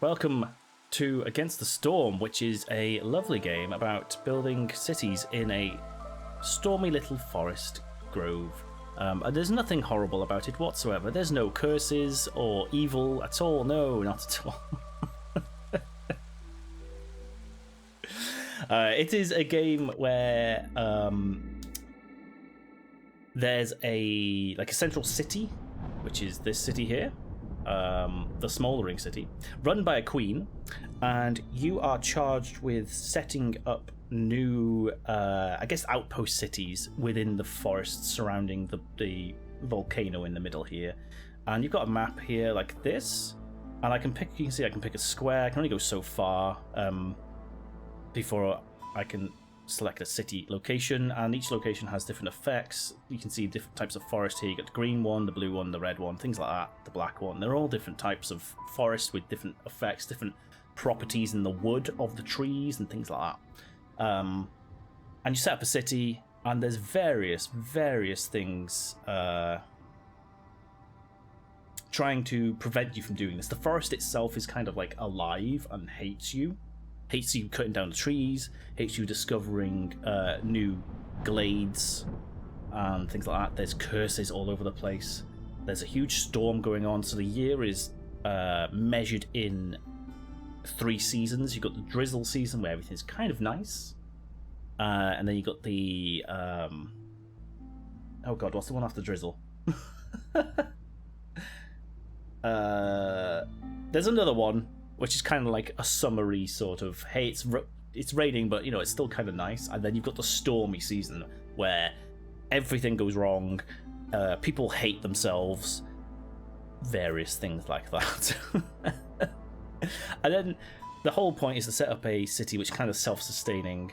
Welcome to Against the Storm, which is a lovely game about building cities in a stormy little forest grove. And there's nothing horrible about it whatsoever. There's no curses or evil at all. No, not at all. It is a game where there's a central city, which is this city here, the smouldering city, run by a queen, and you are charged with setting up new, outpost cities within the forest surrounding the volcano in the middle here. And you've got a map here like this, and you can see I can pick a square. I can only go so far before I can select a city location, and each location has different effects. You can see different types of forest here. You got the green one, the blue one, the red one, things like that, the black one. They're all different types of forest with different effects, different properties in the wood of the trees and things like that. And you set up a city, and there's various things trying to prevent you from doing this. The forest itself is kind of like alive and hates you cutting down the trees, hates you discovering new glades and things like that. There's curses all over the place. There's a huge storm going on, so the year is measured in 3 seasons. You've got the drizzle season where everything's kind of nice, and then you got the oh god, what's the one after drizzle? There's another one which is kind of like a summery sort of, hey, it's raining, but you know, it's still kind of nice. And then you've got the stormy season where everything goes wrong, people hate themselves, various things like that. And then the whole point is to set up a city which kind of self-sustaining.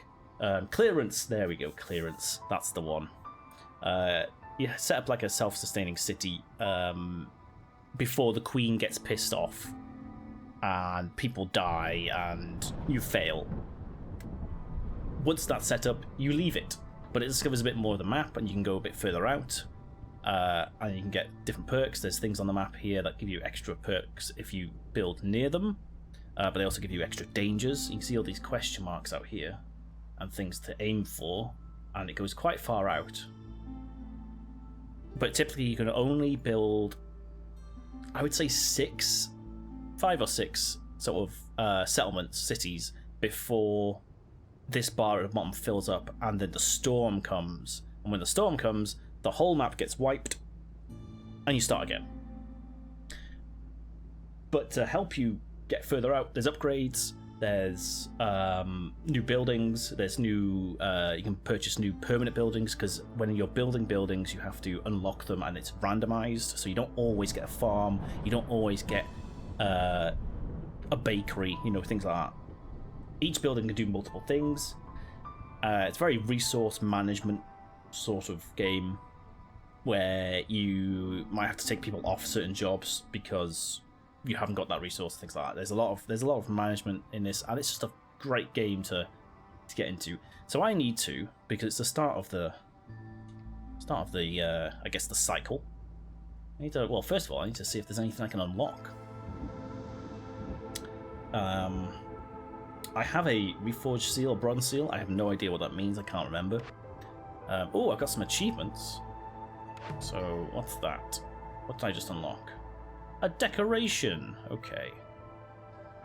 Clearance, there we go, clearance, that's the one. Set up like a self-sustaining city before the queen gets pissed off and people die and you fail. Once that's set up, you leave it, but it discovers a bit more of the map, and you can go a bit further out, and you can get different perks. There's things on the map here that give you extra perks if you build near them, but they also give you extra dangers. You can see all these question marks out here and things to aim for, and it goes quite far out. But typically you can only build, I would say 5 or 6 sort of settlements, cities, before this bar at the bottom fills up, and then the storm comes. And when the storm comes, the whole map gets wiped, and you start again. But to help you get further out, there's upgrades, there's new buildings, there's new, you can purchase new permanent buildings, because when you're building buildings, you have to unlock them, and it's randomized, so you don't always get a farm, you don't always get a bakery, you know, things like that. Each building can do multiple things. It's very resource management sort of game, where you might have to take people off certain jobs because you haven't got that resource, things like that. There's a lot of management in this, and it's just a great game to get into. So I need to, because it's the start of the I guess the cycle. I need to, well, first of all, I need to see if there's anything I can unlock. I have a reforged seal, or bronze seal. I have no idea what that means. I can't remember. Oh, I've got some achievements. So what's that? What did I just unlock? A decoration. Okay.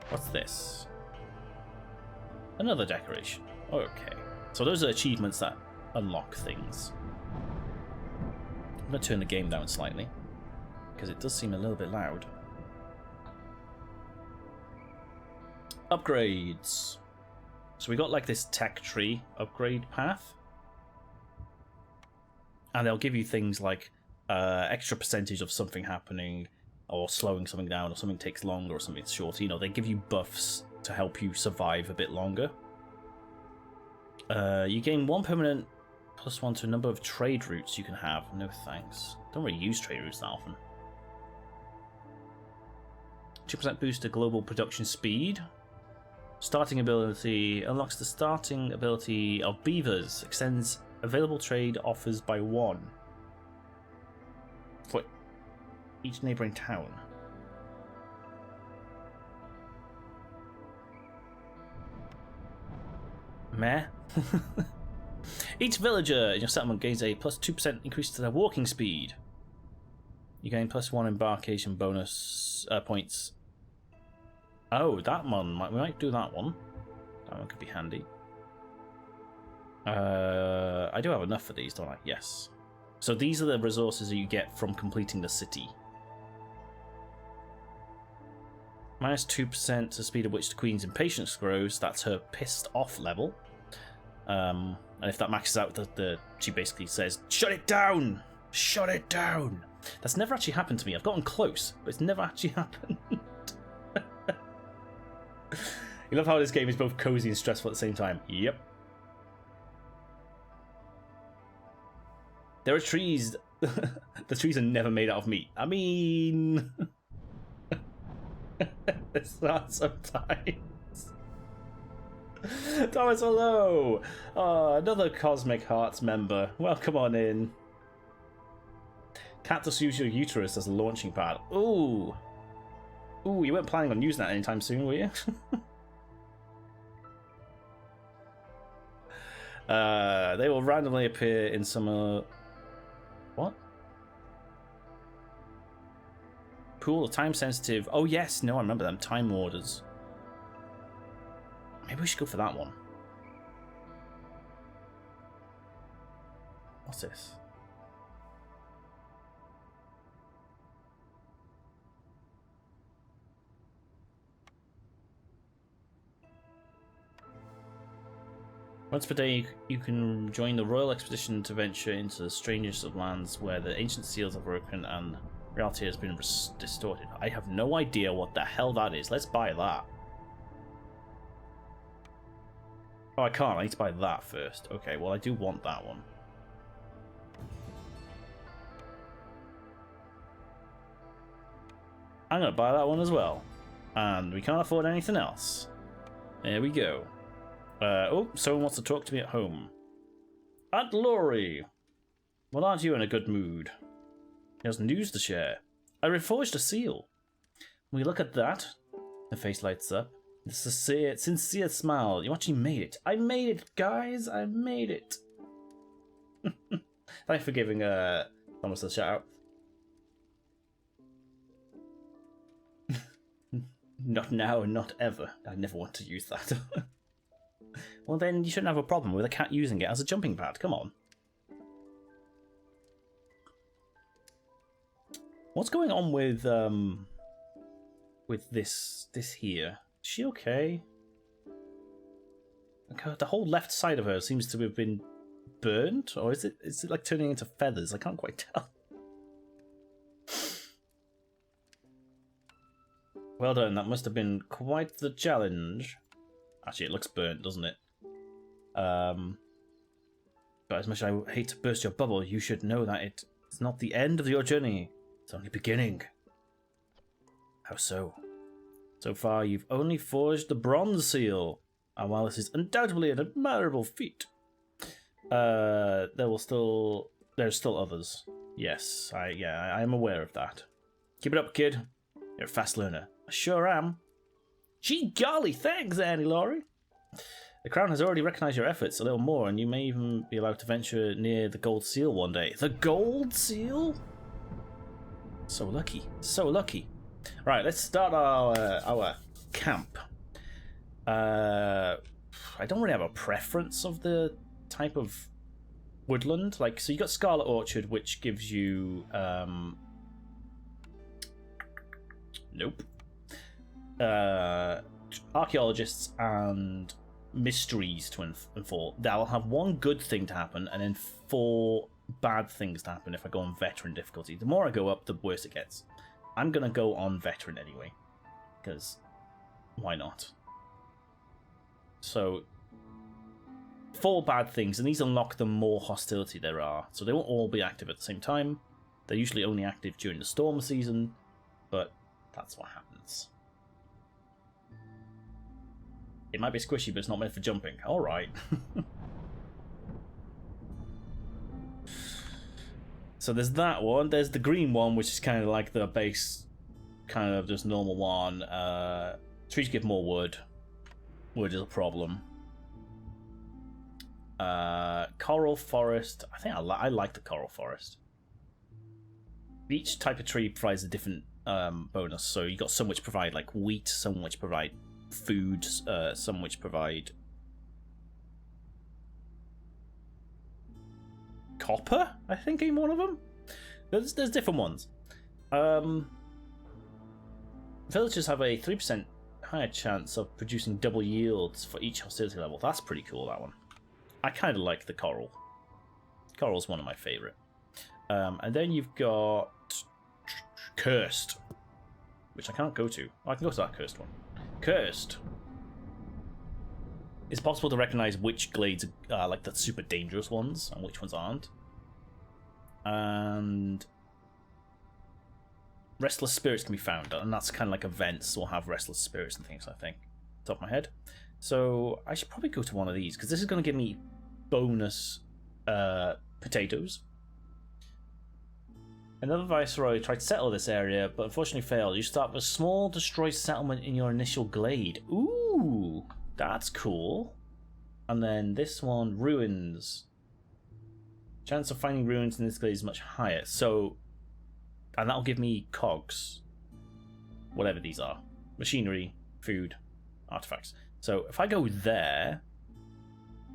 What's this? Another decoration. Okay. So those are achievements that unlock things. I'm going to turn the game down slightly, because it does seem a little bit loud. Upgrades. So we got like this tech tree upgrade path, and they'll give you things like extra percentage of something happening, or slowing something down, or something takes longer, or something's shorter. You know, they give you buffs to help you survive a bit longer. You gain 1 permanent +1 to a number of trade routes you can have. No thanks. Don't really use trade routes that often. 2% boost to global production speed. Starting ability unlocks the starting ability of beavers. Extends available trade offers by 1 for each neighbouring town. Meh. Each villager in your settlement gains a plus 2% increase to their walking speed. You gain plus 1 embarkation bonus points. Oh, that one. We might do that one. That one could be handy. I do have enough for these, don't I? Yes. So these are the resources that you get from completing the city. Minus 2% to the speed at which the Queen's impatience grows. That's her pissed off level. And if that maxes out, she basically says, "Shut it down! Shut it down!" That's never actually happened to me. I've gotten close, but it's never actually happened. You love how this game is both cozy and stressful at the same time. Yep. There are trees. The trees are never made out of meat. I mean, it's not sometimes. Thomas, hello. Oh, another Cosmic Hearts member. Welcome on in. Cactus use your uterus as a launching pad. Ooh. Ooh, you weren't planning on using that anytime soon, were you? They will randomly appear in some... What? Pool of time-sensitive... Oh, yes. No, I remember them. Time orders. Maybe we should go for that one. What's this? Once per day, you can join the royal expedition to venture into the strangest of lands where the ancient seals are broken and reality has been distorted. I have no idea what the hell that is. Let's buy that. Oh, I can't. I need to buy that first. Okay, well, I do want that one. I'm going to buy that one as well. And we can't afford anything else. There we go. Oh, someone wants to talk to me at home. Aunt Laurie! Well, aren't you in a good mood? He has news to share. I reforged a seal. When we look at that, her face lights up. The sincere smile. You actually made it. I made it, guys. I made it. Thanks for giving Thomas a shout out. Not now and not ever. I never want to use that. Well, then you shouldn't have a problem with a cat using it as a jumping pad. Come on. What's going on with this here? Is she okay? The whole left side of her seems to have been burned, or is it like turning into feathers? I can't quite tell. Well done. That must have been quite the challenge. Actually, it looks burnt, doesn't it? But as much as I hate to burst your bubble, you should know that it's not the end of your journey. It's only beginning. How so? So far, you've only forged the bronze seal. And while this is undoubtedly an admirable feat, there's still others. Yes, I am aware of that. Keep it up, kid. You're a fast learner. I sure am. Gee golly, thanks, Annie Laurie. The Crown has already recognised your efforts a little more, and you may even be allowed to venture near the Gold Seal one day. The Gold Seal? So lucky. So lucky. Right, let's start our camp. I don't really have a preference of the type of woodland. Like, so you got Scarlet Orchard, which gives you nope. Archaeologists and mysteries to enforce. That'll have one good thing to happen, and then 4 bad things to happen if I go on veteran difficulty. The more I go up, the worse it gets. I'm gonna go on veteran anyway, because why not? So 4 bad things, and these unlock the more hostility there are. So they won't all be active at the same time. They're usually only active during the storm season, but that's what happens. It might be squishy, but it's not meant for jumping. Alright. So there's that one. There's the green one, which is kind of like the base, kind of just normal one. Trees give more wood. Wood is a problem. Coral forest. I think I like the coral forest. Each type of tree provides a different bonus. So you got some which provide like wheat, some which provide food, some which provide copper, I think, in one of them. There's different ones. Villagers have a 3% higher chance of producing double yields for each hostility level. That's pretty cool, that one. I kind of like the coral. Coral's one of my favourite. And then you've got Cursed, which I can't go to. Oh, I can go to that Cursed one. Cursed. It's possible to recognise which glades are like the super dangerous ones and which ones aren't. And restless spirits can be found, and that's kind of like events will have restless spirits and things, I think. Top of my head. So I should probably go to one of these, because this is going to give me bonus potatoes. Another viceroy tried to settle this area, but unfortunately failed. You start with a small destroyed settlement in your initial glade. Ooh, that's cool. And then this one, ruins. Chance of finding ruins in this glade is much higher. So, and that'll give me cogs. Whatever these are. Machinery, food, artifacts. So if I go there,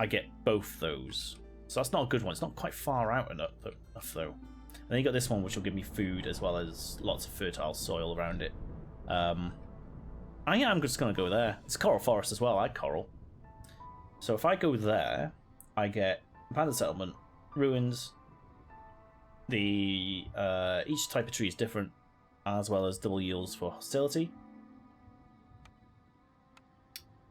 I get both those. So that's not a good one. It's not quite far out enough though. And then you got this one, which will give me food as well as lots of fertile soil around it. I'm just going to go there. It's coral forest as well. I like coral. So if I go there, I get abandoned settlement, ruins. Each type of tree is different, as well as double yields for hostility.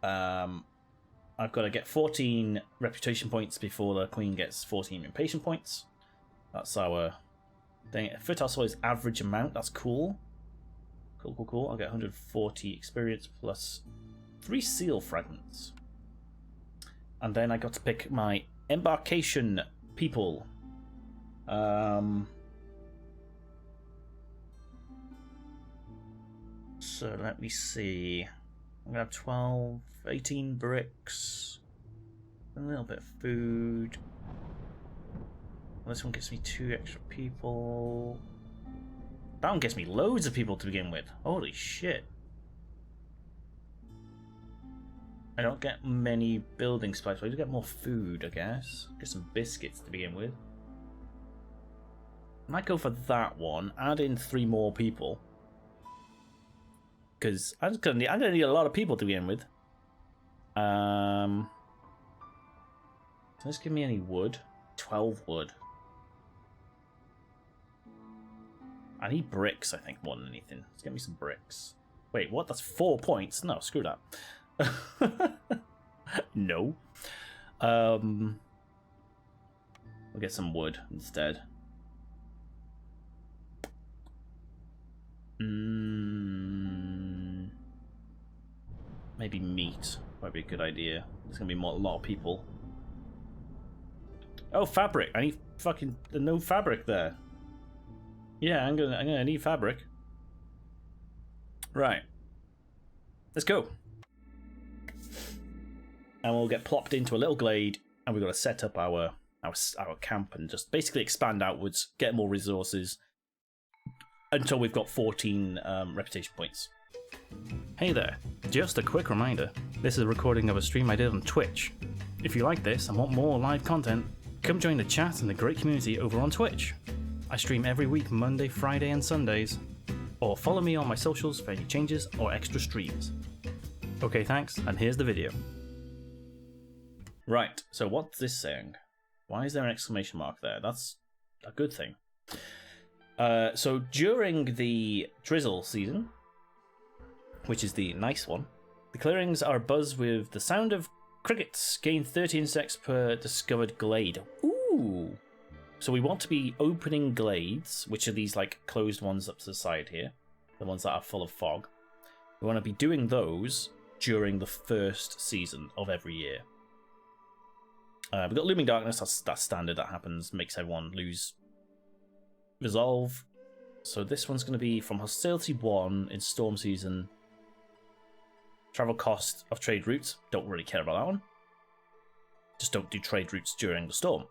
I've got to get 14 reputation points before the queen gets 14 impatient points. That's our thing. Fertile soil is average amount. That's cool. Cool. I'll get 140 experience plus 3 seal fragments. And then I got to pick my embarkation people. So let me see. I'm gonna have 12, 18 bricks, a little bit of food. This one gives me 2 extra people. That one gives me loads of people to begin with. Holy shit. I don't get many building supplies, but I do get more food, I guess. Get some biscuits to begin with. I might go for that one. Add in 3 more people. Because I'm gonna need a lot of people to begin with. Does this give me any wood? 12 wood. I need bricks, I think, more than anything. Let's get me some bricks. Wait, what? That's 4 points? No, screw that. No. We'll get some wood instead. Maybe meat might be a good idea. There's gonna be a lot of people. Oh, fabric! I need fucking no fabric there. Yeah, I'm gonna need fabric. Right. Let's go. And we'll get plopped into a little glade, and we've got to set up our camp and just basically expand outwards, get more resources until we've got 14 reputation points. Hey there, just a quick reminder, this is a recording of a stream I did on Twitch. If you like this and want more live content, come join the chat and the great community over on Twitch. I stream every week Monday, Friday and Sundays, or follow me on my socials for any changes or extra streams. Okay, thanks, and here's the video. Right, so what's this saying? Why is there an exclamation mark there? That's a good thing. So during the drizzle season, which is the nice one, the clearings are abuzz with the sound of crickets. Gain 30 insects per discovered glade. Ooh! So we want to be opening glades, which are these like closed ones up to the side here, the ones that are full of fog. We want to be doing those during the first season of every year. We've got Looming Darkness, that's standard, that happens, makes everyone lose resolve. So this one's going to be from Hostility 1 in Storm Season. Travel cost of trade routes, don't really care about that one. Just don't do trade routes during the storm.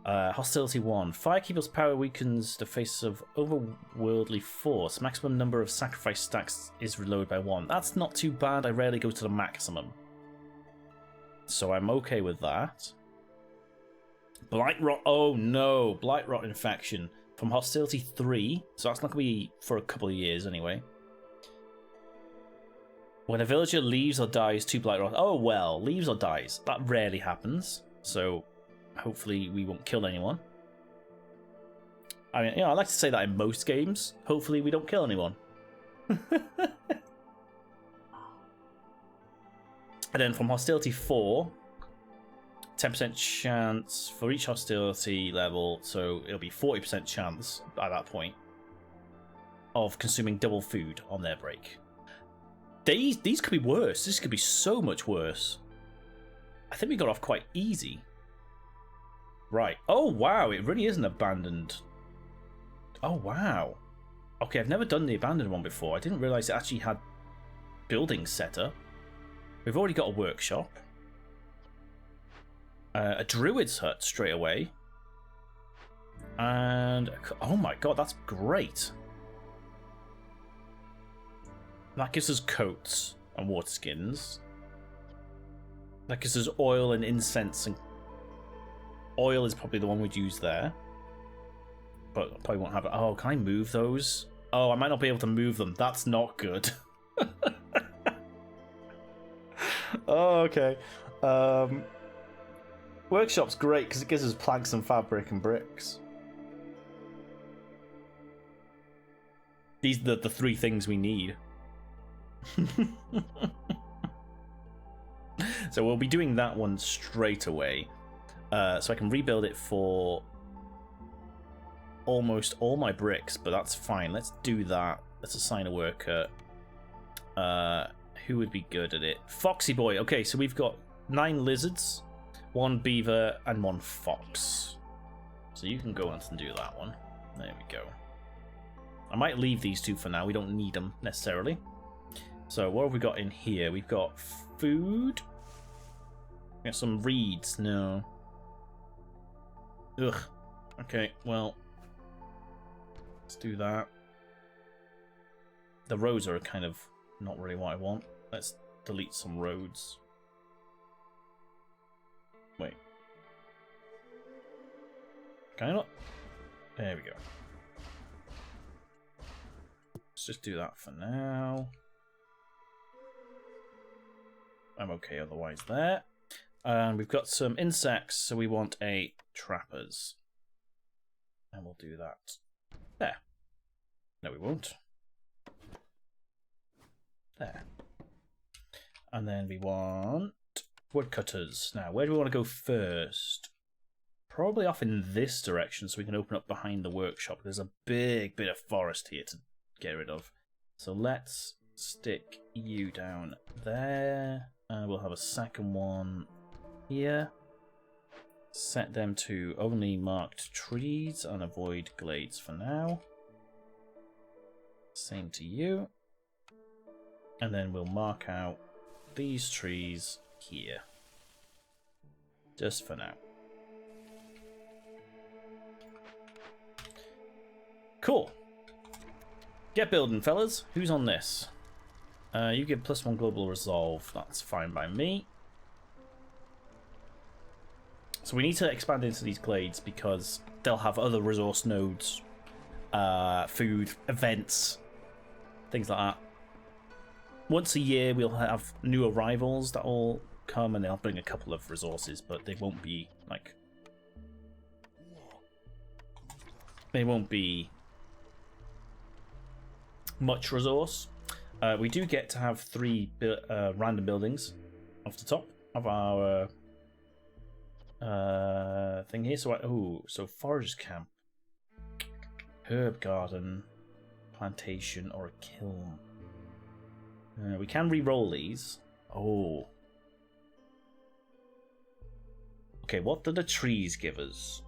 Hostility 1. Firekeeper's power weakens the face of overworldly force. Maximum number of sacrifice stacks is reloaded by 1. That's not too bad. I rarely go to the maximum. So I'm okay with that. Blight Rot. Oh no. Blight Rot infection. From Hostility 3. So that's not going to be for a couple of years anyway. When a villager leaves or dies to Blight Rot. Oh well. Leaves or dies. That rarely happens. So hopefully we won't kill anyone. I mean, you know, I like to say that in most games. Hopefully we don't kill anyone. And then from Hostility 4, 10% chance for each hostility level, so it'll be 40% chance at that point of consuming double food on their break. These could be worse. This could be so much worse. I think we got off quite easy. Right. Oh, wow. It really isn't abandoned. Oh, wow. Okay, I've never done the abandoned one before. I didn't realise it actually had buildings set up. We've already got a workshop. A druid's hut straight away. And, oh my god, that's great. That gives us coats and water skins. That gives us oil and incense and oil is probably the one we'd use there. But I probably won't have it. Oh, can I move those? Oh, I might not be able to move them. That's not good. Oh, okay. Workshop's great because it gives us planks and fabric and bricks. These are the three things we need. So we'll be doing that one straight away. So I can rebuild it for almost all my bricks, but that's fine. Let's do that. Let's assign a worker. Who would be good at it? Foxy boy. Okay, so we've got 9 lizards, 1 beaver, and 1 fox. So you can go on and do that one. There we go. I might leave these 2 for now. We don't need them necessarily. So what have we got in here? We've got food. We got some reeds. No. Ugh. Okay, well, let's do that. The roads are kind of not really what I want. Let's delete some roads. Wait. Can I not? There we go. Let's just do that for now. I'm okay otherwise there. And we've got some insects, so we want a trappers. And we'll do that there. No, we won't. There. And then we want woodcutters. Now, where do we want to go first? Probably off in this direction so we can open up behind the workshop. There's a big bit of forest here to get rid of. So let's stick you down there. And we'll have a second one here. Set them to only marked trees and avoid glades for now. Same to you. And then we'll mark out these trees here. Just for now. Cool. Get building, fellas. Who's on this? You get +1 global resolve. That's fine by me. So we need to expand into these glades because they'll have other resource nodes, food, events, things like that. Once a year we'll have new arrivals that will come and they'll bring a couple of resources, but they won't be like... They won't be much resource. We do get to have 3 random buildings off the top of our thing here. So so forage camp, herb garden, plantation, or a kiln. We can re-roll these. Oh. Okay, what do the trees give us?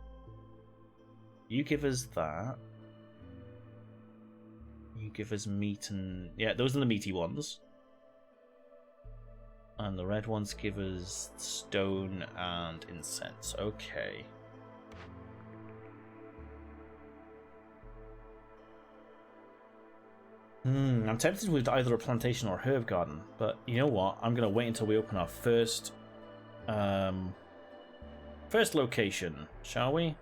You give us that. You give us meat and... Yeah, those are the meaty ones. And the red ones give us stone and incense. Okay. I'm tempted with either a plantation or a herb garden, but you know what? I'm going to wait until we open our first location, shall we?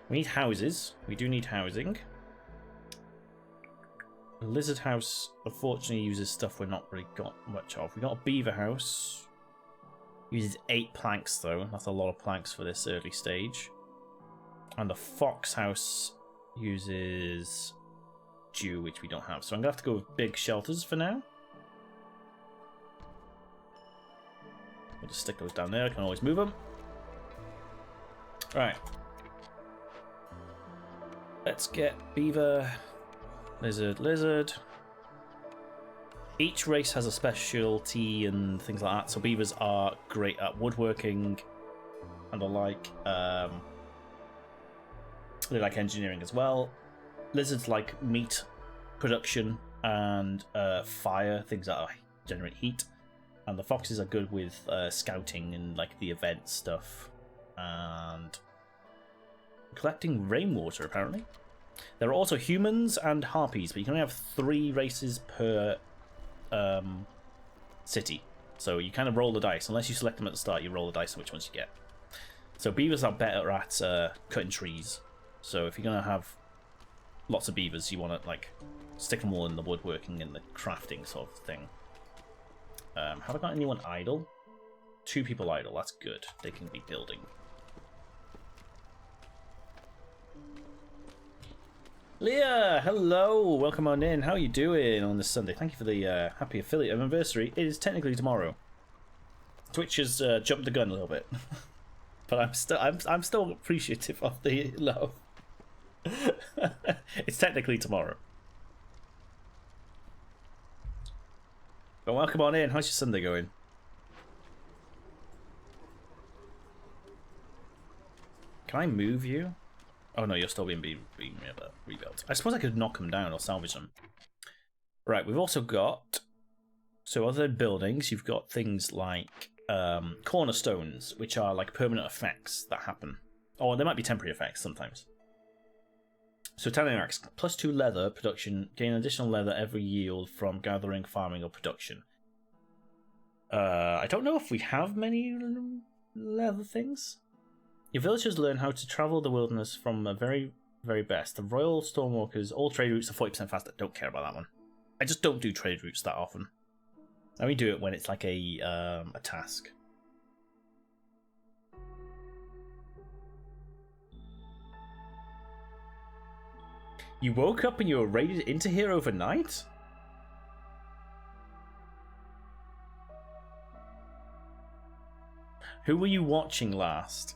We need houses. We do need housing. The lizard house, unfortunately, uses stuff we're not really got much of. We got a beaver house. Uses 8 planks, though. That's a lot of planks for this early stage. And the fox house uses dew, which we don't have. So I'm going to have to go with big shelters for now. We'll just stick those down there. I can always move them. Right. Let's get beaver, lizard. Each race has a specialty and things like that. So beavers are great at woodworking and the like. They like engineering as well. Lizards like meat production and fire, things that generate heat. And the foxes are good with scouting and like the event stuff. And collecting rainwater, apparently. There are also humans and harpies, but you can only have 3 races per city. So you kind of roll the dice. Unless you select them at the start, you roll the dice on which ones you get. So beavers are better at cutting trees. So if you're going to have lots of beavers, you want to like stick them all in the woodworking and the crafting sort of thing. Have I got anyone idle? 2 people idle, that's good. They can be building. Leah, hello, welcome on in. How are you doing on this Sunday? Thank you for the happy affiliate anniversary. It is technically tomorrow. Twitch has jumped the gun a little bit, but I'm still appreciative of the love. It's technically tomorrow. But welcome on in. How's your Sunday going? Can I move you? Oh no, you're still being rebuilt. I suppose I could knock them down or salvage them. Right, we've also got... So other than buildings, you've got things like cornerstones, which are like permanent effects that happen. Or they might be temporary effects sometimes. So Tanarax, +2 leather production, gain additional leather every yield from gathering, farming, or production. I don't know if we have many leather things. Your villagers learn how to travel the wilderness from the very, very best. The Royal Stormwalkers, all trade routes are 40% faster. Don't care about that one. I just don't do trade routes that often. I only do it when it's like a task. You woke up and you were raided into here overnight? Who were you watching last?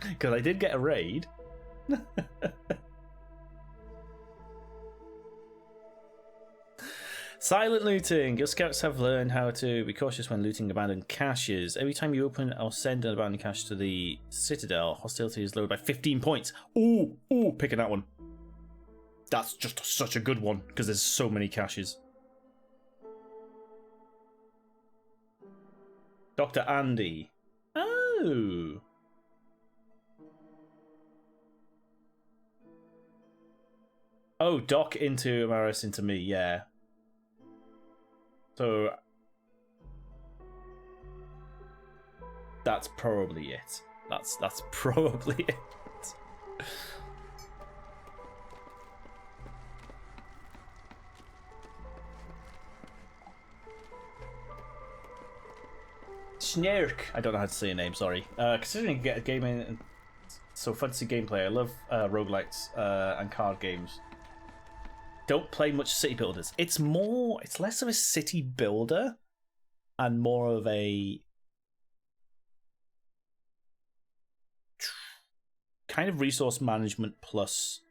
Because I did get a raid. Silent looting. Your scouts have learned how to be cautious when looting abandoned caches. Every time you open or send an abandoned cache to the Citadel, hostility is lowered by 15 points. Ooh, picking that one. That's just such a good one, because there's so many caches. Dr. Andy. Oh. Oh, Doc into Amaris into me, yeah. So that's probably it. That's probably it. Snark. I don't know how to say your name, sorry. Considering you get a game in so fantasy gameplay, I love roguelites and card games. Don't play much city builders. It's less of a city builder and more of a kind of resource management plus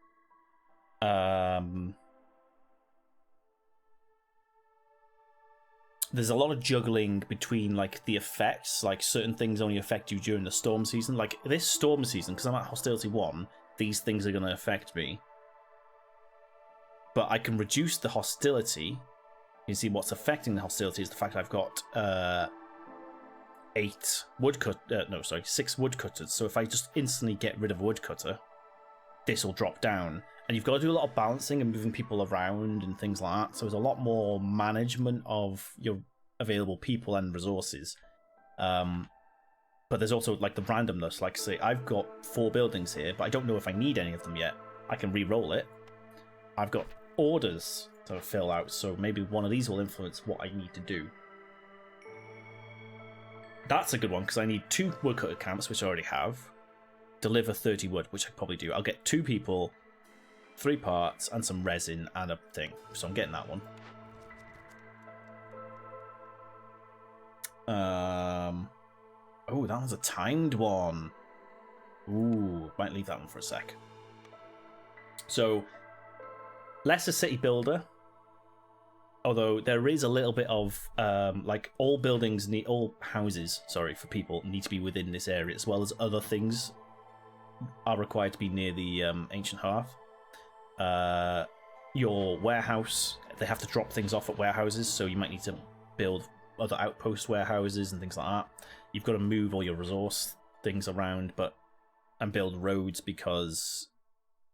there's a lot of juggling between like the effects, like certain things only affect you during the storm season. Like this storm season, because I'm at hostility 1, these things are going to affect me. But I can reduce the hostility You can see what's affecting the hostility is the fact I've got 6 woodcutters. So if I just instantly get rid of a woodcutter, this will drop down. And you've got to do a lot of balancing and moving people around and things like that. So there's a lot more management of your available people and resources. But there's also like the randomness. Like, say, I've got 4 buildings here, but I don't know if I need any of them yet. I can re-roll it. I've got orders to fill out, so maybe one of these will influence what I need to do. That's a good one, because I need 2 woodcutter camps, which I already have. Deliver 30 wood, which I probably do. I'll get 2 people, 3 parts, and some resin, and a thing. So I'm getting that one. Oh, that was a timed one. Ooh, might leave that one for a sec. So, lesser city builder. Although there is a little bit of like all houses, for people need to be within this area, as well as other things are required to be near the ancient hearth. Your warehouse, they have to drop things off at warehouses, so you might need to build other outpost warehouses and things like that. You've got to move all your resource things around, and build roads, because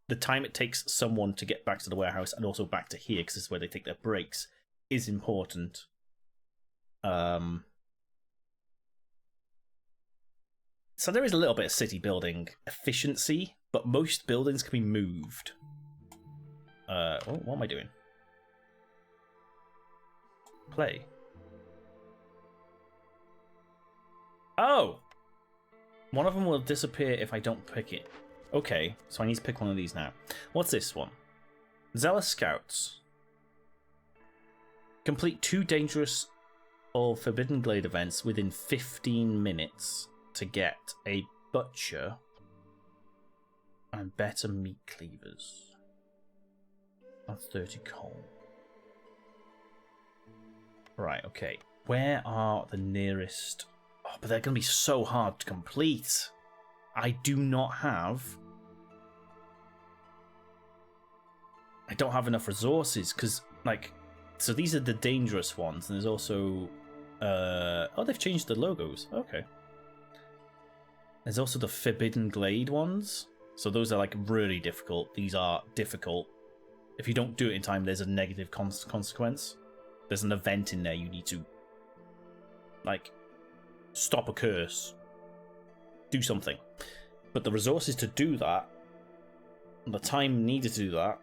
the time it takes someone to get back to the warehouse and also back to here, because this is where they take their breaks, is important. So there is a little bit of city building efficiency, but most buildings can be moved. What am I doing? Play. Oh! One of them will disappear if I don't pick it. Okay, so I need to pick one of these now. What's this one? Zealous Scouts. Complete 2 dangerous or Forbidden Glade events within 15 minutes to get a butcher and better meat cleavers. And 30 coal. Right, okay. Where are the nearest... Oh, but they're going to be so hard to complete. I do not have... I don't have enough resources, because, like... So these are the dangerous ones, and there's also... oh, they've changed the logos. Okay. There's also the Forbidden Glade ones. So those are, like, really difficult. These are difficult. If you don't do it in time, there's a negative consequence. There's an event in there you need to, like, stop a curse. Do something. But the resources to do that, and the time needed to do that,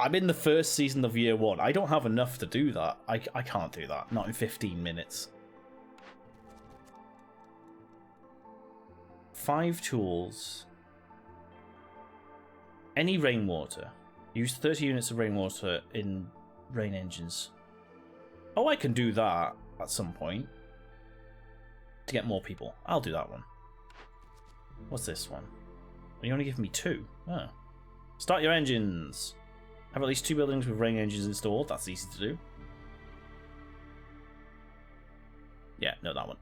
I'm in the first season of year 1. I don't have enough to do that. I can't do that. Not in 15 minutes. 5 tools. Any rainwater. Use 30 units of rainwater in rain engines. Oh, I can do that at some point. To get more people. I'll do that one. What's this one? You only give me 2. Oh. Start your engines. Have at least 2 buildings with rain engines installed. That's easy to do. Yeah, no, that one.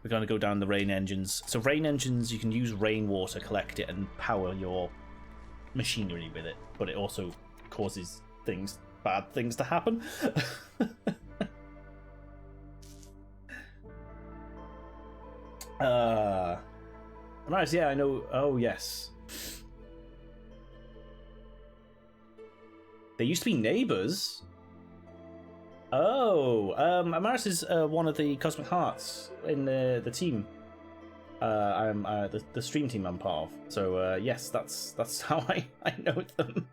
We're going to go down the rain engines. So rain engines, you can use rainwater, collect it, and power your machinery with it. But it also causes bad things to happen. Nice, yeah, I know. Oh, yes. They used to be neighbors. Oh, Amaris is one of the Cosmic Hearts in the team. I'm the stream team I'm part of. So yes, that's how I know them.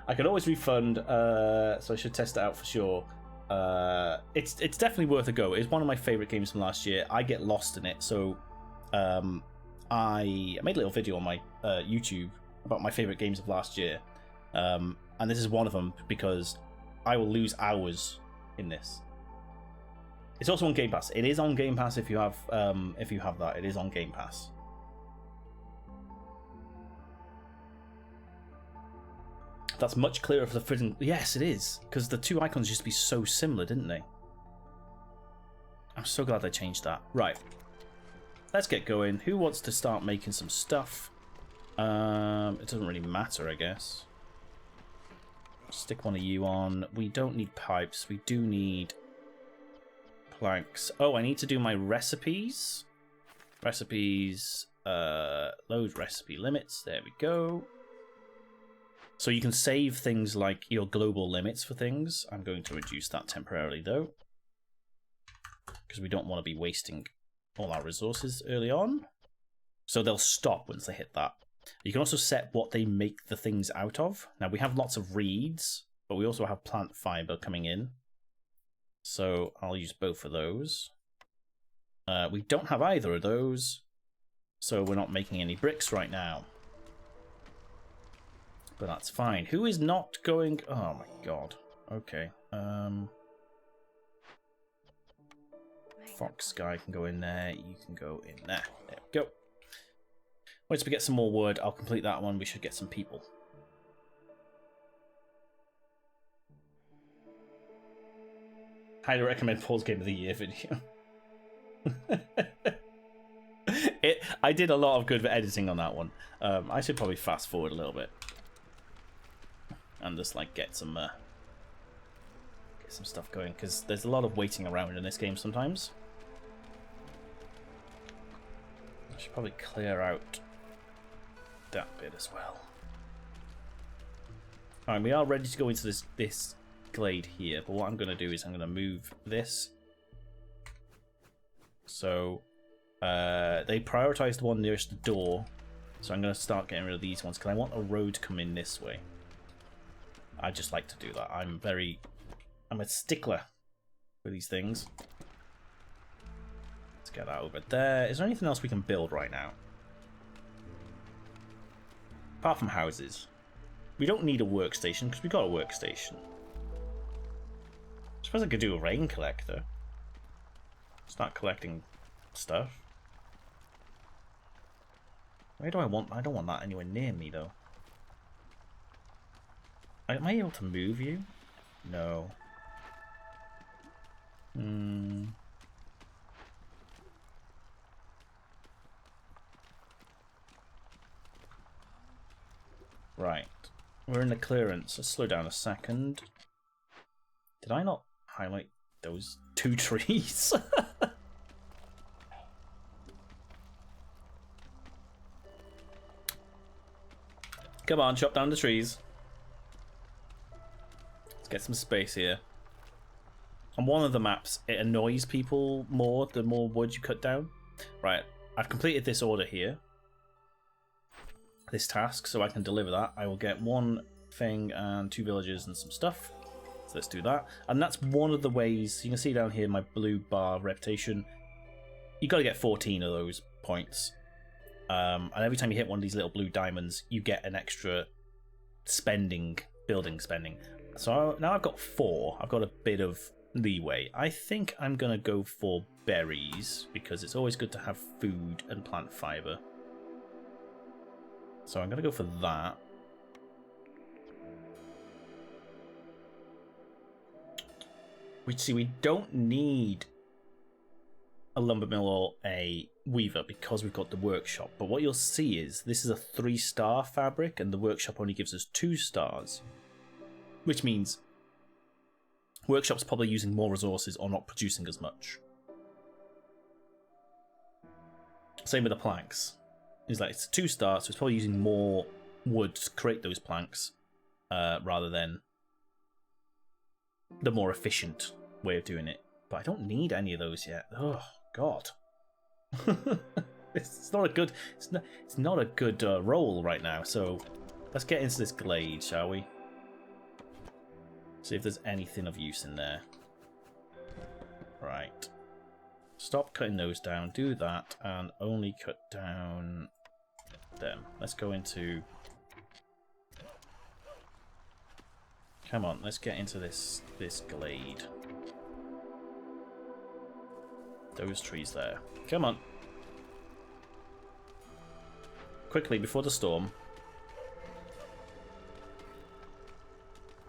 I can always refund, so I should test it out for sure. It's definitely worth a go. It's one of my favorite games from last year. I get lost in it, so I made a little video on my YouTube about my favorite games of last year, and this is one of them because I will lose hours in this. It's also on Game Pass. It is on Game Pass if you have that. It is on Game Pass. That's much clearer for the freaking... Yes, it is, because the 2 icons used to be so similar, didn't they? I'm so glad they changed that. Right. let's get going. Who wants to start making some stuff? It doesn't really matter, I guess. Stick one of you on. We don't need pipes. We do need planks. Oh, I need to do my recipes. Recipes. Load recipe limits. There we go. So you can save things like your global limits for things. I'm going to reduce that temporarily, though, because we don't want to be wasting all our resources early on. So they'll stop once they hit that. You can also set what they make the things out of. Now, we have lots of reeds, but we also have plant fiber coming in. So I'll use both of those. We don't have either of those, so we're not making any bricks right now. But that's fine. Who is not going... Oh my god. Okay. Fox guy can go in there. You can go in there. There we go. Once we get some more wood, I'll complete that one. We should get some people. Highly recommend Paul's Game of the Year video. I did a lot of good editing on that one. I should probably fast forward a little bit and just like get some stuff going, because there's a lot of waiting around in this game sometimes. I should probably clear out that bit as well. Alright, we are ready to go into this glade here, but what I'm going to do is I'm going to move this. So they prioritized the one nearest the door, so I'm going to start getting rid of these ones because I want a road to come in this way. I just like to do that. I'm a stickler for these things. Let's get that over there. Is there anything else we can build right now? Apart from houses. We don't need a workstation because we've got a workstation. I suppose I could do a rain collector. Start collecting stuff. Where do I want... I don't want that anywhere near me, though. Am I able to move you? No. Right. We're in the clearance. Let's slow down a second. Did I not highlight those two trees? Come on, chop down the trees. Let's get some space here. On one of the maps, it annoys people more the more wood you cut down. Right, I've completed this order here. This task, so I can deliver that. I will get one thing and 2 villagers and some stuff. So let's do that. And that's one of the ways, you can see down here my blue bar reputation. You got to get 14 of those points. And every time you hit one of these little blue diamonds, you get an extra building spending. So now I've got 4. I've got a bit of leeway. I think I'm going to go for berries, because it's always good to have food and plant fiber. So I'm going to go for that. We don't need a lumber mill or a weaver because we've got the workshop. But what you'll see is this is a 3-star fabric and the workshop only gives us 2 stars. Which means workshop's probably using more resources or not producing as much. Same with the planks. It's like it's 2-star, so it's probably using more wood to create those planks rather than the more efficient way of doing it. But I don't need any of those yet. Oh god. It's not a good it's not a good roll right now. So let's get into this glade, shall we? See if there's anything of use in there. Right. Stop cutting those down. Do that and only cut down them. Let's go into... Come on, let's get into this glade. Those trees there. Come on. Quickly, before the storm.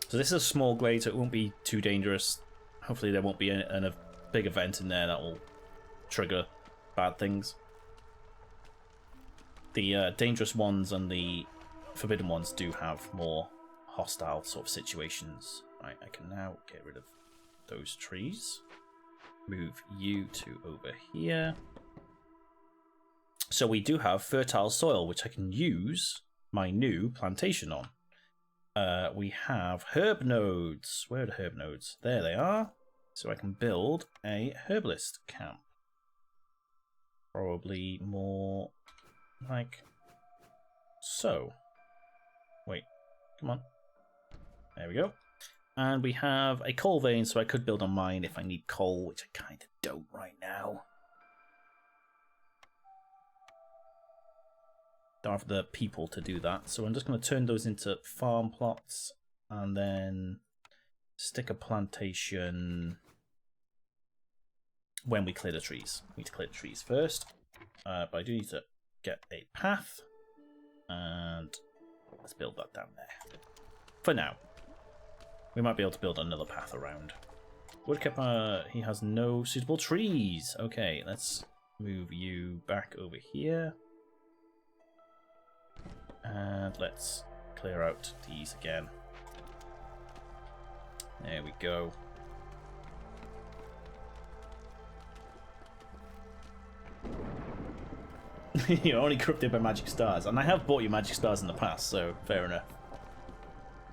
So this is a small glade, so it won't be too dangerous. Hopefully there won't be a big event in there that will trigger bad things. The dangerous ones and the forbidden ones do have more hostile sort of situations. Right, I can now get rid of those trees. Move you to over here. So we do have fertile soil, which I can use my new plantation on. We have herb nodes. Where are the herb nodes? There they are. So I can build a herbalist camp. Probably more like so. Wait, come on. There we go. And we have a coal vein, so I could build a mine if I need coal, which I kind of don't right now. Don't have the people to do that, so I'm just going to turn those into farm plots and then stick a plantation when we clear the trees. We need to clear the trees first, but I do need to get a path, and let's build that down there. For now. We might be able to build another path around. Woodcutter, he has no suitable trees. Okay, let's move you back over here. And let's clear out these again. There we go. You're only corrupted by magic stars. And I have bought you magic stars in the past, so fair enough.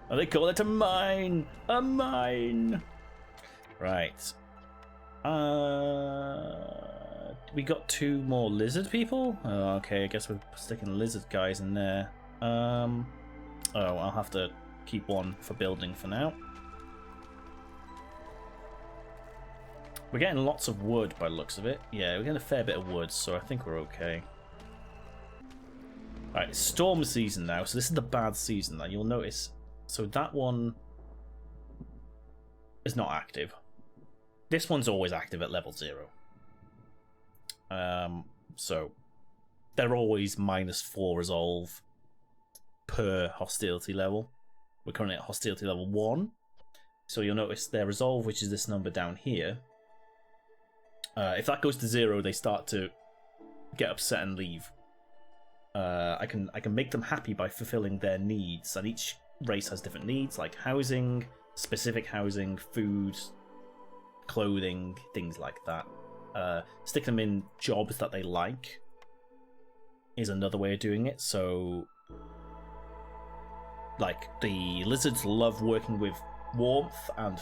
Oh, they call it a mine! A mine! Right. We got 2 more lizard people? Oh, okay, I guess we're sticking lizard guys in there. Oh, I'll have to keep one for building for now. We're getting lots of wood by the looks of it. Yeah, we're getting a fair bit of wood, so I think we're okay. Alright, storm season now, so this is the bad season. Now you'll notice. So that one is not active. This one's always active at level 0. So they're always -4 resolve per hostility level. We're currently at hostility level 1. So you'll notice their resolve, which is this number down here. If that goes to 0, they start to get upset and leave. I can make them happy by fulfilling their needs, and each race has different needs, like housing, specific housing, food, clothing, things like that. Stick them in jobs that they like is another way of doing it. So, like, the lizards love working with warmth and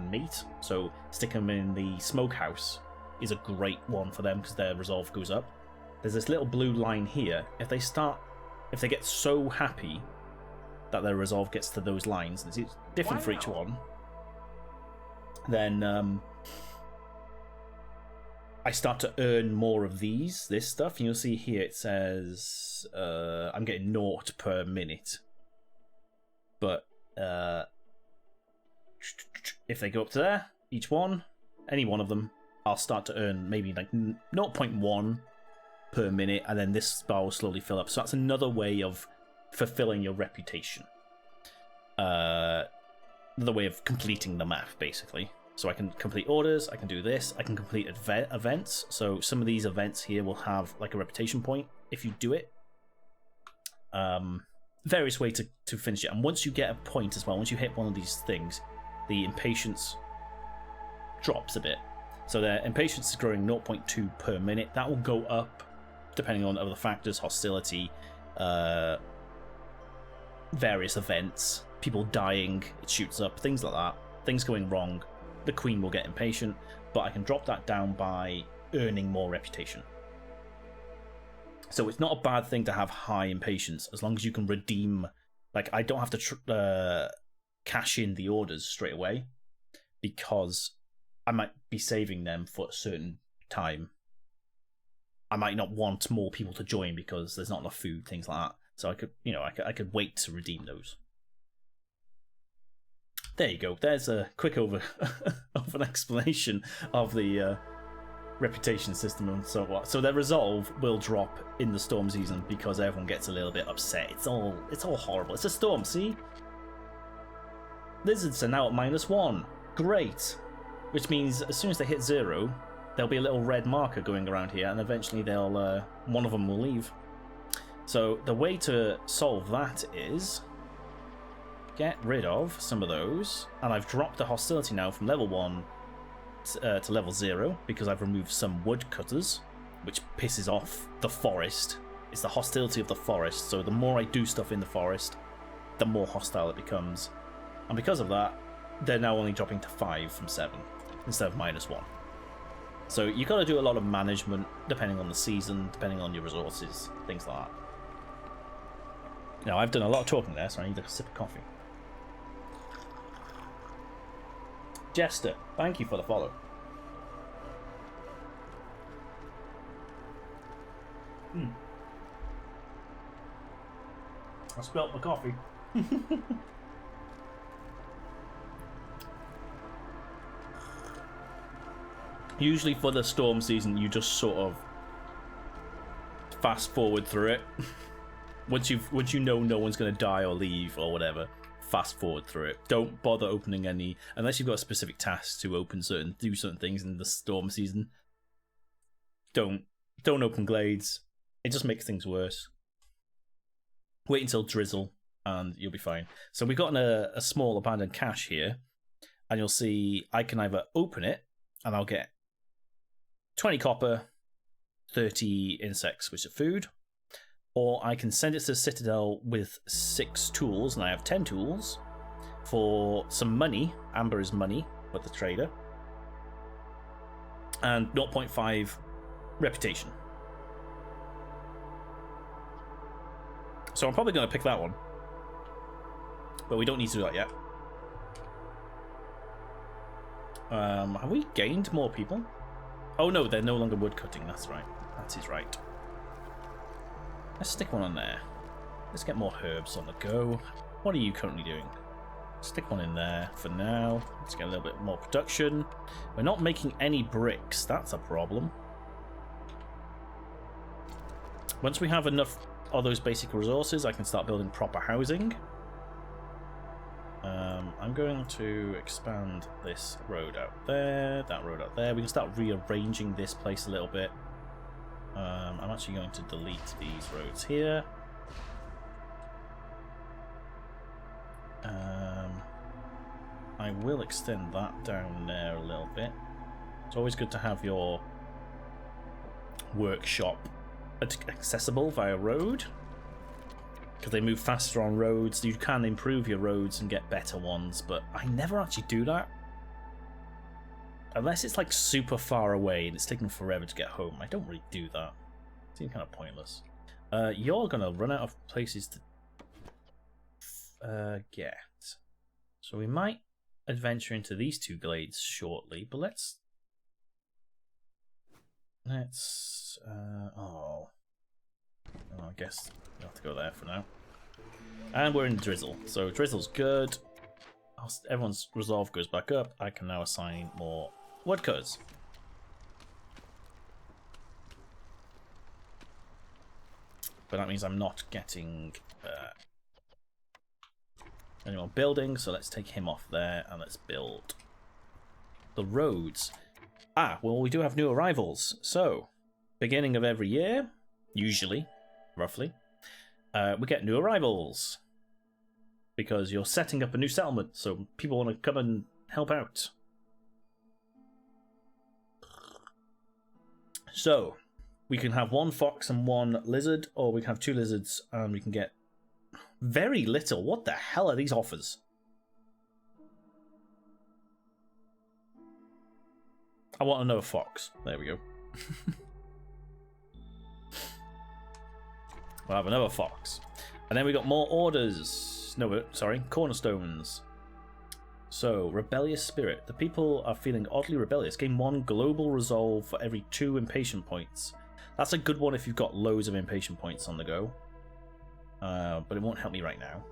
meat, so stick them in the smokehouse is a great one for them because their resolve goes up. There's this little blue line here. If they get so happy that their resolve gets to those lines, and it's different for each one, then I start to earn more of this stuff. And you'll see here it says I'm getting 0 per minute. But if they go up to there, each one, any one of them, I'll start to earn maybe like 0.1 per minute, and then this bar will slowly fill up. So that's another way of fulfilling your reputation. Another way of completing the map, basically. So I can complete orders, I can do this, I can complete events. So some of these events here will have like a reputation point if you do it. Various ways to finish it. And once you get a point as well, once you hit one of these things, the impatience drops a bit. So their impatience is growing 0.2 per minute. That will go up depending on other factors, hostility, various events, people dying, it shoots up, things like that. Things going wrong, the queen will get impatient, but I can drop that down by earning more reputation. So it's not a bad thing to have high impatience, as long as you can redeem. Like, I don't have to cash in the orders straight away, because I might be saving them for a certain time. I might not want more people to join because there's not enough food, things like that. So I could wait to redeem those. There you go. There's a quick of an explanation of the reputation system and so on. So their resolve will drop in the storm season because everyone gets a little bit upset. It's all horrible. It's a storm, see? Lizards are now at -1. Great. Which means as soon as they hit 0, there'll be a little red marker going around here, and eventually one of them will leave. So the way to solve that is get rid of some of those, and I've dropped the hostility now from level 1 to level 0 because I've removed some woodcutters, which pisses off the forest. It's the hostility of the forest, so the more I do stuff in the forest, the more hostile it becomes. And because of that, they're now only dropping to 5 from 7 instead of -1. So you got to do a lot of management depending on the season, depending on your resources, things like that. Now, I've done a lot of talking there, so I need a sip of coffee. Jester, thank you for the follow. I spilt my coffee. Usually for the storm season, you just sort of fast forward through it. Once you know no one's going to die or leave or whatever, fast forward through it. Don't bother opening any unless you've got a specific task to do certain things in the storm season. Don't open glades. It just makes things worse. Wait until drizzle and you'll be fine. So we've got a small abandoned cache here, and you'll see I can either open it and I'll get 20 copper, 30 insects, which are food, or I can send it to the Citadel with 6 tools, and I have 10 tools, for some money. Amber is money with the trader, and 0.5 reputation. So I'm probably going to pick that one, but we don't need to do that yet. Have we gained more people? Oh no, they're no longer woodcutting, that's right. That is right. Let's stick one on there. Let's get more herbs on the go. What are you currently doing? Stick one in there for now. Let's get a little bit more production. We're not making any bricks, that's a problem. Once we have enough of those basic resources, I can start building proper housing. I'm going to expand this road out there, that road out there. We can start rearranging this place a little bit. I'm actually going to delete these roads here. I will extend that down there a little bit. It's always good to have your workshop accessible via road, because they move faster on roads. You can improve your roads and get better ones, but I never actually do that. Unless it's like super far away and it's taking forever to get home. I don't really do that. It seems kind of pointless. You're going to run out of places to get. So we might adventure into these 2 glades shortly, but let's I guess we'll have to go there for now. And we're in drizzle, so drizzle's good. Everyone's resolve goes back up. I can now assign more woodcutters. But that means I'm not getting any more building, so let's take him off there and let's build the roads. Well, we do have new arrivals. So, beginning of every year, usually, roughly, we get new arrivals. Because you're setting up a new settlement, so people want to come and help out. So, we can have 1 fox and 1 lizard, or we can have 2 lizards and we can get very little. What the hell are these offers? I want another fox. There we go. We'll have another fox. And then we got more orders. No, sorry, cornerstones. So, rebellious spirit. The people are feeling oddly rebellious. Gain 1 global resolve for every 2 impatient points. That's a good one if you've got loads of impatient points on the go. But it won't help me right now.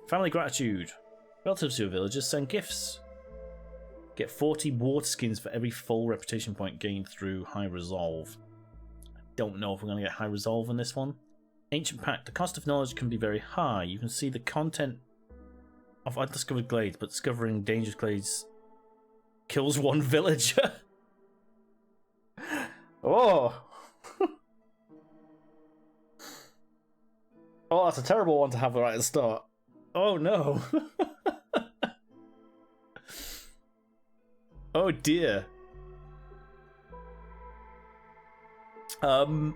Family gratitude. Relatives to your villagers send gifts. Get 40 water skins for every full reputation point gained through high resolve. I don't know if we're going to get high resolve on this one. Ancient Pact. The cost of knowledge can be very high. You can see the content of undiscovered glades, but discovering dangerous glades kills 1 villager. Oh. Oh, that's a terrible one to have right at the start. Oh no. Oh dear. I'm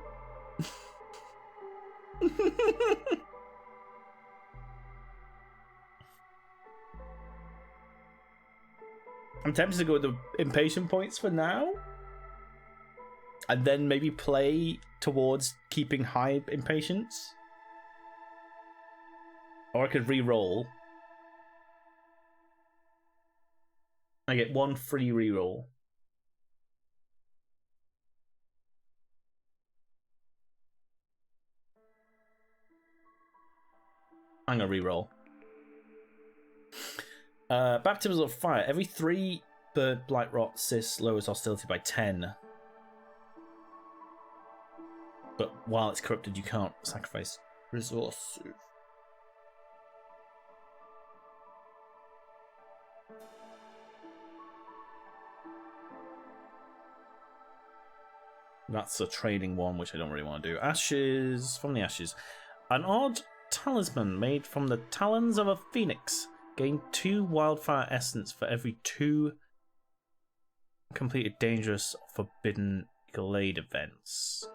tempted to go with the impatient points for now. And then maybe play towards keeping high impatience. Or I could re-roll. I get one free re-roll. I'm gonna re-roll. Baptisms of Fire. Every 3 bird blight rot cis lowers hostility by 10. But while it's corrupted, you can't sacrifice resources. That's a trading one, which I don't really want to do. Ashes. From the ashes. An odd talisman made from the talons of a phoenix. Gain 2 wildfire essence for every 2 completed dangerous forbidden glade events.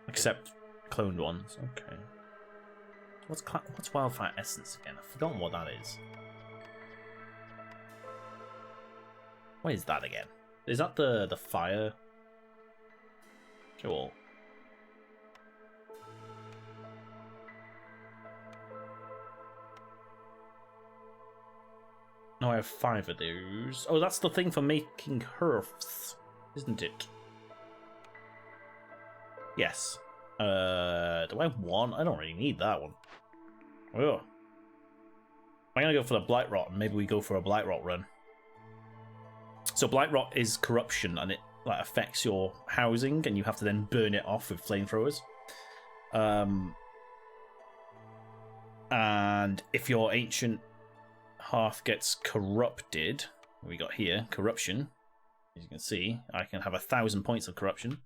Except cloned ones. Okay. What's wildfire essence again? I've forgotten what that is. What is that again? Is that the fire? Cool. No, I have 5 of those. Oh, that's the thing for making hearths, isn't it? Yes. Do I have 1? I don't really need that one. Oh. I'm gonna go for the Blight Rot, and maybe we go for a Blight Rot run. So Blight Rot is corruption, and it like affects your housing, and you have to then burn it off with flamethrowers. And if your ancient hearth gets corrupted, we got here corruption. As you can see, I can have 1,000 points of corruption,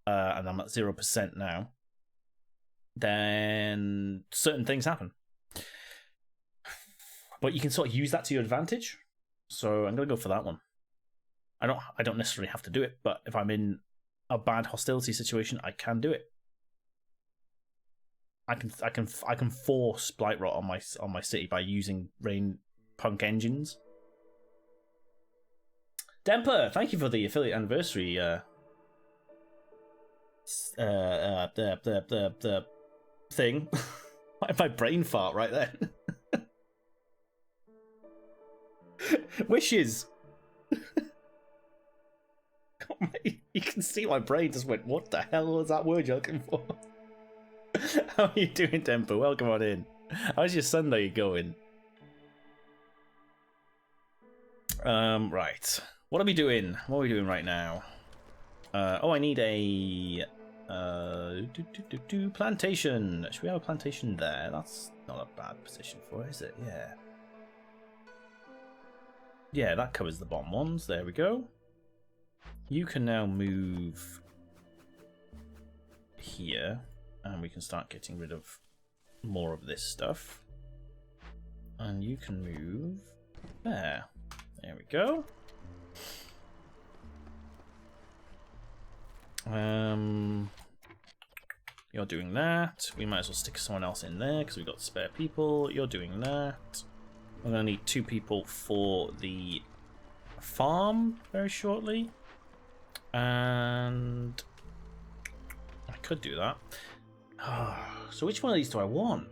and I'm at 0% now. Then certain things happen, but you can sort of use that to your advantage. So I'm gonna go for that one. I don't necessarily have to do it, but if I'm in a bad hostility situation, I can do it. I can force Blight Rot on my city by using Rain Punk engines. Demper, thank you for the affiliate anniversary. The thing. My brain fart right there. Wishes. You can see my brain just went, what the hell was that word you're looking for? How are you doing, Tempo? Welcome on in. How's your Sunday going? Right. What are we doing? What are we doing right now? Oh, I need a plantation. Should we have a plantation there? That's not a bad position for it, is it? Yeah. Yeah, that covers the bottom ones. There we go. You can now move here, and we can start getting rid of more of this stuff. And you can move there. There we go. You're doing that. We might as well stick someone else in there because we've got spare people. You're doing that. I'm going to need 2 people for the farm very shortly. And I could do that. So which one of these do I want?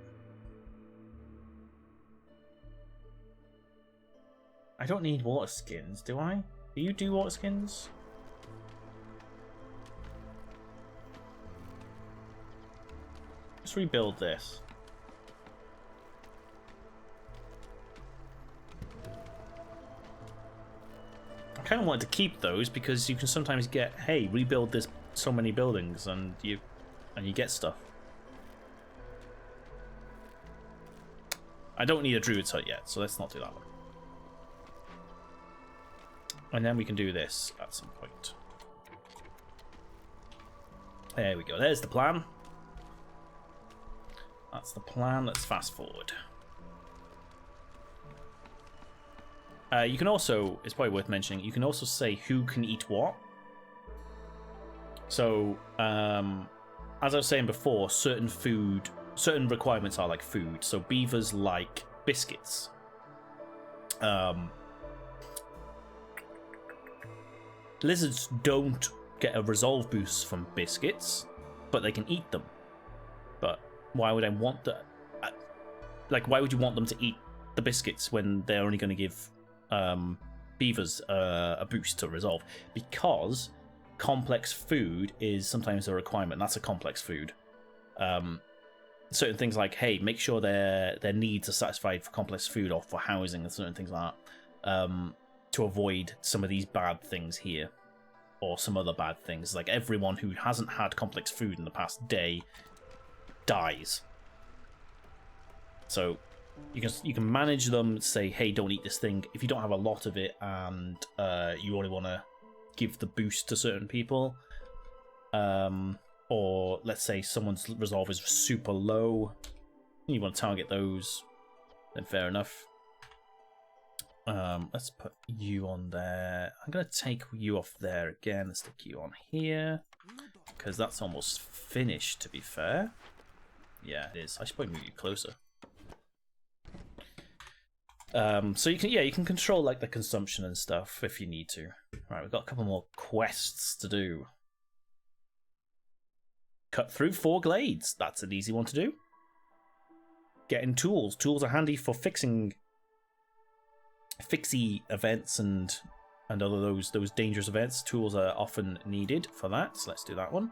I don't need water skins, do I? Do you do water skins? Let's rebuild this. I kind of wanted to keep those because you can sometimes get, hey, rebuild this so many buildings, and you get stuff. I don't need a druid's hut yet, so let's not do that one. And then we can do this at some point. There we go. There's the plan. That's the plan. Let's fast forward. You can also, it's probably worth mentioning, you can also say who can eat what. So, as I was saying before, certain requirements are like food. So beavers like biscuits. Lizards don't get a resolve boost from biscuits, but they can eat them. But why would I want that? Like, why would you want them to eat the biscuits when they're only going to give beavers a boost to resolve? Because complex food is sometimes a requirement. That's a complex food. Certain things like, hey, make sure their needs are satisfied for complex food or for housing and certain things like that, to avoid some of these bad things here or some other bad things. Like everyone who hasn't had complex food in the past day dies. So you can manage them, say, hey, don't eat this thing. If you don't have a lot of it and you only want to give the boost to certain people, or let's say someone's resolve is super low, you want to target those, then fair enough. Let's put you on there. I'm going to take you off there again and stick you on here, because that's almost finished, to be fair. Yeah, it is. I should probably move you closer. So you can control like the consumption and stuff if you need to. Right, we've got a couple more quests to do. Cut through 4 glades. That's an easy one to do. Getting tools. Tools are handy for fixy events and other those dangerous events. Tools are often needed for that. So let's do that one.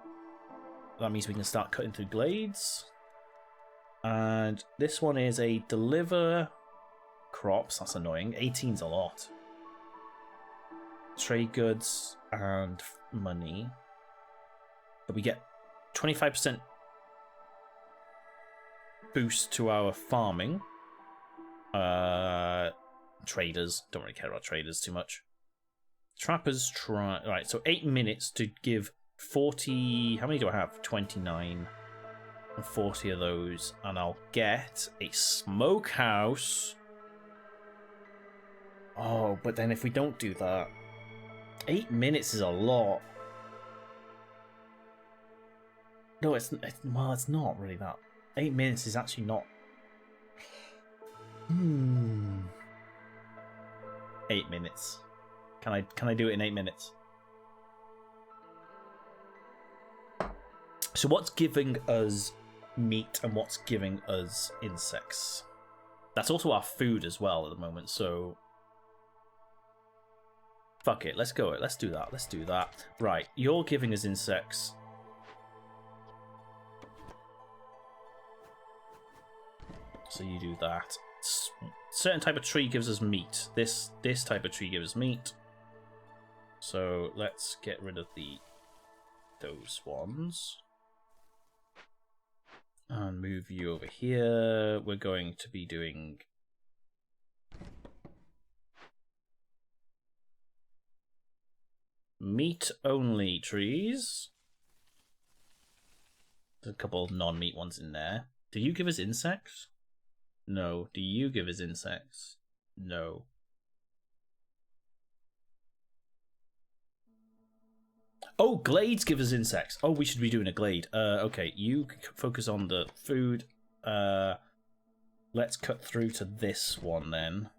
That means we can start cutting through glades. And this one is a deliver crops. That's annoying. 18's a lot. Trade goods and money. But we get 25% boost to our farming. Traders. Don't really care about traders too much. Trappers try. Right, so 8 minutes to give 40. How many do I have? 29. And 40 of those. And I'll get a smokehouse. Oh, but then if we don't do that, 8 minutes is a lot. No, it's not really that. 8 minutes is actually not. 8 minutes. Can I do it in 8 minutes? So what's giving us meat and what's giving us insects? That's also our food as well at the moment, so fuck it, let's go. Let's do that. Let's do that. Right, you're giving us insects. So you do that. Certain type of tree gives us meat. This type of tree gives us meat. So let's get rid of those ones. And move you over here. We're going to be doing meat only trees. There's a couple of non-meat ones in there. Do you give us insects? No. Do you give us insects? No. Oh, glades give us insects. Oh, we should be doing a glade. Okay, you focus on the food. Let's cut through to this one then.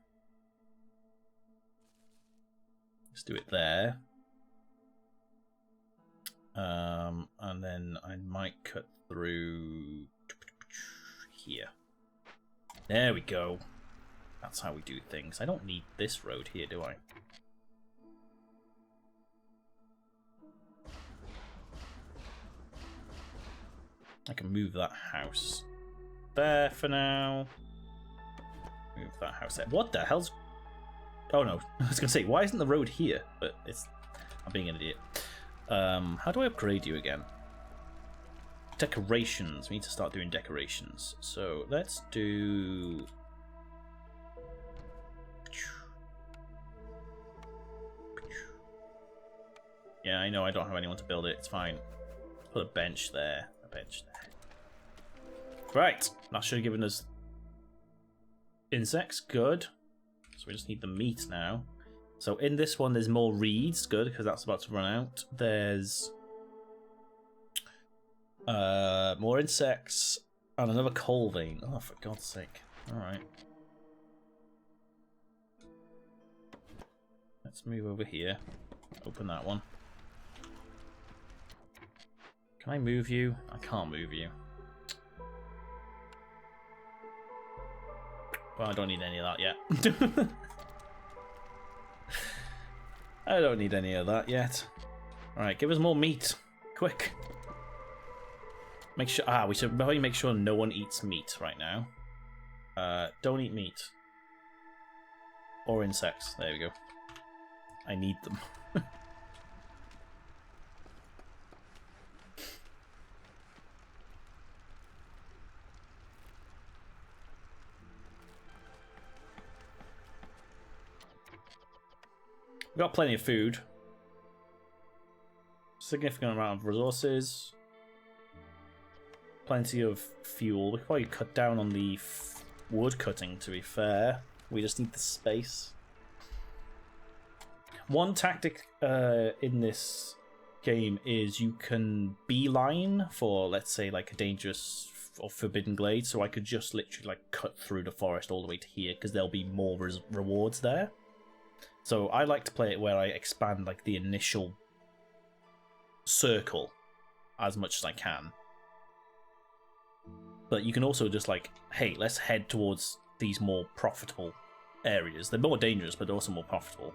Let's do it there. And then I might cut through here. There we go. That's how we do things. I don't need this road here, do I? I can move that house there for now. Move that house there. What the hell's... Oh no, I was going to say, why isn't the road here? But it's... I'm being an idiot. How do I upgrade you again? Decorations. We need to start doing decorations. So let's do... Yeah, I know I don't have anyone to build it. It's fine. put a bench there. A bench there. Right. That should have given us insects. Good. So we just need the meat now. So in this one, there's more reeds. Good, because that's about to run out. There's more insects and another coal vein. Oh, for God's sake. Alright. Let's move over here. Open that one. Can I move you? I can't move you. Well, I don't need any of that yet. I don't need any of that yet. Alright, give us more meat. Quick. Make sure... we should probably make sure no one eats meat right now. Don't eat meat. Or insects. There we go. I need them. We've got plenty of food. Significant amount of resources. Plenty of fuel. We could probably cut down on the wood cutting, to be fair. We just need the space. One tactic in this game is you can beeline for, let's say, like a dangerous or forbidden glade. So I could just literally like cut through the forest all the way to here because there'll be more rewards there. So I like to play it where I expand like the initial circle as much as I can. But you can also just like, hey, let's head towards these more profitable areas. They're more dangerous, but they're also more profitable.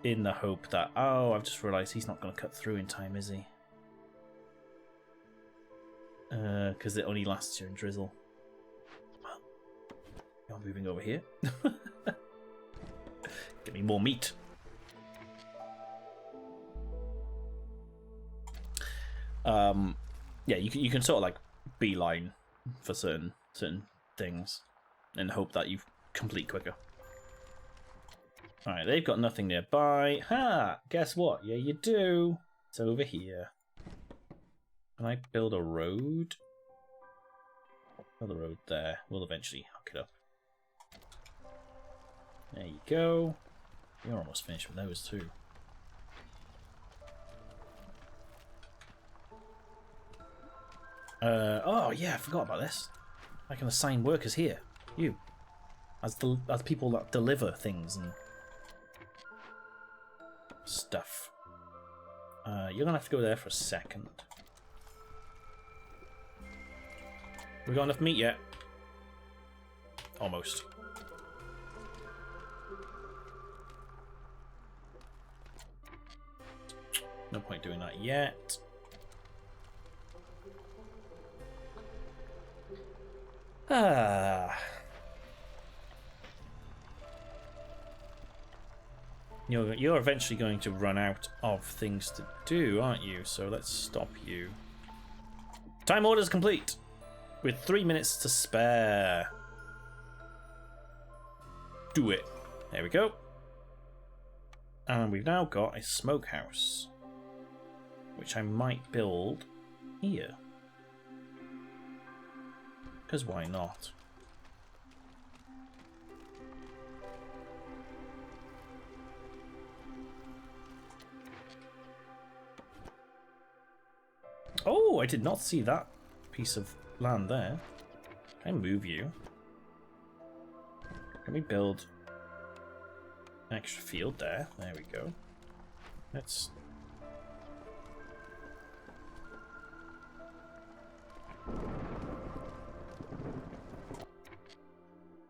In the hope that, oh, I've just realised he's not going to cut through in time, is he? Because it only lasts during drizzle. Well, you're moving over here. Give me more meat. Yeah, you can sort of like beeline for certain things and hope that you complete quicker. Alright, they've got nothing nearby. Ha! Guess what? Yeah, you do. It's over here. Can I build a road? Build a road there. We'll eventually hook it up. There you go. You're almost finished with those too. Oh yeah, I forgot about this. I can assign workers here. You. As people that deliver things and stuff. You're gonna have to go there for a second. We got enough meat yet? Almost. No point doing that yet. You're eventually going to run out of things to do, aren't you? So let's stop you. Time order is complete, with 3 minutes to spare. Do it. There we go. And we've now got a smokehouse, which I might build here. Because why not? Oh, I did not see that piece of land there. Can I move you? Can we build an extra field there? There we go. Let's...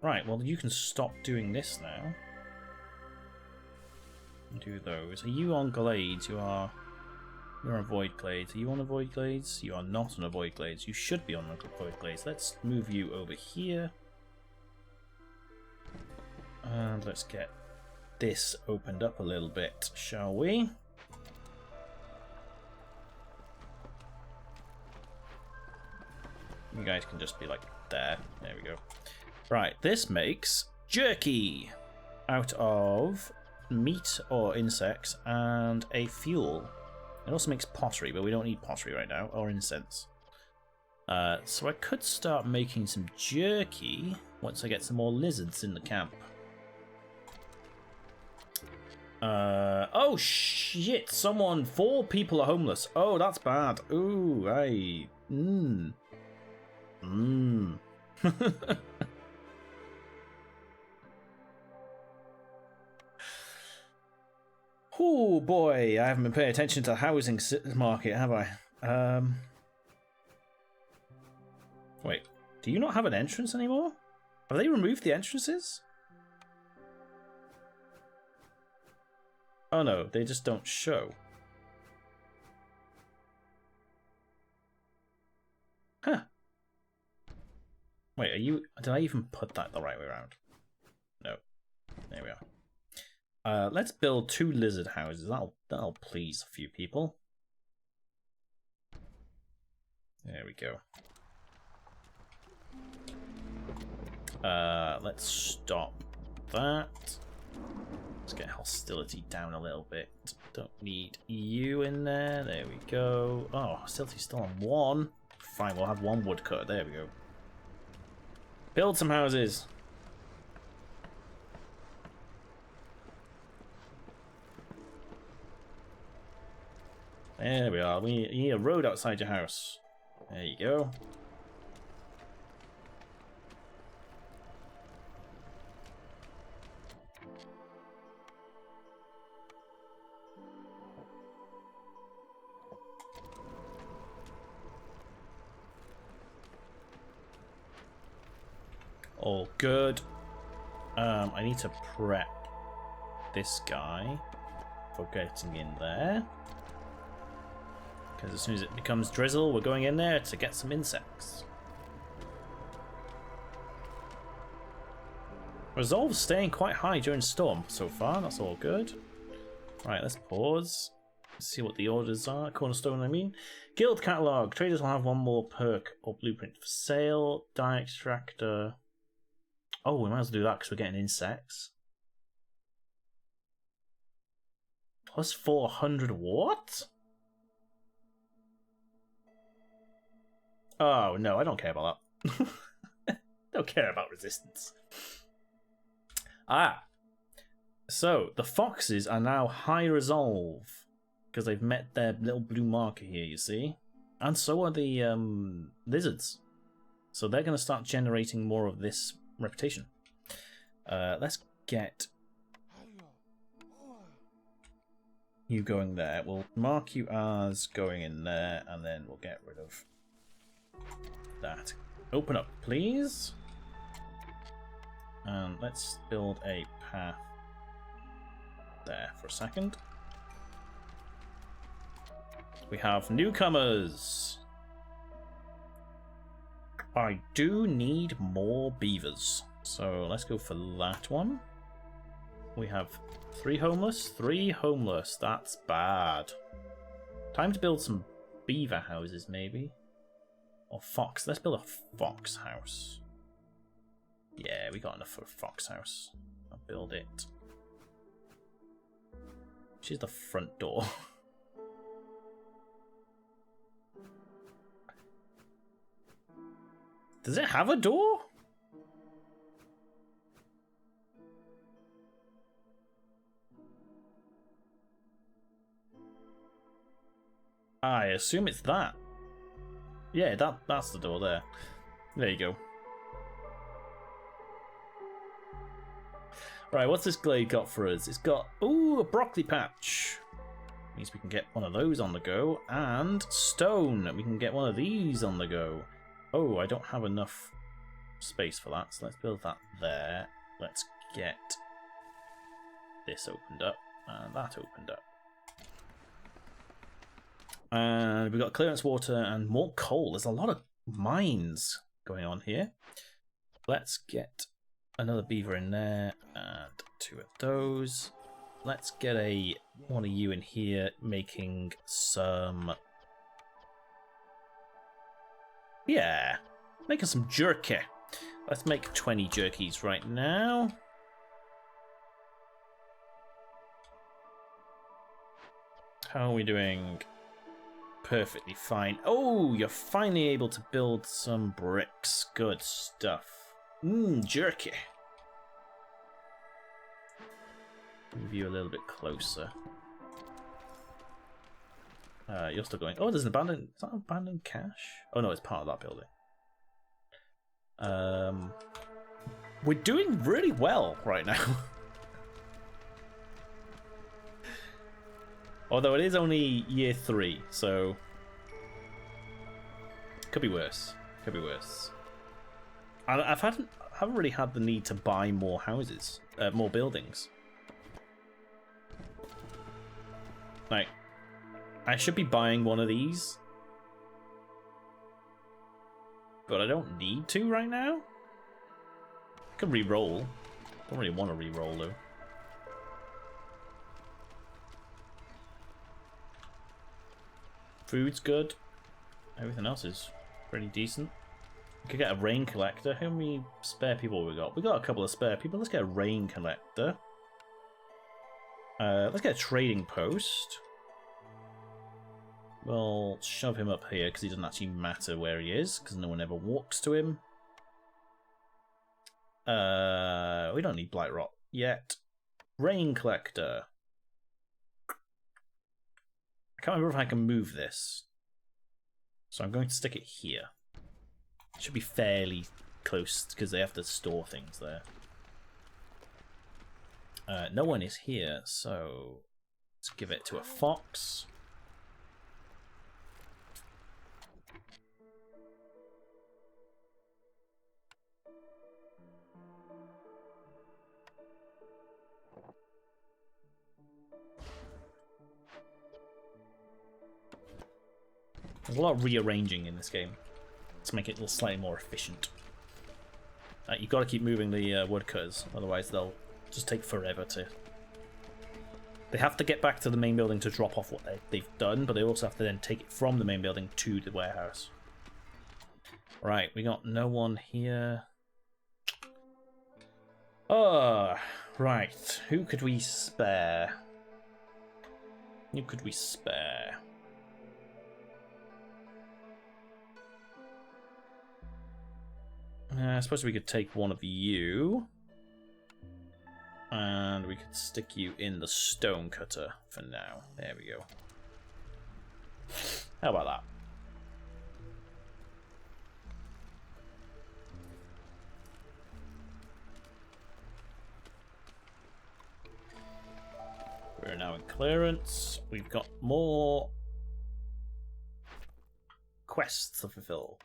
Right, well you can stop doing this now. And do those. Are you on glades? You're on void glades. Are you on avoid glades? You are not on avoid glades. You should be on avoid glades. Let's move you over here. And let's get this opened up a little bit, shall we? You guys can just be like there. There we go. Right, this makes jerky out of meat or insects and a fuel. It also makes pottery, but we don't need pottery right now, or incense. So I could start making some jerky once I get some more lizards in the camp. Oh shit! 4 people are homeless. Oh, that's bad. Ooh, hey. Oh boy, I haven't been paying attention to the housing market, have I? Wait, do you not have an entrance anymore? Have they removed the entrances? Oh no, they just don't show. Huh. Wait, did I even put that the right way around? No. There we are. Let's build 2 lizard houses. That'll please a few people. There we go. Let's stop that. Let's get hostility down a little bit. Don't need you in there. There we go. Oh, hostility's still on 1. Fine, we'll have 1 woodcutter. There we go. Build some houses. There we are. We need a road outside your house. There you go. All good. I need to prep this guy for getting in there. Because as soon as it becomes drizzle, we're going in there to get some insects. Resolve's staying quite high during storm so far. That's all good. Right, let's pause. See what the orders are. Cornerstone, I mean. Guild catalog. Traders will have 1 more perk or blueprint for sale. Dye extractor. Oh, we might as well do that because we're getting insects. Plus 400 what? Oh, no, I don't care about that. Don't care about resistance. Ah. So, the foxes are now high resolve. Because they've met their little blue marker here, you see? And so are the lizards. So they're going to start generating more of this reputation. Let's get you going there. We'll mark you as going in there, and then we'll get rid of that. Open up, please. And let's build a path there for a second. We have newcomers. I do need more beavers, so let's go for that one. We have 3 homeless, 3 homeless. That's bad. Time to build some beaver houses, maybe. Or fox. Let's build a fox house. Yeah, we got enough for a fox house. I'll build it. Which is the front door. Does it have a door? I assume it's that. Yeah, that's the door there. There you go. Right, what's this glade got for us? It's got, ooh, a broccoli patch. Means we can get one of those on the go. And stone. We can get one of these on the go. Oh, I don't have enough space for that, so let's build that there. Let's get this opened up, and that opened up. And we've got clearance water and more coal. There's a lot of mines going on here. Let's get another beaver in there, and 2 of those. Let's get one of you in here making some... Yeah, making some jerky. Let's make 20 jerkies right now. How are we doing? perfectly fine. Oh, you're finally able to build some bricks. Good stuff. Jerky. Move you a little bit closer. You're still going. Oh, there's an abandoned. Is that an abandoned cache? Oh no, it's part of that building. We're doing really well right now. Although it is only year 3, so could be worse. Could be worse. I haven't really had the need to buy more houses, more buildings. Like, I should be buying one of these, but I don't need to right now. I could re-roll. Don't really want to re-roll though. Food's good. Everything else is pretty decent. We could get a rain collector. How many spare people have we got? We got a couple of spare people. Let's get a rain collector. Let's get a trading post. We'll shove him up here because he doesn't actually matter where he is because no one ever walks to him. We don't need blight rot yet. Rain collector. I can't remember if I can move this. So I'm going to stick it here. It should be fairly close because they have to store things there. No one is here, so let's give it to a fox. There's a lot of rearranging in this game to make it a little slightly more efficient. You've got to keep moving the woodcutters, otherwise they'll just take forever to... They have to get back to the main building to drop off what they've done, but they also have to then take it from the main building to the warehouse. Right, we got no one here. Oh, right. Who could we spare? Who could we spare? I suppose we could take one of you. And we could stick you in the stone cutter for now. There we go. How about that? We're now in clearance. We've got more quests to fulfill.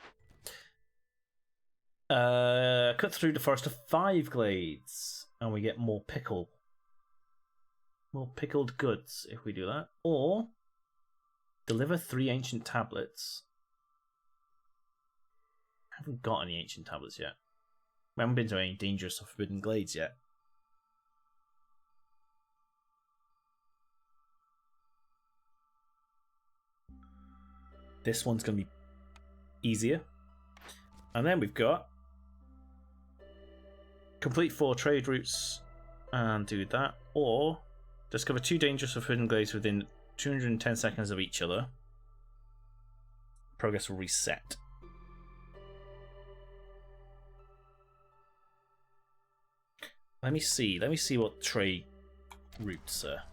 Cut through the forest of 5 glades, and we get more pickled goods if we do that. Or deliver 3 ancient tablets. I haven't got any ancient tablets yet. We haven't been to any dangerous or forbidden glades yet. This one's going to be easier. And then we've got complete 4 trade routes and do that. Or discover 2 dangerous or forbidden glades within 210 seconds of each other. Progress will reset. Let me see what trade routes are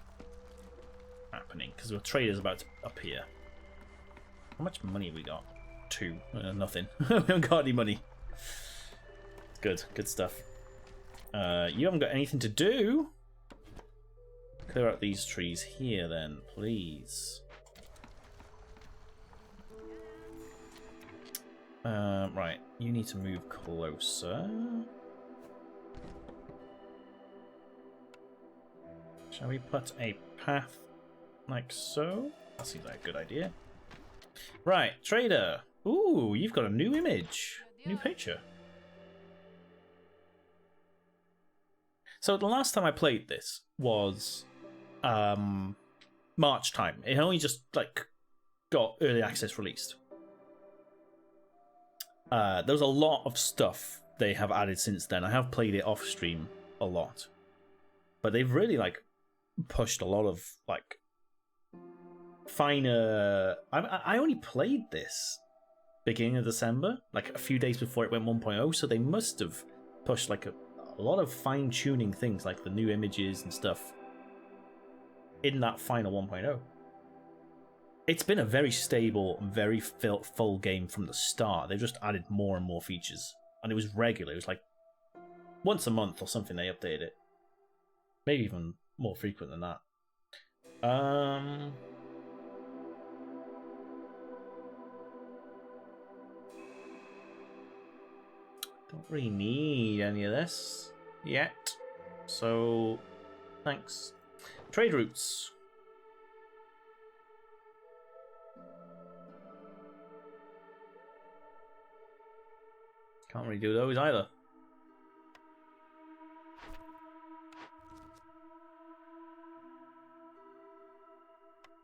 happening, because the trade is about to appear. How much money have we got? 2. Nothing. We haven't got any money. Good stuff. You haven't got anything to do. Clear out these trees here then, please. Right, you need to move closer. Shall we put a path like so? That seems like a good idea. Right, trader. Ooh, you've got a new image. New picture. So the last time I played this was March time. It only just got early access released. There's a lot of stuff they have added since then. I have played it off stream a lot. But they've really pushed a lot of finer. I only played this beginning of December, like a few days before it went 1.0, so they must have pushed like a lot of fine tuning things, like the new images and stuff, in that final 1.0. It's been a very stable, very full game from the start. They've just added more and more features, and it was regular. It was like once a month or something they updated it. Maybe even more frequent than that. Don't really need any of this yet, so thanks. Trade routes. Can't really do those either.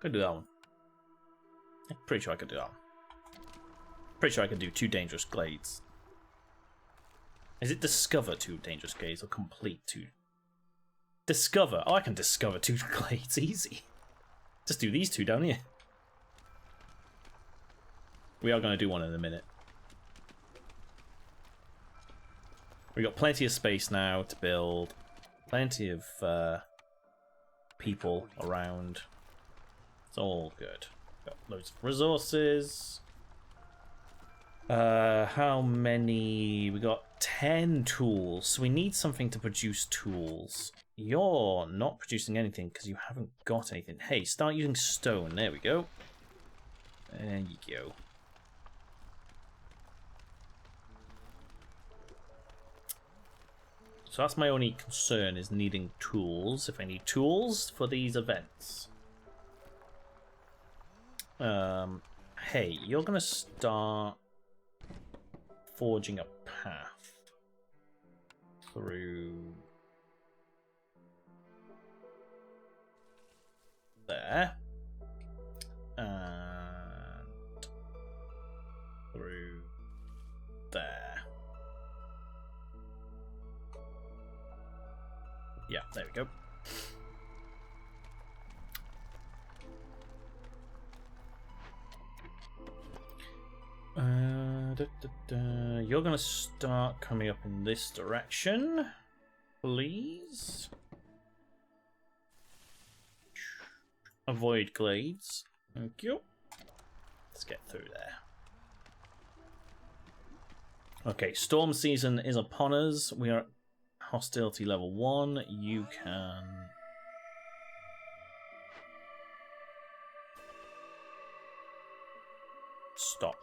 Could do that one. I'm pretty sure I could do that one. Pretty sure I could do 2 dangerous glades. Is it discover 2 dangerous glades or complete 2? Discover. Oh, I can discover 2 glades easy. Just do these 2 down here. We are going to do one in a minute. We got plenty of space now to build. Plenty of people around. It's all good. Got loads of resources. How many? We got 10 tools. So we need something to produce tools. You're not producing anything because you haven't got anything. Hey, start using stone. There we go. There you go. So that's my only concern, is needing tools. If I need tools for these events. Hey, you're gonna start forging a path through there and through there. Yeah, there we go. You're gonna start coming up in this direction, please. Avoid glades. Thank you. Let's get through there. Okay, storm season is upon us. We are at hostility level 1. You can stop.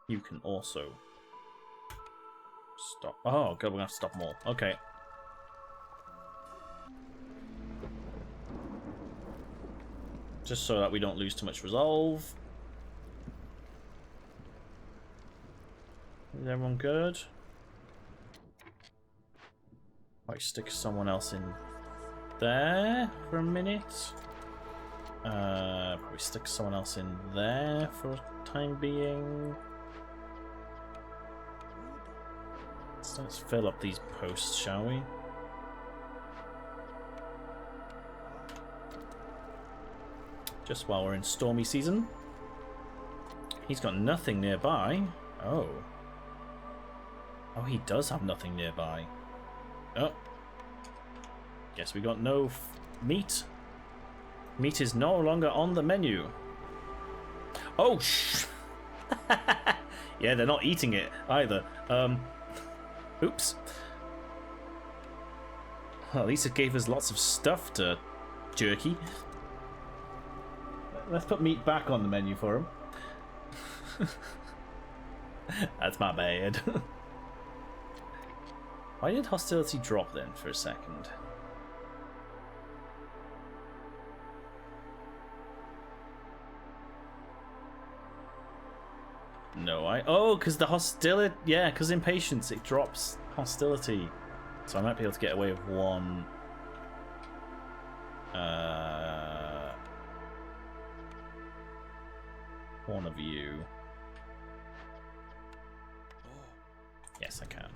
You can also stop. Oh, God, we're gonna have to stop them all. Okay. Just so that we don't lose too much resolve. Is everyone good? Might stick someone else in there for a minute. Probably stick someone else in there for a time being. So let's fill up these posts, shall we? Just while we're in stormy season. He's got nothing nearby. Oh. Oh, he does have nothing nearby. Oh. Guess we got no meat. Meat is no longer on the menu. Oh, yeah, they're not eating it either. Oops. Well, at least it gave us lots of stuff to jerky. Let's put meat back on the menu for him. That's my bad. Why did hostility drop then for a second? No, oh, because the hostility, yeah, because impatience, it drops hostility. So I might be able to get away with one. One of you. Yes, I can.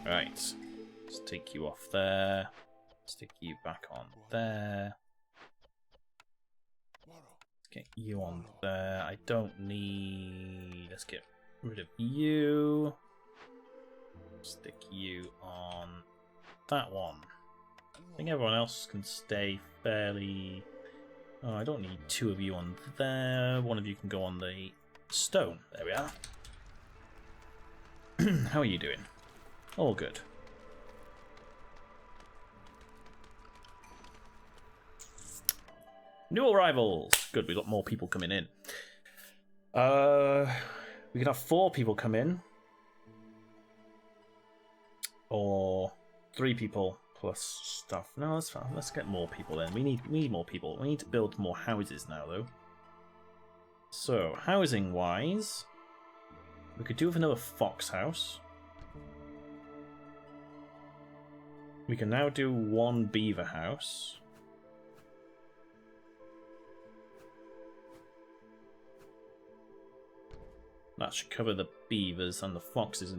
Right. Let's take you off there. Stick you back on there. Let's get you on there. I don't need... Let's get rid of you. Stick you on that one. I think everyone else can stay fairly... Oh, I don't need two of you on there. One of you can go on the stone. There we are. How are you doing? All good. New arrivals. Good, we got more people coming in. We can have 4 people come in. Or 3 people plus stuff. No, that's fine. Let's get more people in. We need more people. We need to build more houses now, though. So, housing-wise, we could do with another fox house. We can now do 1 beaver house. That should cover the beavers and the foxes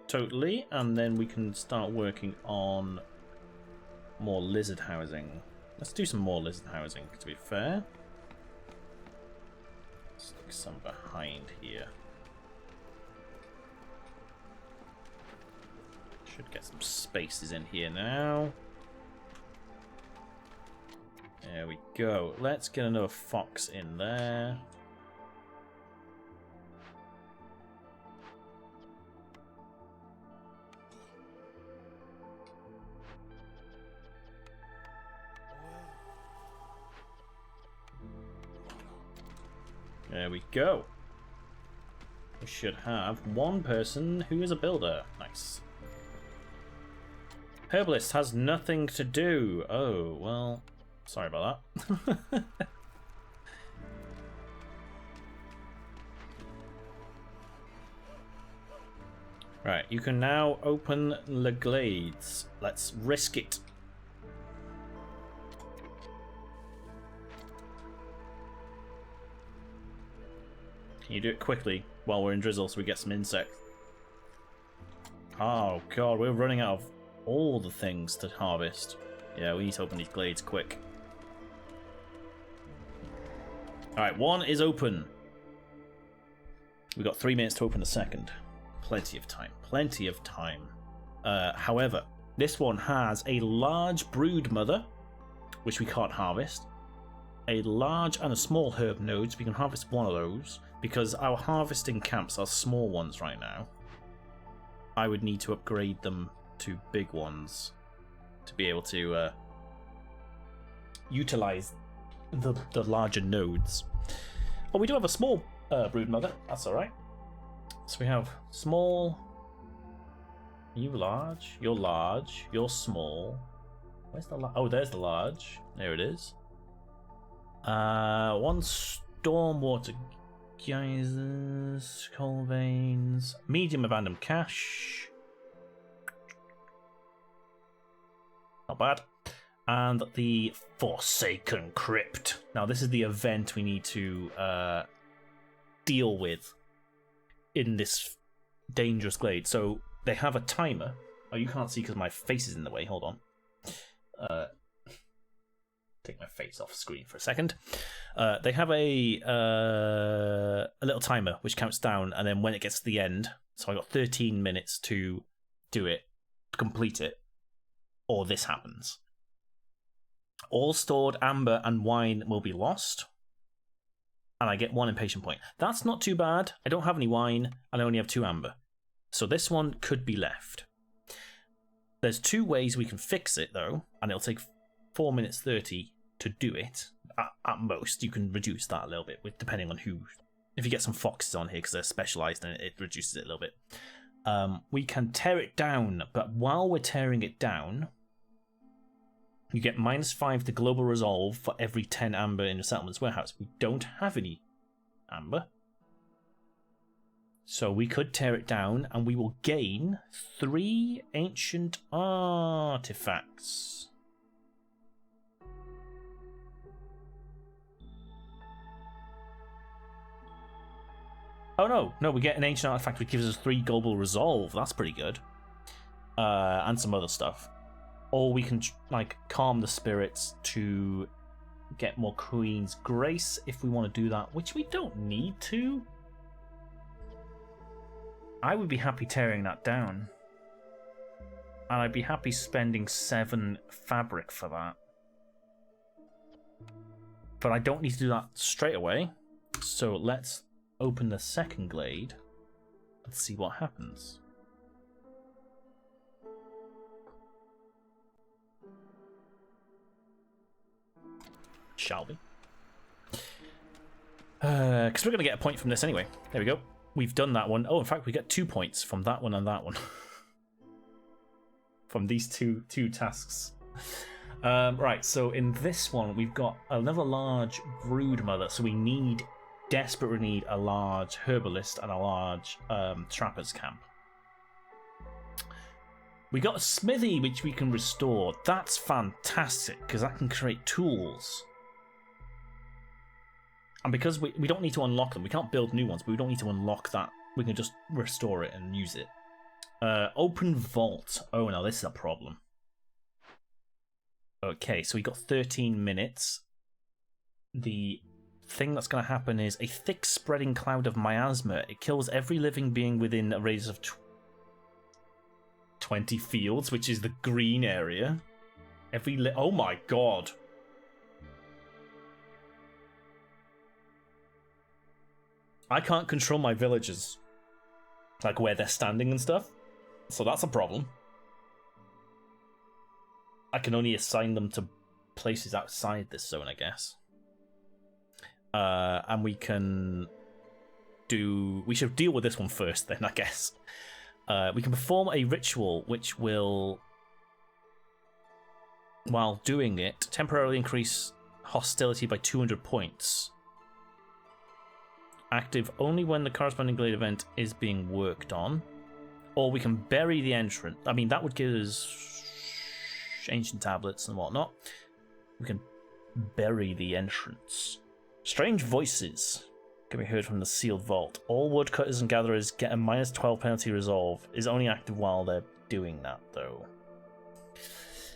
totally, and then we can start working on more lizard housing. Let's do some more lizard housing, to be fair. Stick some behind here. Should get some spaces in here now. There we go. Let's get another fox in there. There we go. We should have 1 person who is a builder. Nice. Herbalist has nothing to do. Oh, well, sorry about that. Right, you can now open the glades. Let's risk it. Can you do it quickly while we're in drizzle so we get some insects? Oh god, we're running out of all the things to harvest. Yeah, we need to open these glades quick. Alright, 1 is open. We've got 3 minutes to open the second. Plenty of time. Plenty of time. However, this one has a large brood mother, which we can't harvest. A large and a small herb nodes. We can harvest one of those because our harvesting camps are small ones right now. I would need to upgrade them to big ones to be able to utilize the larger nodes. Oh, we do have a small brood mother. That's all right. So we have small. You large. You're large. You're small. Where's the oh? There's the large. There it is. 1 stormwater geysers, coal veins, medium abandoned cache. Not bad. And the Forsaken Crypt. Now this is the event we need to deal with in this dangerous glade. So they have a timer. Oh, you can't see because my face is in the way. Hold on. Take my face off screen for a second. They have a little timer which counts down, and then when it gets to the end, so I got 13 minutes to do it, to complete it, or this happens. All stored amber and wine will be lost, and I get 1 impatient point. That's not too bad. I don't have any wine, and I only have 2 amber, so this one could be left. There's 2 ways we can fix it though, and it'll take 4 minutes 30 to do it. At most, you can reduce that a little bit, with depending on who. If you get some foxes on here because they're specialized in it, it reduces it a little bit. We can tear it down, but while we're tearing it down, you get -5 to global resolve for every 10 amber in a settlement's warehouse. We don't have any amber, so we could tear it down, and we will gain 3 ancient artifacts. Oh no, we get an ancient artifact which gives us 3 global resolve. That's pretty good. and some other stuff. Or we can like calm the spirits to get more Queen's Grace if we want to do that, which we don't need to. I would be happy tearing that down. And I'd be happy spending 7 fabric for that. But I don't need to do that straight away. So let's open the second glade and see what happens. Shall we? Because we're going to get a point from this anyway. There we go. We've done that one. Oh, in fact, we get 2 points from that one and that one. From these two tasks. Right, so in this one, we've got another large brood mother. So we desperately need a large herbalist and a large trapper's camp. We got a smithy, which we can restore. That's fantastic, because that can create tools. And because we don't need to unlock them, we can't build new ones, but we don't need to unlock that. We can just restore it and use it. Open vault. Oh, no, this is a problem. Okay, so we got 13 minutes. The thing that's going to happen is a thick spreading cloud of miasma. It kills every living being within a radius of 20 fields, which is the green area. Oh my god. I can't control my villagers, like where they're standing and stuff, so that's a problem. I can only assign them to places outside this zone, I guess. And we should deal with this one first then, I guess. We can perform a ritual which will, while doing it, temporarily increase hostility by 200 points. Active only when the corresponding glade event is being worked on. Or we can bury the entrance. I mean, that would give us ancient tablets and whatnot. We can bury the entrance. Strange voices can be heard from the sealed vault. All woodcutters and gatherers get a -12 penalty resolve. Is only active while they're doing that, though.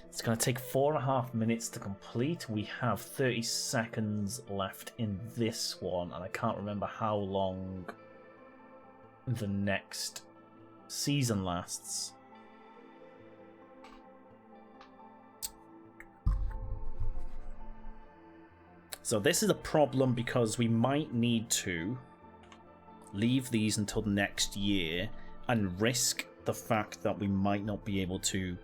It's going to take 4.5 minutes to complete. We have 30 seconds left in this one, and I can't remember how long the next season lasts. So this is a problem because we might need to leave these until next year and risk the fact that we might not be able to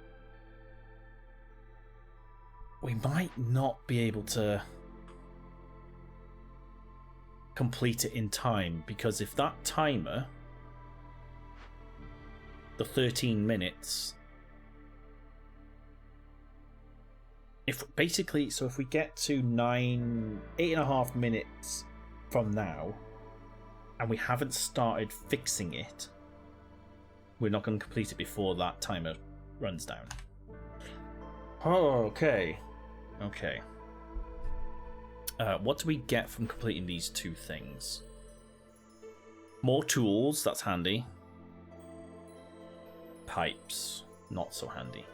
complete it in time, because if that timer, the 13 minutes, if we get to 8.5 minutes from now and we haven't started fixing it, we're not going to complete it before that timer runs down. Oh, okay. What do we get from completing these 2 things? More tools, that's handy. Pipes, not so handy.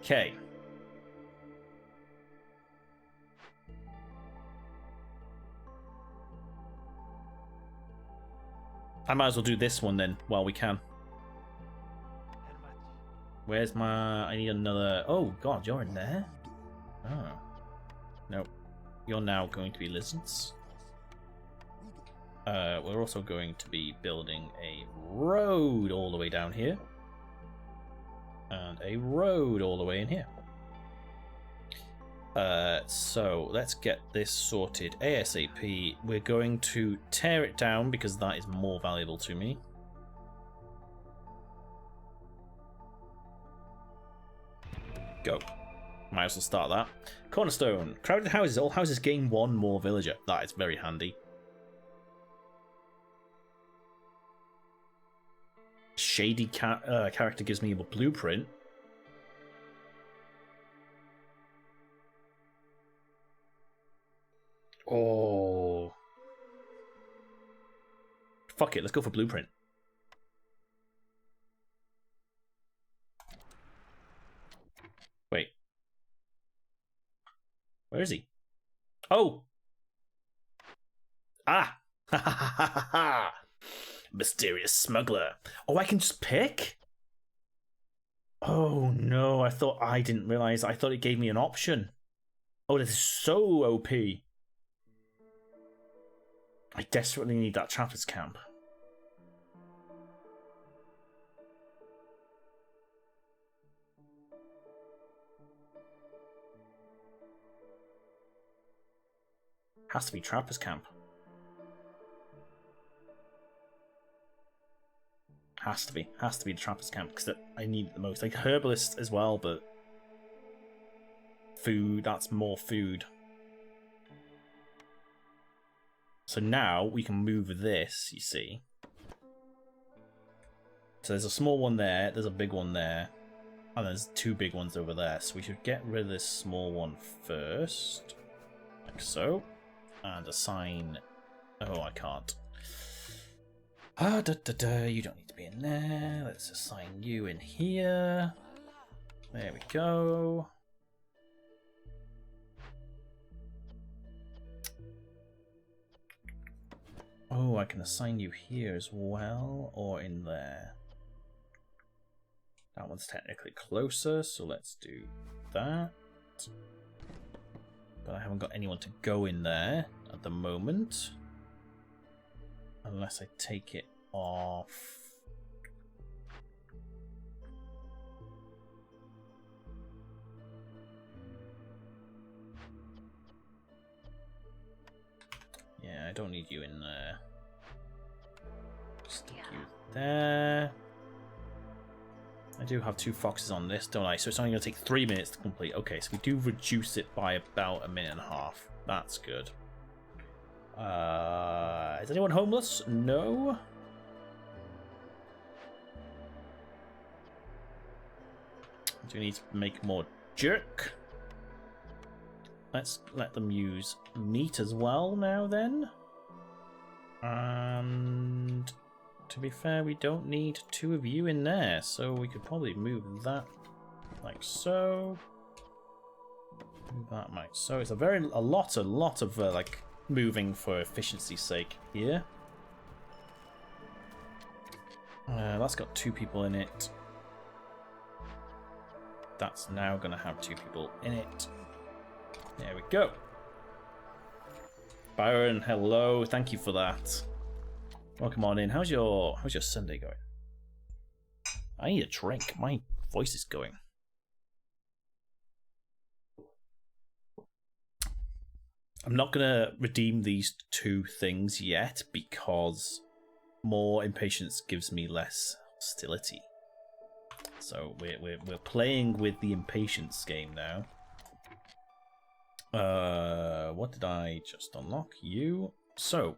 Okay. I might as well do this one then while we can. Where's I need another... Oh, God, you're in there? Oh. Nope. You're now going to be lizards. We're also going to be building a road all the way down here. And a road all the way in here. So, let's get this sorted ASAP. We're going to tear it down because that is more valuable to me. Go. Might as well start that. Cornerstone. Crowded houses. All houses gain 1 more villager. That is very handy. Shady character gives me a blueprint. Oh. Fuck it, let's go for blueprint. Wait. Where is he? Oh! Ah! Ha ha ha ha ha! Mysterious smuggler. Oh, I can just pick? Oh no, I didn't realize. I thought it gave me an option. Oh, this is so OP. I desperately need that Trappers Camp. Has to be Trappers Camp. Has to be the Trappers Camp because I need it the most. Like Herbalist as well, but food, that's more food. So now we can move this, you see. So there's a small one there, there's a big one there, and there's two big ones over there. So we should get rid of this small one first, like so, and assign... Oh, I can't. You don't need to be in there. Let's assign you in here. There we go. Oh, I can assign you here as well, or in there. That one's technically closer, so let's do that. But I haven't got anyone to go in there at the moment. Unless I take it off. Yeah, I don't need you in there. Stick you there. I do have 2 foxes on this, don't I? So it's only going to take 3 minutes to complete. Okay, so we do reduce it by about 1.5 minutes. That's good. Is anyone homeless? No. Do we need to make more jerk? Let's let them use meat as well now then. And to be fair, we don't need 2 of you in there, so we could probably move that like so. Move that like so. It's a lot of like moving for efficiency's sake here. That's got 2 people in it. That's now going to have 2 people in it. There we go. Byron, hello. Thank you for that. Welcome on in. How's your Sunday going? I need a drink. My voice is going. I'm not going to redeem these 2 things yet because more impatience gives me less hostility. So we're playing with the impatience game now. What did I just unlock? You. So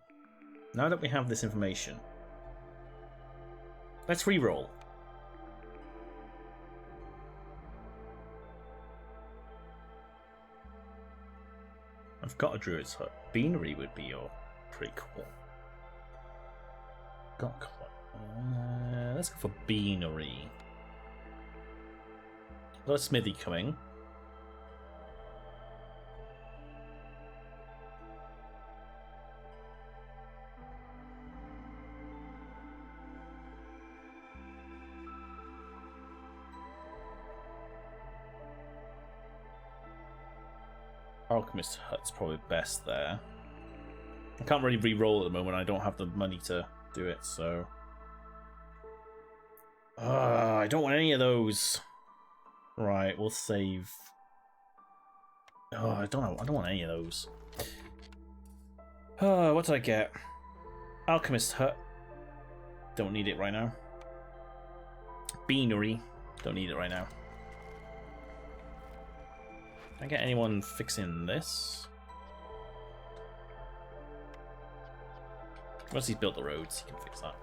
now that we have this information, let's re-roll. I've got a druid's hut. Beanery would be pretty cool. Let's go for beanery. Got a smithy coming. Alchemist hut's probably best there. I can't really re-roll at the moment. I don't have the money to do it, so I don't want any of those. Right, we'll save. Oh, I don't want any of those. What did I get? Alchemist hut. Don't need it right now. Beanery. Don't need it right now. Can I get anyone fixing this? Once he's built the roads, he can fix that.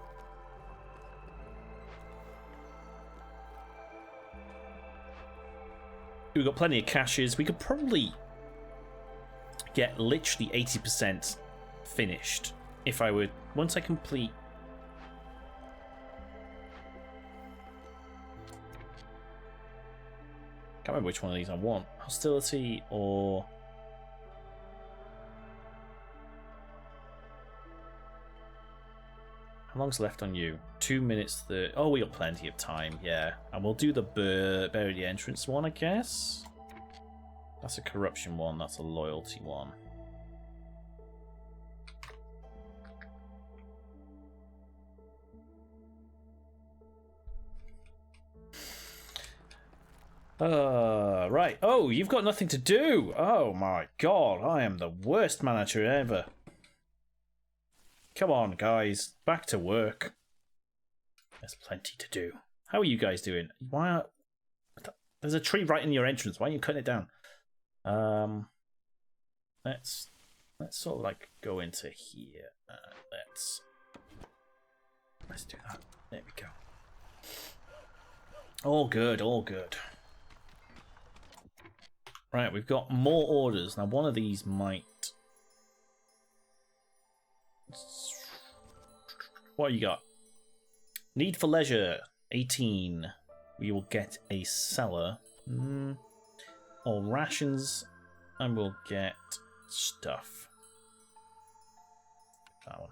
We've got plenty of caches. We could probably get literally 80% finished if I would. Once I complete Can't remember which one of these I want. Hostility or... How long's left on you? 2 minutes. Oh, we got plenty of time. Yeah, and we'll do the bury the entrance one, I guess. That's a corruption one. That's a loyalty one. Right. Oh, you've got nothing to do. Oh my god, I am the worst manager ever. Come on, guys, back to work. There's plenty to do. How are you guys doing? Why are... There's a tree right in your entrance. Why are you cutting it down? Let's sort of like go into here. Let's do that. There we go. All good, all good. Right, we've got more orders. Now, one of these might... What you got? Need for leisure, 18. We will get a cellar. Or rations, and we'll get stuff. That one.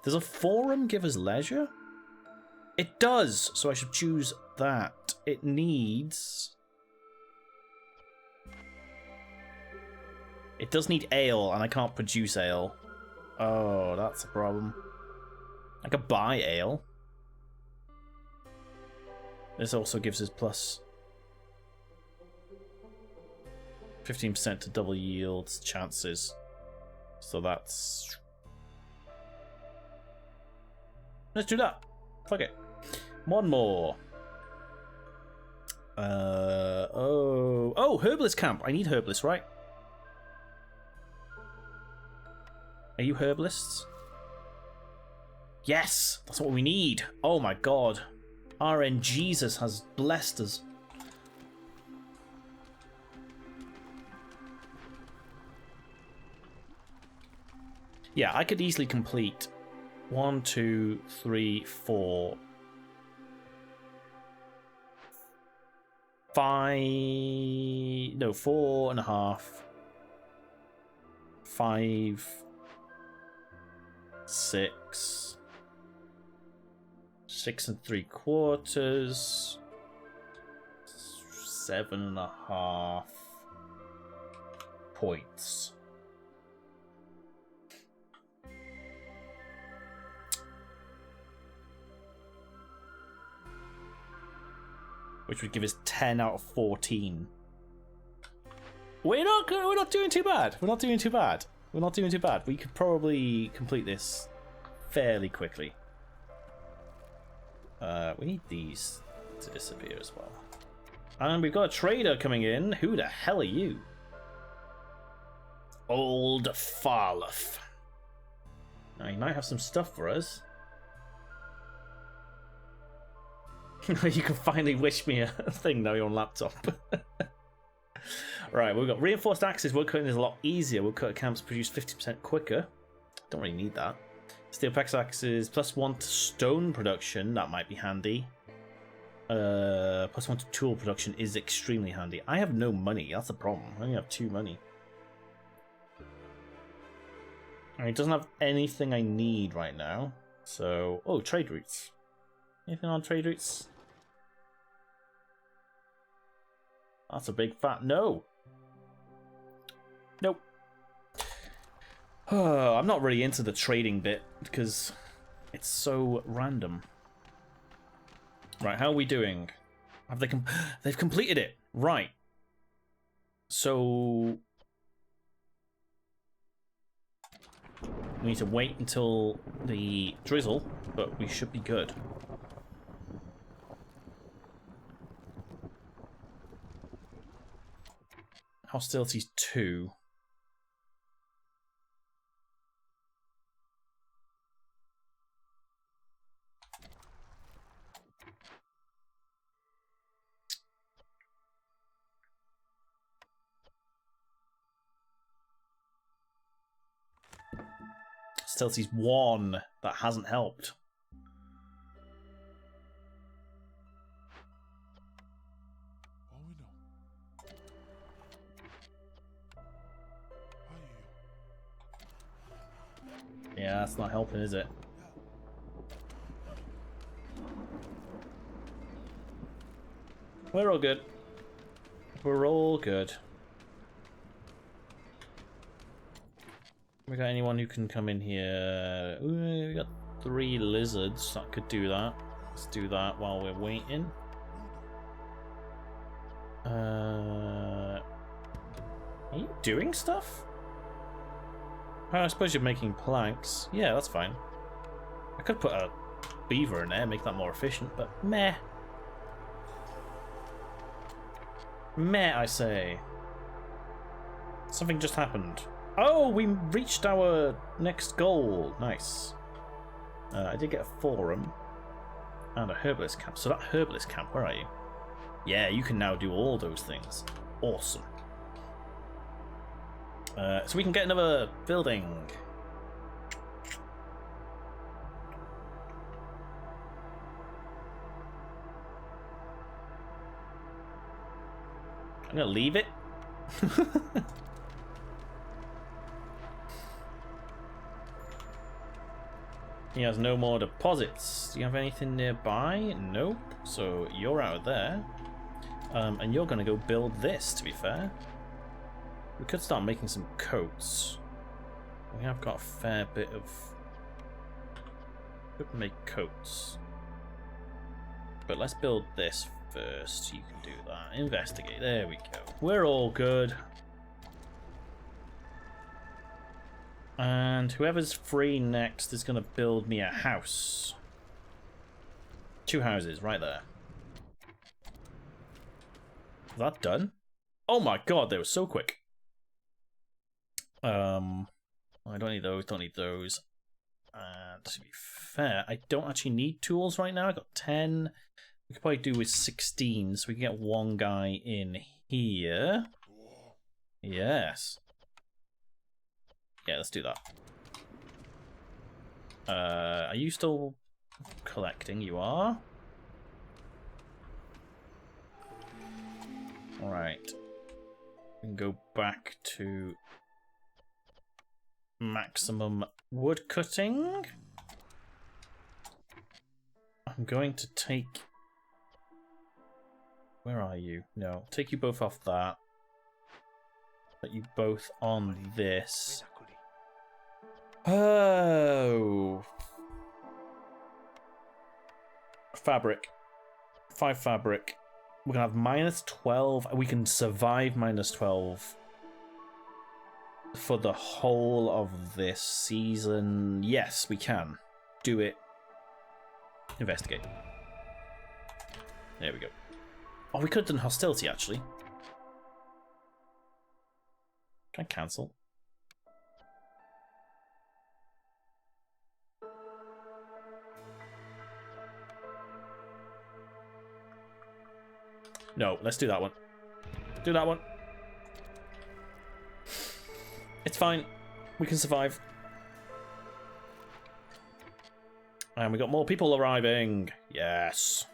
Does a forum give us leisure? It does, so I should choose that. It needs... It does need ale, and I can't produce ale. Oh, that's a problem. I could buy ale. This also gives us plus 15% to double yields chances. So that's... Let's do that. Fuck it. One more. Oh, herbalist camp. I need herbalists, right? Are you herbalists? Yes, that's what we need. Oh my god. RN Jesus has blessed us. Yeah, I could easily complete 1, 2, 3, 4, 5. No, 4.5. 5. 6. 6 3/4. 7.5 points. Which would give us 10 out of 14. We're not doing too bad. We're not doing too bad. We're not doing too bad. We could probably complete this fairly quickly. We need these to disappear as well. And we've got a trader coming in. Who the hell are you? Old Farloff. Now, he might have some stuff for us. You can finally wish me a thing now you're on laptop. Right, we've got reinforced axes. Wood cutting is a lot easier. Wood cutter camps produce 50% quicker. Don't really need that. Steel pickaxes +1 to stone production. That might be handy. +1 to tool production is extremely handy. I have no money. That's the problem. I only have 2 money. It doesn't have anything I need right now. So, oh, trade routes. Anything on trade routes? That's a big fat no. Nope. I'm not really into the trading bit because it's so random. Right, how are we doing? Have they they've completed it. Right. So we need to wait until the drizzle, but we should be good. Hostilities 2. Hostilities 1. That hasn't helped. Yeah, that's not helping, is it? We're all good. We're all good. We got anyone who can come in here? Ooh, we got 3 lizards. That could do that. Let's do that while we're waiting. Are you doing stuff? I suppose you're making planks. Yeah, that's fine. I could put a beaver in there, make that more efficient, but meh. Meh, I say. Something just happened. Oh, we reached our next goal. Nice. I did get a forum and a herbalist camp. So that herbalist camp, where are you? Yeah, you can now do all those things. Awesome. So we can get another building. I'm gonna leave it. He has no more deposits. Do you have anything nearby? Nope. So you're out of there. And you're gonna go build this, to be fair. We could start making some coats. We have got a fair bit of... Could make coats. But let's build this first. You can do that. Investigate. There we go. We're all good. And whoever's free next is going to build me a house. 2 houses right there. Is that done? Oh my god, they were so quick. I don't need those, don't need those. And to be fair, I don't actually need tools right now. I got 10. We could probably do with 16, so we can get 1 guy in here. Yes. Yeah, let's do that. Are you still collecting? You are? Alright. We can go back to maximum wood cutting. I'm going to take... Where are you? No, take you both off that. Put you both on this. Oh. Fabric. 5 fabric. We're going to have minus 12. We can survive minus 12 for the whole of this season. Yes, we can. Do it. Investigate. There we go. Oh, we could have done hostility, actually. Can I cancel? No, let's do that one. Do that one. It's fine. We can survive. And we got more people arriving. Yes.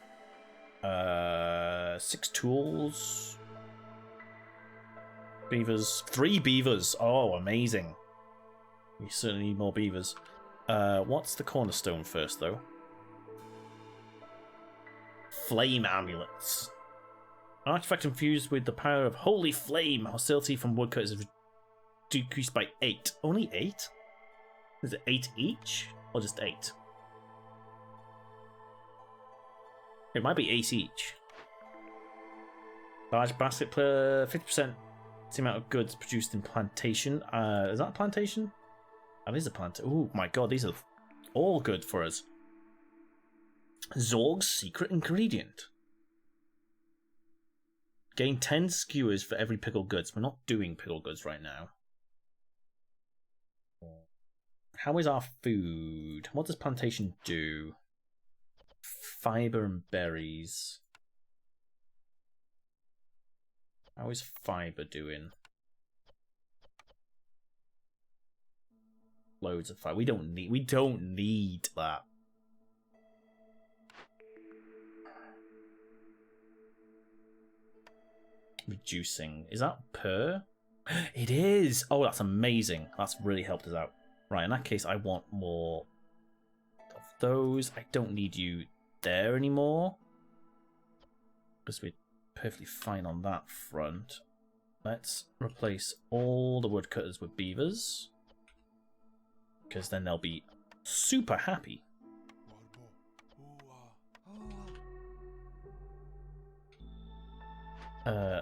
6 tools. Beavers. 3 beavers. Oh, amazing. We certainly need more beavers. What's the cornerstone first, though? Flame amulets. An artifact infused with the power of holy flame. Hostility from woodcutters is decreased by 8. Only 8? Is it 8 each? Or just 8? It might be 8 each. Large basket per 50%. It's the amount of goods produced in plantation. Is that a plantation? That is a plantation. Oh my god, these are all good for us. Zorg's secret ingredient. Gain 10 skewers for every pickled goods. We're not doing pickled goods right now. How is our food? What does plantation do? Fiber and berries. How is fiber doing? Loads of fiber. We don't need that. Reducing. Is that per? It is! Oh, that's amazing. That's really helped us out. Right, in that case, I want more of those. I don't need you there anymore. Because we're perfectly fine on that front. Let's replace all the woodcutters with beavers. Because then they'll be super happy.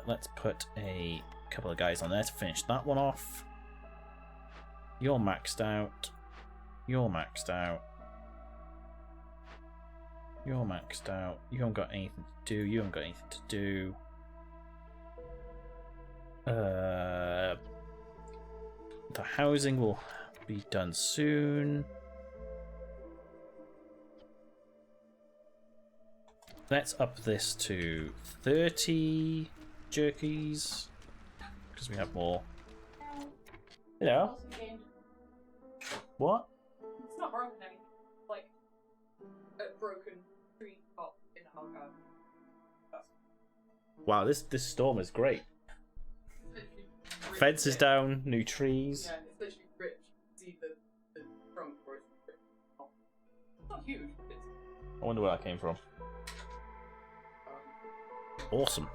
Let's put a couple of guys on there to finish that one off. You're maxed out. You're maxed out. You're maxed out. You haven't got anything to do. You haven't got anything to do. The housing will be done soon. Let's up this to 30 jerkies because we have more. You know. What? It's not broken anything. It's like a broken tree top in a hellcat. Wow, this storm is great. Fence is down, new trees. Yeah, it's literally rich. See the trunk where it's rich. Oh. It's not huge. I wonder where that came from. Awesome.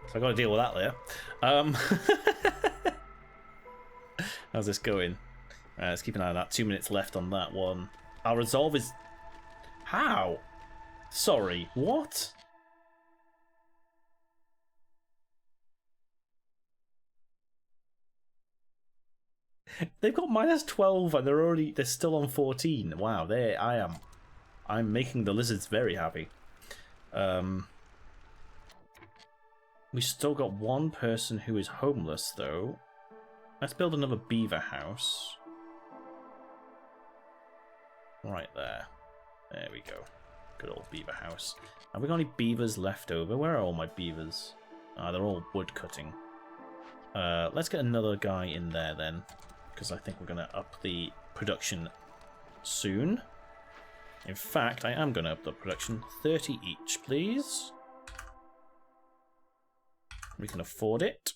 So I got to deal with that later. How's this going? Let's keep an eye on that. 2 minutes left on that one. Our resolve is... How? Sorry, what? They've got -12 and they're still on 14. Wow, I'm making the lizards very happy. We still got one person who is homeless though. Let's build another beaver house. Right there. There we go. Good old beaver house. Have we got any beavers left over? Where are all my beavers? Ah, they're all wood cutting. Let's get another guy in there then, because I think we're going to up the production soon. In fact, I am going to up the production. 30 each, please. We can afford it.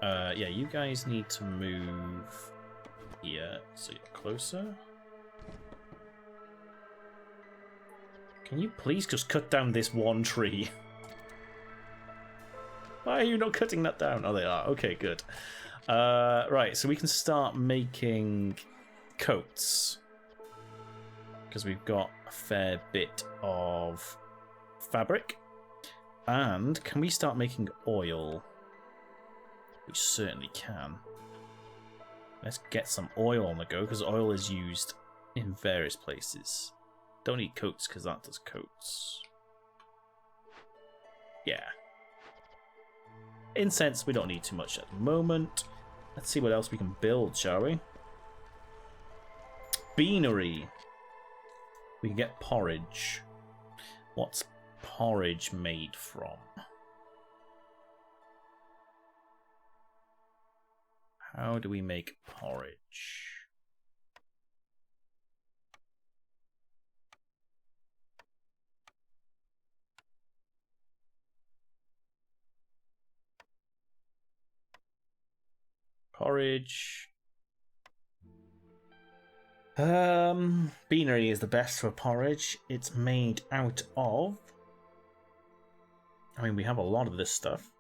Yeah, you guys need to move here so you're closer. Can you please just cut down this one tree? Why are you not cutting that down? Oh, they are. Okay, good. Right, so we can start making coats. Because we've got a fair bit of fabric. And can we start making oil? We certainly can. Let's get some oil on the go, because oil is used in various places. Don't need coats, because that does coats. Yeah. Incense, we don't need too much at the moment. Let's see what else we can build, shall we? Beanery. We can get porridge. What's porridge made from? How do we make porridge? Porridge. Beanery is the best for porridge. It's made out of... I mean, we have a lot of this stuff.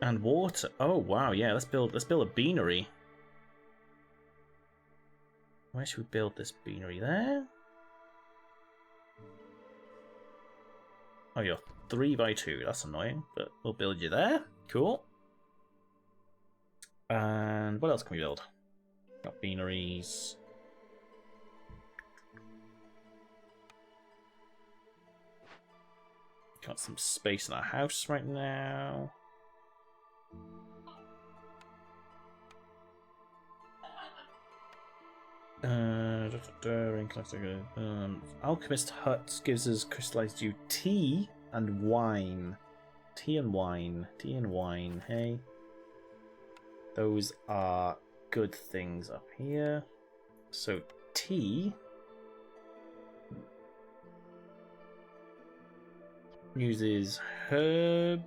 And water. Oh wow, yeah, let's build a beanery. Where should we build this beanery? There? Oh, you're 3x2. That's annoying, but we'll build you there. Cool. And what else can we build? Got beaneries. Got some space in our house right now. Alchemist Hut gives us crystallized you tea and wine. Tea and wine. Tea and wine, hey? Those are good things up here. So tea. Uses herb.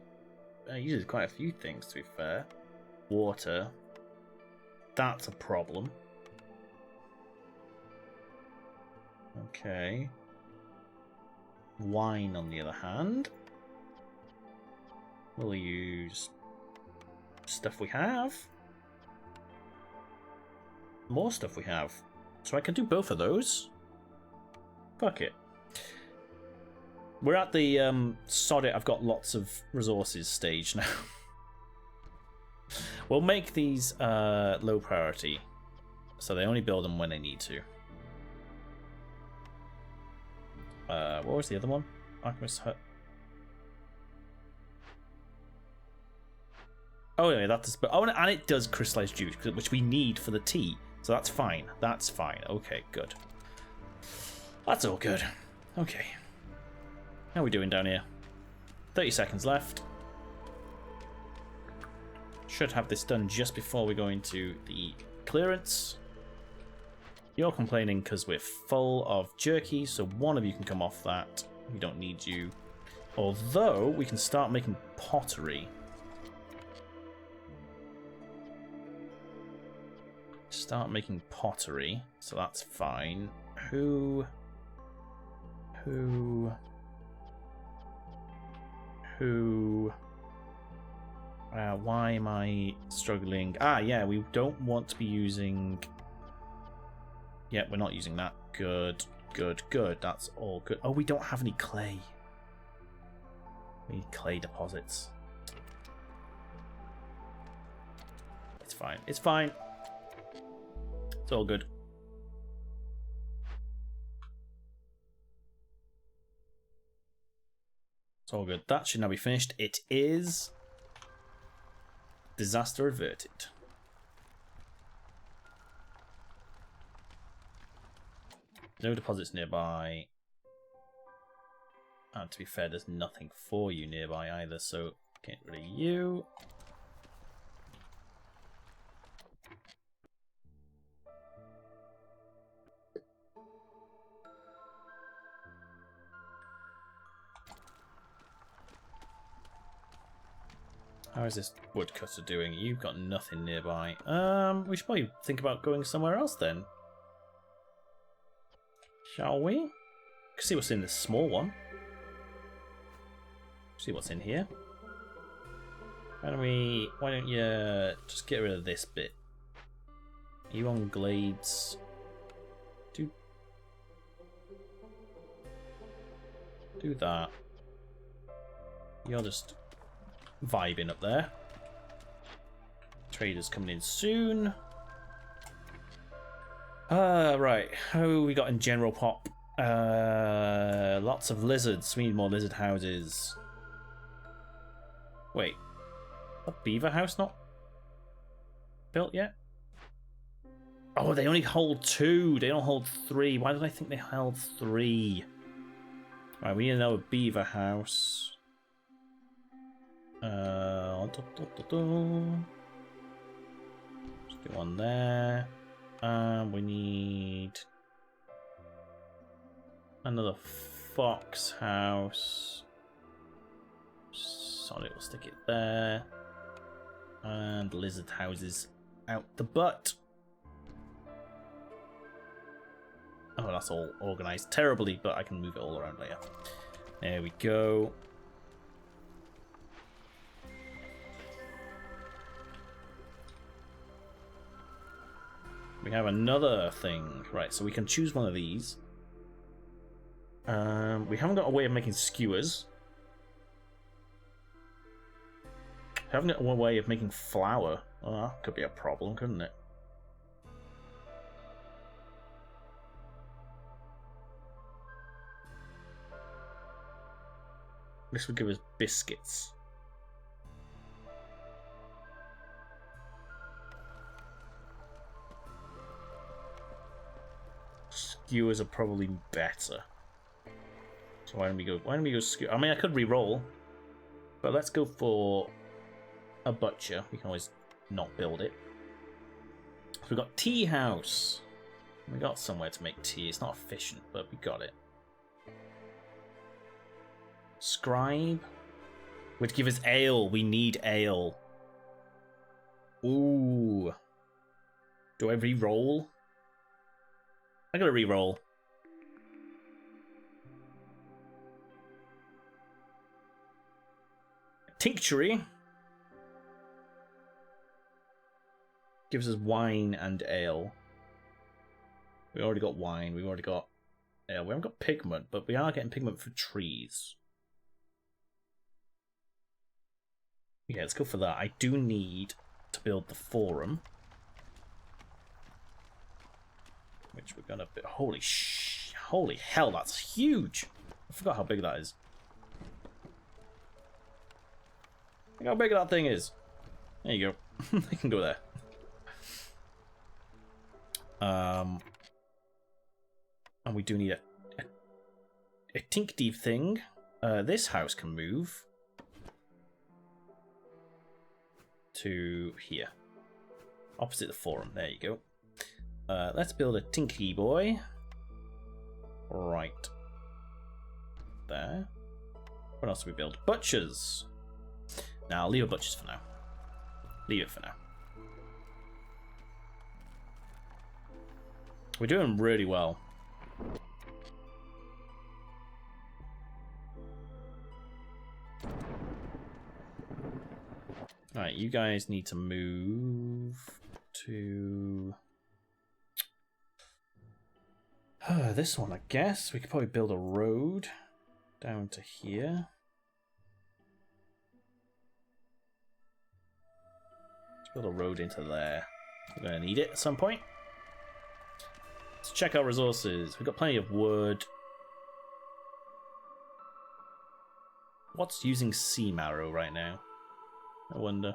Uses quite a few things, to be fair. Water. That's a problem. Okay. Wine, on the other hand. We'll use stuff we have. More stuff we have. So I can do both of those. Fuck it. We're at the sod it, I've got lots of resources stage now. We'll make these low priority, so they only build them when they need to. What was the other one? Alchemist Hut. Oh yeah, that's oh, and it does crystallized juice, which we need for the tea. So that's fine. That's fine. Okay, good. That's all good. Okay. How are we doing down here? 30 seconds left. Should have this done just before we go into the clearance. You're complaining because we're full of jerky, so one of you can come off that. We don't need you. Although, we can start making pottery. Start making pottery, so that's fine. Why am I struggling? Ah, yeah, we don't want to be using... Yeah, we're not using that. Good, good, good. That's all good. Oh, we don't have any clay. We need clay deposits. It's fine. It's fine. It's all good. It's all good. That should now be finished. It is... Disaster averted. No deposits nearby. And to be fair, there's nothing for you nearby either, so get rid of you. How is this woodcutter doing? You've got nothing nearby. We should probably think about going somewhere else then. Shall we? See what's in this small one. See what's in here. Why don't you just get rid of this bit? You on glades? Do that. You're just vibing up there. Traders coming in soon. Right. How we got in general pop? Lots of lizards. We need more lizard houses. Wait. A beaver house not built yet? Oh, they only hold 2. They don't hold 3. Why did I think they held 3? Right, we need to know a beaver house. Just do one there. We need another fox house. Solid, we'll stick it there. And lizard houses out the butt. Oh, that's all organised terribly, but I can move it all around later. There we go. We have another thing. Right, so we can choose one of these. We haven't got a way of making skewers. We haven't got a way of making flour. Oh, that could be a problem, couldn't it? This would give us biscuits. Skewers are probably better. So why don't we go skewer? I mean, I could re-roll, but let's go for a butcher. We can always not build it. So we've got tea house. We got somewhere to make tea. It's not efficient, but we got it. Scribe would give us ale. We need ale. Ooh. Do I re-roll? I gotta re-roll. Tinctury gives us wine and ale. We already got wine. We've already got ale. We haven't got pigment, but we are getting pigment for trees. Yeah, let's go for that. I do need to build the forum, which we're gonna build. Holy hell, that's huge! I forgot how big that is. Look how big that thing is. There you go. They can go there. And we do need a tink deep thing. This house can move to here, opposite the forum. There you go. Let's build a tinky boy. Right there. What else do we build? Butchers. Now I'll leave a butchers for now. Leave it for now. We're doing really well. Alright, you guys need to move to this one, I guess. We could probably build a road down to here. Let's build a road into there. We're going to need it at some point. Let's check our resources. We've got plenty of wood. What's using sea marrow right now? I wonder.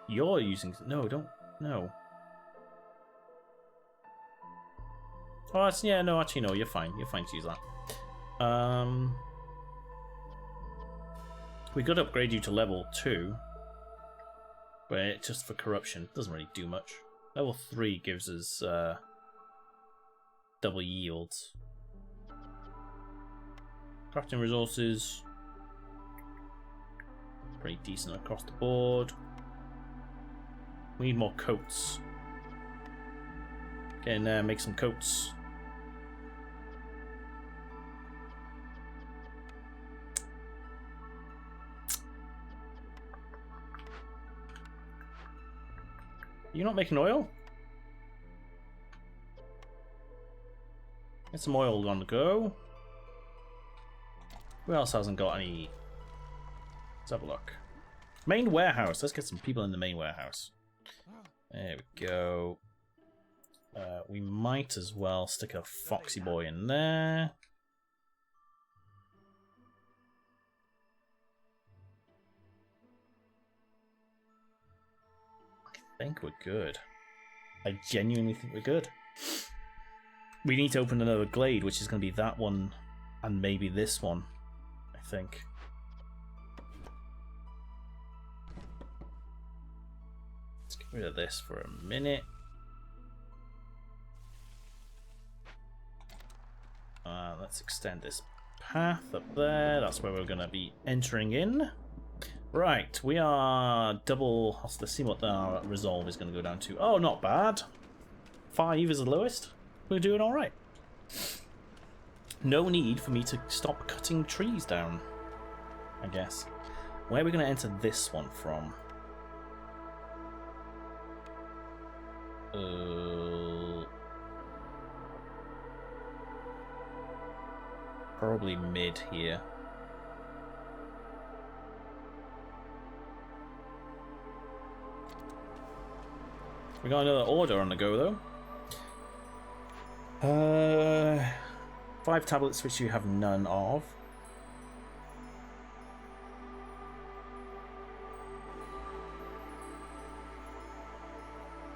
You're using... No, don't... No. Oh, that's... Yeah, no, actually, no. You're fine. You're fine to use that. We could upgrade you to level 2. But just for corruption. It doesn't really do much. Level 3 gives us double yields. Crafting resources. Pretty decent across the board. We need more coats. Get in there, make some coats. You're not making oil? Get some oil on the go. Who else hasn't got any? Let's have a look. Main warehouse. Let's get some people in the main warehouse. There we go. We might as well stick a foxy boy in there. I think we're good. I genuinely think we're good. We need to open another glade, which is going to be that one and maybe this one, I think. Let's get rid of this for a minute. Let's extend this path up there. That's where we're going to be entering in. Right, we are double. Let's see what our resolve is going to go down to. Oh, not bad. 5 is the lowest. We're doing all right. No need for me to stop cutting trees down, I guess. Where are we going to enter this one from? Probably mid here. We got another order on the go, though. 5 tablets which you have none of.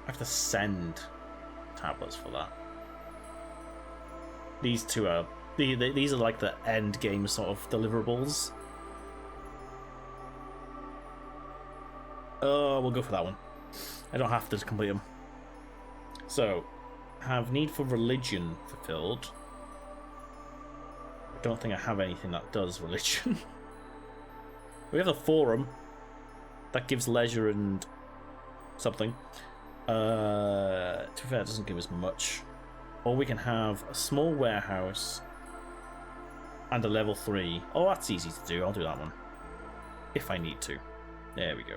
I have to send tablets for that. These two are... These are like the end game sort of deliverables. Oh, we'll go for that one. I don't have to complete them. So, have need for religion fulfilled. I don't think I have anything that does religion. We have the forum. That gives leisure and something. To be fair, it doesn't give us much. Or we can have a small warehouse and a level 3. Oh, that's easy to do. I'll do that one. If I need to. There we go.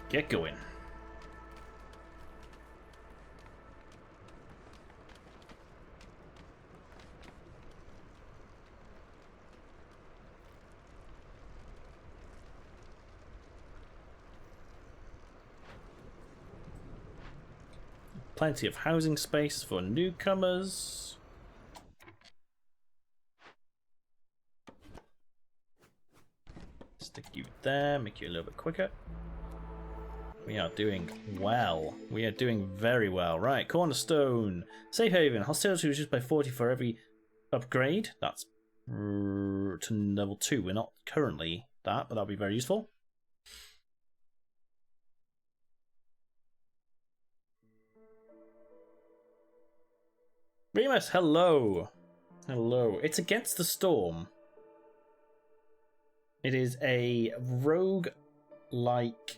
Get going. Plenty of housing space for newcomers. Stick you there, make you a little bit quicker. We are doing well. We are doing very well. Right, cornerstone. Safe haven. Hostility reduced by 40 for every upgrade. That's to level 2. We're not currently that, but that'll be very useful. Remus, hello. Hello. It's Against the Storm. It is a rogue-like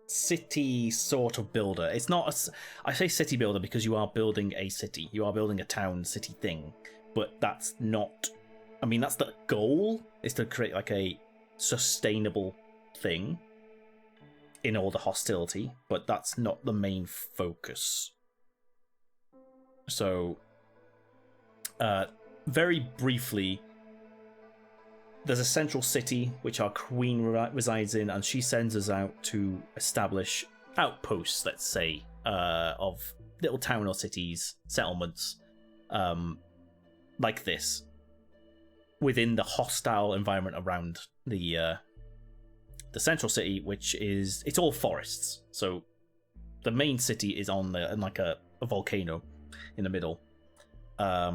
city sort of builder. It's not a, I say city builder because you are building a city. You are building a town city thing. But that's not, I mean, that's the goal, is to create like a sustainable thing in all the hostility, but that's not the main focus. So, very briefly, there's a central city which our queen resides in, and she sends us out to establish outposts, let's say, of little town or cities, settlements, like this, within the hostile environment around the central city, which is, it's all forests. So the main city is on like a volcano in the middle. But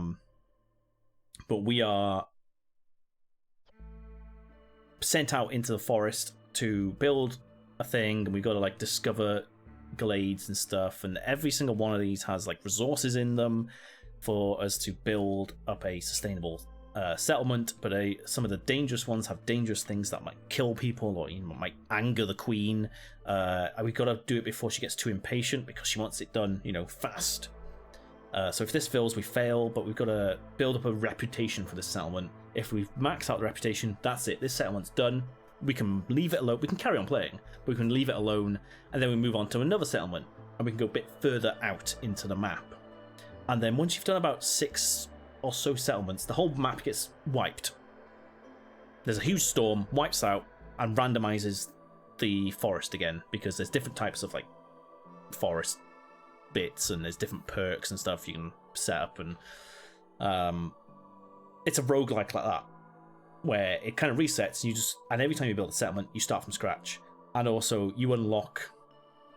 we are sent out into the forest to build a thing, and we've got to like discover glades and stuff, and every single one of these has like resources in them for us to build up a sustainable settlement, but some of the dangerous ones have dangerous things that might kill people or might anger the queen. We've got to do it before she gets too impatient because she wants it done, fast. So if this fails, we fail, but we've got to build up a reputation for this settlement. If we max out the reputation, that's it. This settlement's done. We can leave it alone. We can carry on playing, but we can leave it alone, and then we move on to another settlement, and we can go a bit further out into the map. And then once you've done about 6 or so settlements, the whole map gets wiped. There's a huge storm, wipes out, and randomizes the forest again, because there's different types of like forest bits, and there's different perks and stuff you can set up, and it's a roguelike like that, where it kind of resets, and every time you build a settlement, you start from scratch, and also you unlock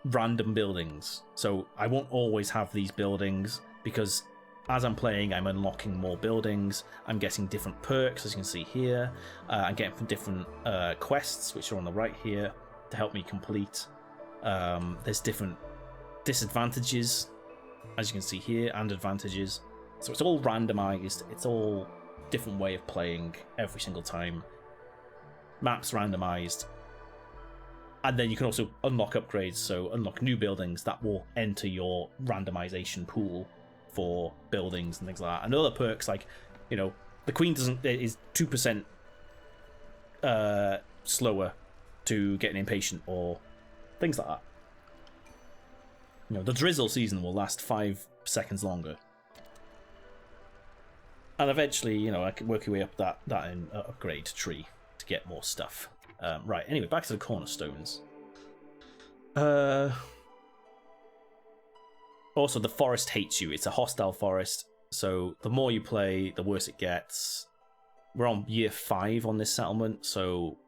random buildings. So I won't always have these buildings, because as I'm playing, I'm unlocking more buildings. I'm getting different perks, as you can see here. I'm getting from different quests, which are on the right here, to help me complete. There's different disadvantages, as you can see here, and advantages. So it's all randomized. It's all different way of playing every single time. Maps randomized. And then you can also unlock upgrades, so unlock new buildings that will enter your randomization pool for buildings and things like that. And other perks, like, the queen is 2% slower to getting impatient, or things like that. The drizzle season will last 5 seconds longer. And eventually, I can work your way up that in upgrade tree to get more stuff. Right, anyway, back to the cornerstones. Also, the forest hates you. It's a hostile forest, so the more you play, the worse it gets. We're on year 5 on this settlement, so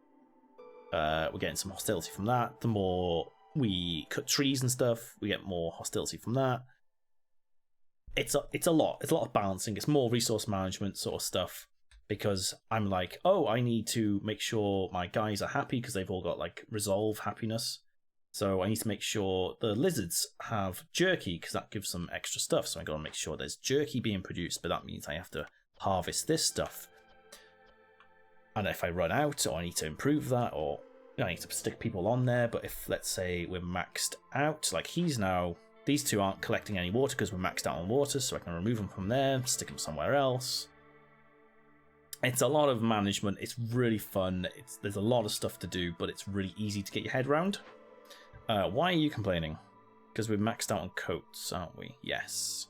we're getting some hostility from that. The more we cut trees and stuff, we get more hostility from that. It's a lot. It's a lot of balancing. It's more resource management sort of stuff. because I'm like, oh, I need to make sure my guys are happy because they've all got like resolve happiness. So I need to make sure the lizards have jerky because that gives them extra stuff. So I got to make sure there's jerky being produced, but that means I have to harvest this stuff. And if I run out, or I need to improve that, or I need to stick people on there. But if, let's say, we're maxed out, like he's now, these two aren't collecting any water because we're maxed out on water, so I can remove them from there, stick them somewhere else. It's a lot of management. It's really fun. There's a lot of stuff to do, but it's really easy to get your head around. Why are you complaining? Because we're maxed out on coats, aren't we? Yes.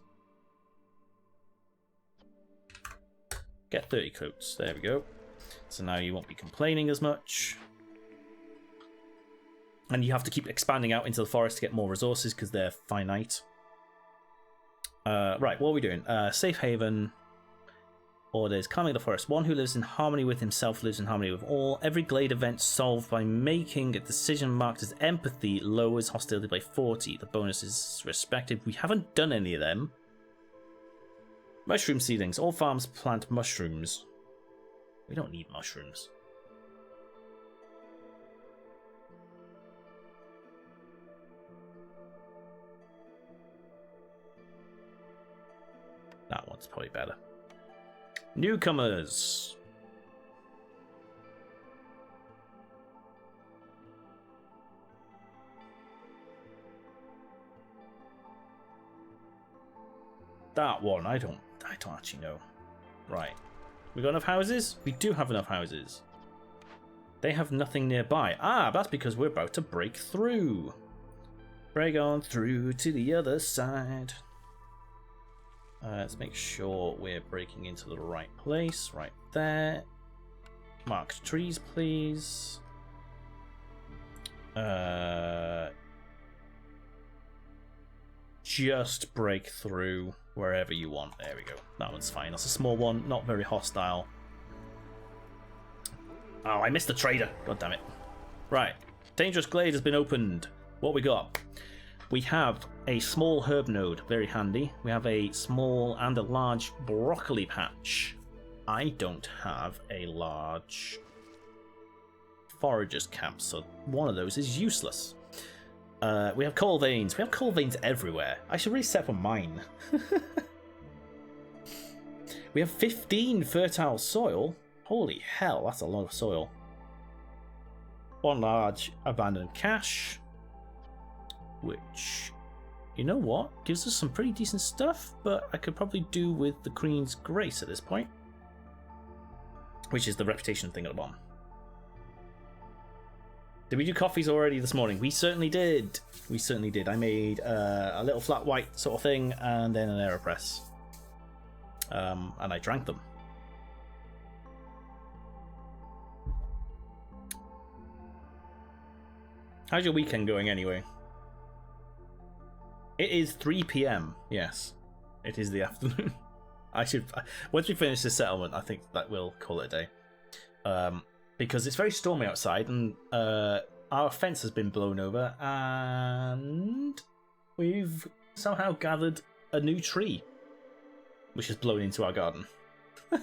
Get 30 coats. There we go. So now you won't be complaining as much. And you have to keep expanding out into the forest to get more resources because they're finite. Right, what are we doing? Safe haven. Orders. Calming the forest. One who lives in harmony with himself lives in harmony with all. Every glade event solved by making a decision marked as empathy lowers hostility by 40. The bonus is respected. We haven't done any of them. Mushroom seedlings. All farms plant mushrooms. We don't need mushrooms. That one's probably better. Newcomers. That one, I don't actually know. Right. We got enough houses? We do have enough houses. They have nothing nearby. Ah, that's because we're about to break through. Break on through to the other side. Let's make sure we're breaking into the right place. Right there. Marked trees, please. Just break through wherever you want. There we go. That one's fine. That's a small one. Not very hostile. Oh, I missed the trader. God damn it. Right. Dangerous Glade has been opened. What we got? We have a small herb node, very handy. We have a small and a large broccoli patch. I don't have a large forager's camp, so one of those is useless. We have coal veins. We have coal veins everywhere. I should really set up a mine. We have 15 fertile soil. Holy hell, that's a lot of soil. One large abandoned cache. Which, you know what, gives us some pretty decent stuff, but I could probably do with the Queen's Grace at this point, which is the reputation thing at the bottom. Did we do coffees already this morning? We certainly did. We certainly did. I made a little flat white sort of thing and then an AeroPress. And I drank them. How's your weekend going anyway? It is 3 PM. Yes, it is the afternoon. Once we finish this settlement, I think that we'll call it a day. Because it's very stormy outside, and our fence has been blown over, and we've somehow gathered a new tree, which has blown into our garden. I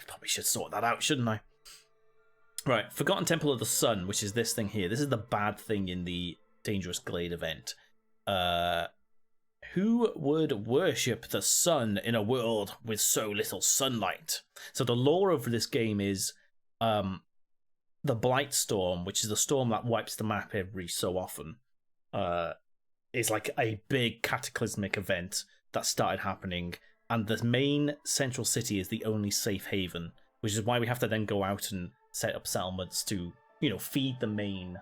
probably should sort that out, shouldn't I? Right, Forgotten Temple of the Sun, which is this thing here. This is the bad thing in the Dangerous Glade event. Who would worship the sun in a world with so little sunlight? So the lore of this game is the Blight Storm, which is the storm that wipes the map every so often, is like a big cataclysmic event that started happening, and the main central city is the only safe haven, which is why we have to then go out and set up settlements to, feed the main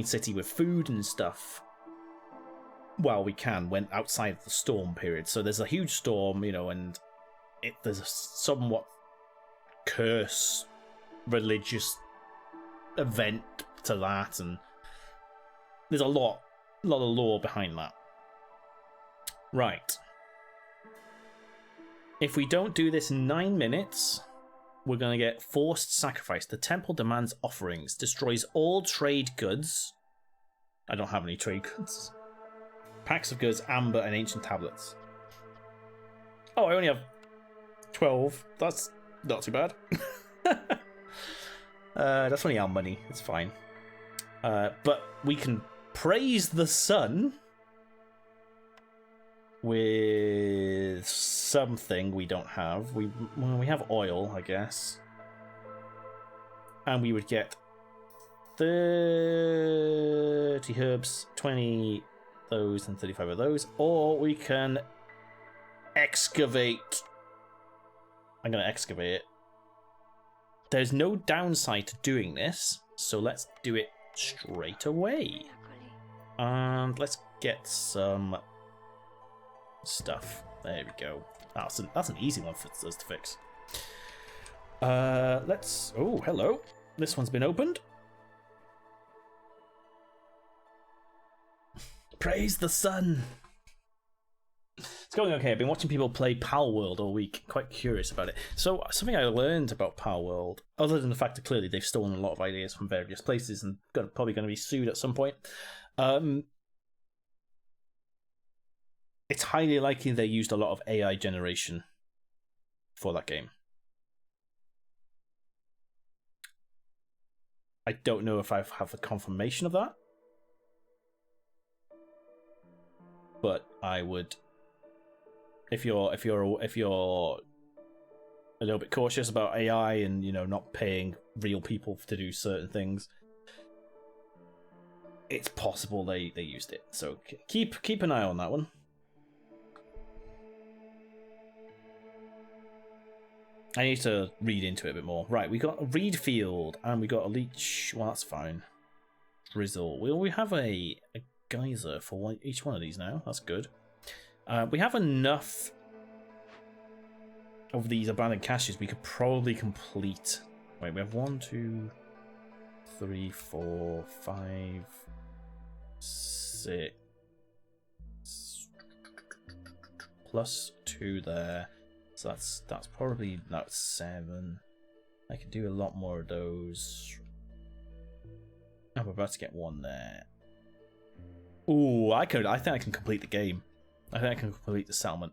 city with food and stuff while we can when outside of the storm period. So there's a huge storm, and there's a somewhat curse religious event to that, and there's a lot of lore behind that. Right. If we don't do this in 9 minutes, we're going to get forced sacrifice. The temple demands offerings. Destroys all trade goods. I don't have any trade goods. Packs of goods, amber, and ancient tablets. Oh, I only have 12. That's not too bad. That's only our money. It's fine. But we can praise the sun with something we don't have. We have oil, I guess. And we would get 30 herbs, 20 those, and 35 of those. Or we can excavate. I'm going to excavate it. There's no downside to doing this, so let's do it straight away. And let's get some stuff. There we go. That's an easy one for us to fix. Let's... Oh, hello. This one's been opened. Praise the sun. It's going okay. I've been watching people play Power World all week. Quite curious about it. So something I learned about Power World, other than the fact that clearly they've stolen a lot of ideas from various places and probably going to be sued at some point, it's highly likely they used a lot of AI generation for that game. I don't know if I have a confirmation of that, but I would. If you're a little bit cautious about AI and not paying real people to do certain things, it's possible they used it. So keep an eye on that one. I need to read into it a bit more. Right, we got a reed field and we got a leech. Well, that's fine. Drizzle. We have a geyser for each one of these now. That's good. We have enough of these abandoned caches we could probably complete. Wait, we have 1, 2, 3, 4, 5, 6. Plus 2 there. So that's probably 7. I can do a lot more of those. I'm about to get 1 there. Ooh, I think I can complete the game. I think I can complete the settlement.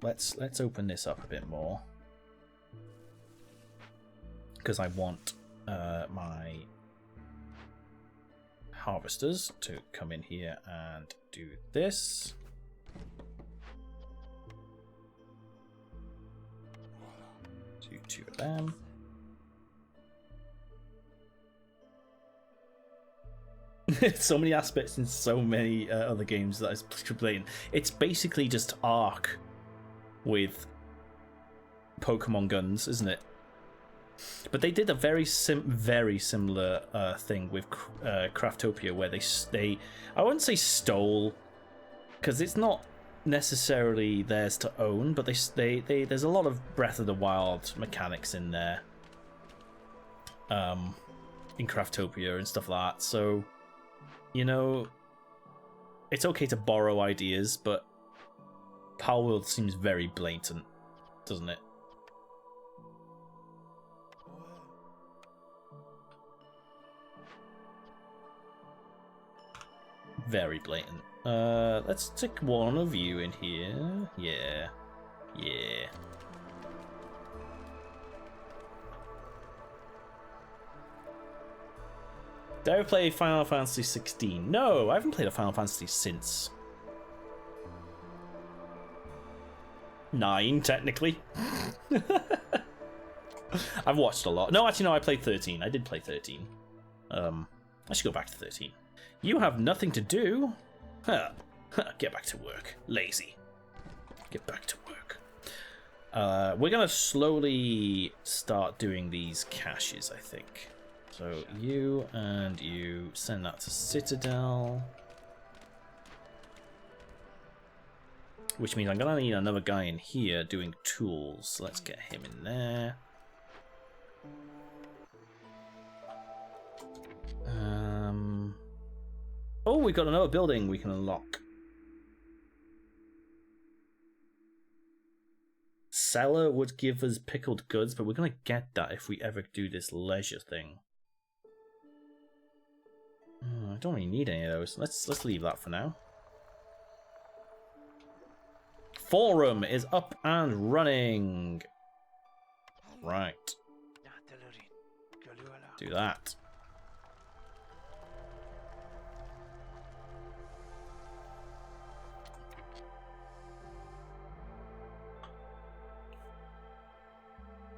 Let's open this up a bit more, because I want my harvesters to come in here and do this. Do 2 of them. So many aspects in so many other games that I was playing. It's basically just Ark with Pokemon guns, isn't it? But they did a very similar thing with Craftopia, where they I wouldn't say stole, because it's not necessarily theirs to own, but they there's a lot of Breath of the Wild mechanics in there, in Craftopia and stuff like that. So, it's okay to borrow ideas, but Power World seems very blatant, doesn't it? Very blatant. Let's stick one of you in here. Yeah. Did I ever play Final Fantasy 16? No, I haven't played a Final Fantasy since 9, technically. I've watched a lot. No, actually, no, I played 13. I did play 13. I should go back to 13. You have nothing to do. Huh. Get back to work. Lazy. Get back to work. We're going to slowly start doing these caches, I think. So you and you, send that to Citadel. Which means I'm going to need another guy in here doing tools. So let's get him in there. Oh, we got another building we can unlock. Cellar would give us pickled goods, but we're going to get that if we ever do this leisure thing. I don't really need any of those. Let's leave that for now. forum is up and running. Right. Do that.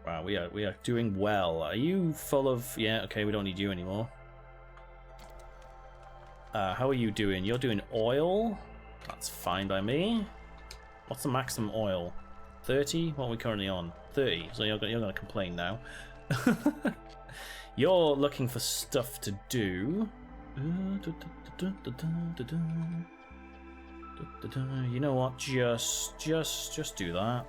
Wow, we are doing well. Are you full of... Yeah, okay, we don't need you anymore. How are you doing? You're doing oil. That's fine by me. What's the maximum oil? 30? What are we currently on? 30. So you're going to complain now. You're looking for stuff to do. You know what? Just do that.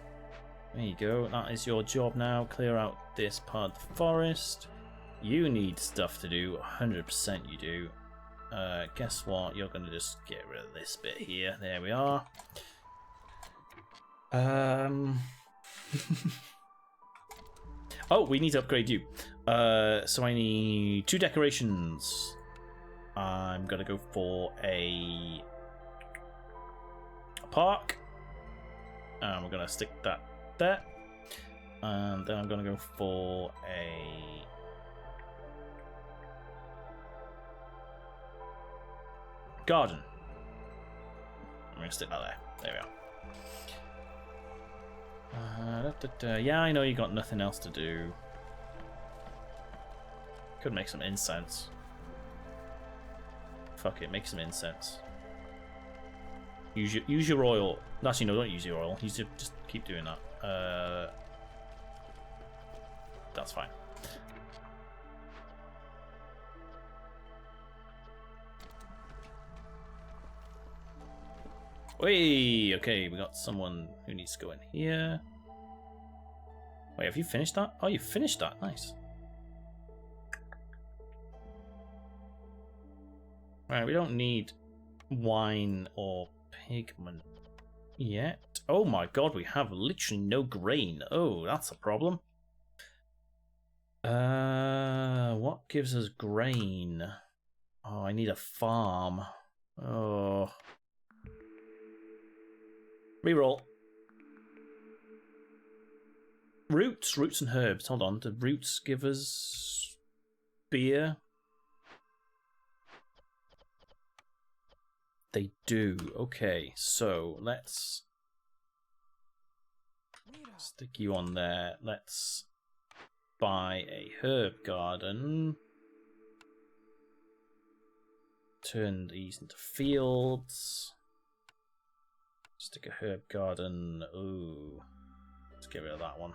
There you go. That is your job now. Clear out this part of the forest. You need stuff to do. 100% you do. Guess what? You're going to just get rid of this bit here. There we are. Oh, we need to upgrade you. So I need 2 decorations. I'm going to go for a park. And we're going to stick that there. And then I'm going to go for a... garden. I'm going to stick that there. There we are. Yeah, I know you got nothing else to do. Could make some incense. Fuck it, make some incense. Use your oil. Actually, no, don't use your oil. Just keep doing that. That's fine. Wait, okay, we got someone who needs to go in here. Wait, have you finished that? Oh, you finished that. Nice. Right, we don't need wine or pigment yet. Oh my god, we have literally no grain. Oh, that's a problem. What gives us grain? Oh, I need a farm. Oh. Reroll. Roots and herbs. Hold on. Do roots give us beer? They do. Okay, so let's stick you on there. Let's buy a herb garden. Turn these into fields. Stick a herb garden. Ooh. Let's get rid of that one.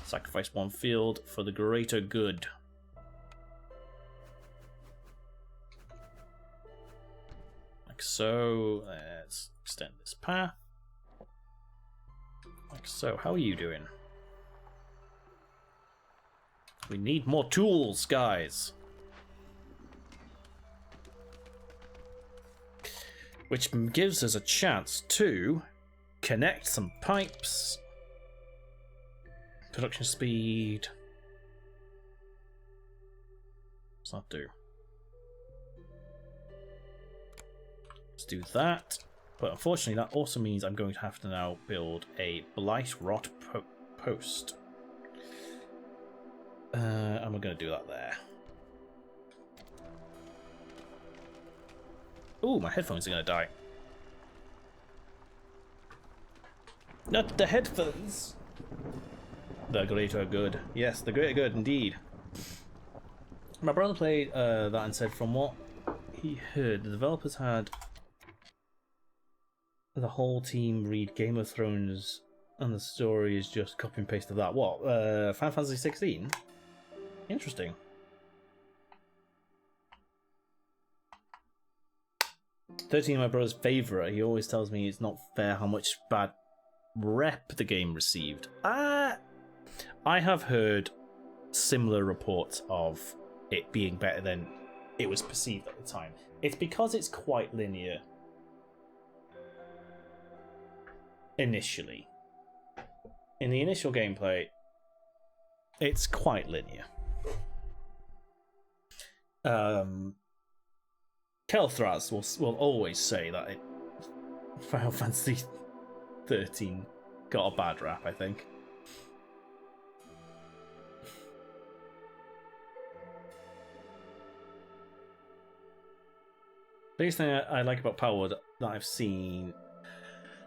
Sacrifice 1 field for the greater good. Like so. Let's extend this path. Like so. How are you doing? We need more tools, guys. Which gives us a chance to connect some pipes. Production speed. What's that do? Let's do that. But unfortunately, that also means I'm going to have to now build a blight rot post. And we're going to do that there. Ooh, my headphones are going to die. Not the headphones. The greater good. Yes, the greater good indeed. My brother played that and said from what he heard, the developers had the whole team read Game of Thrones and the story is just copy and paste of that. What? Final Fantasy 16? Interesting. "13 my brother's favourite. He always tells me it's not fair how much bad rep the game received." I have heard similar reports of it being better than it was perceived at the time. It's because it's quite linear. Initially. In the initial gameplay, it's quite linear. Kelthraz will always say that Final Fantasy 13 got a bad rap, I think. The biggest thing I like about Power that I've seen,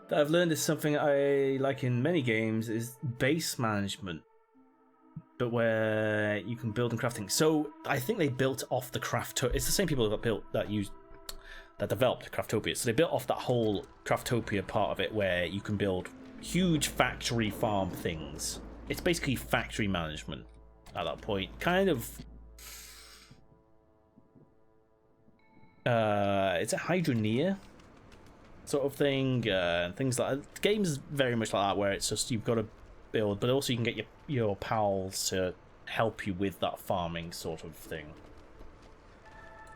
that I've learned is something I like in many games, is base management, but where you can build and craft things. So I think they built off the it's the same people that developed Craftopia. So they built off that whole Craftopia part of it, where you can build huge factory farm things. It's basically factory management at that point, kind of. It's a Hydroneer sort of thing, things like that. The game's very much like that, where it's just you've got to build, but also you can get your pals to help you with that farming sort of thing.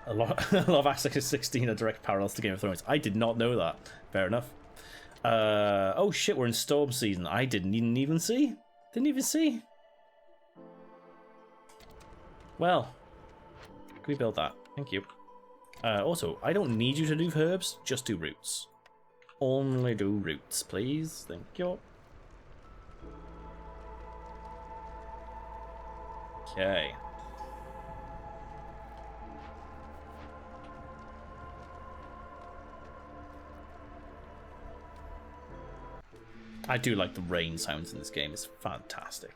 A lot of Aspect of 16 are direct parallels to Game of Thrones. I did not know that. Fair enough. Oh shit, we're in storm season. I didn't even see. Didn't even see. Well, can we build that? Thank you. Also, I don't need you to do herbs, just do roots. Only do roots, please. Thank you. Okay. I do like the rain sounds in this game. It's fantastic.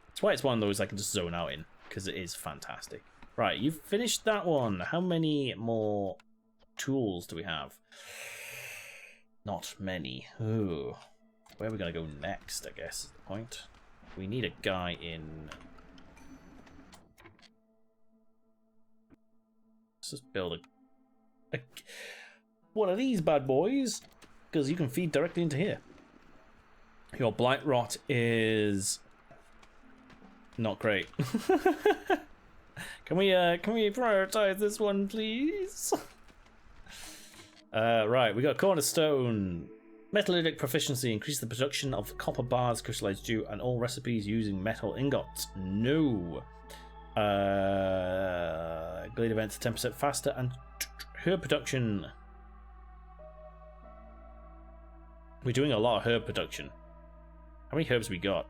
That's why it's one of those I can just zone out in, because it is fantastic. Right, you've finished that one. How many more tools do we have? Not many. Ooh. Where are we going to go next, I guess, is the point. We need a guy in... Let's just build a one of these bad boys, because you can feed directly into here. Your blight rot is not great. Can we prioritize this one, please? Right, we got cornerstone. Metallurgic proficiency. Increase the production of copper bars, crystallized dew, and all recipes using metal ingots. No. Glade events 10% faster, and herb production. We're doing a lot of herb production. How many herbs we got?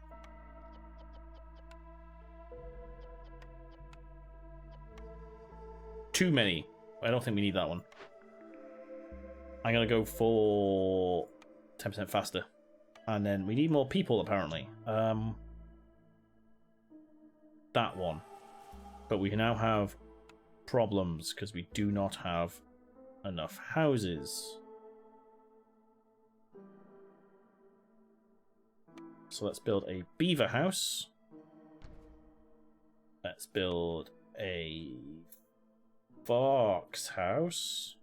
Too many. I don't think we need that one. I'm gonna go for 10% faster, and then we need more people apparently. That one. But we now have problems because we do not have enough houses. So let's build a beaver house. Let's build a fox house.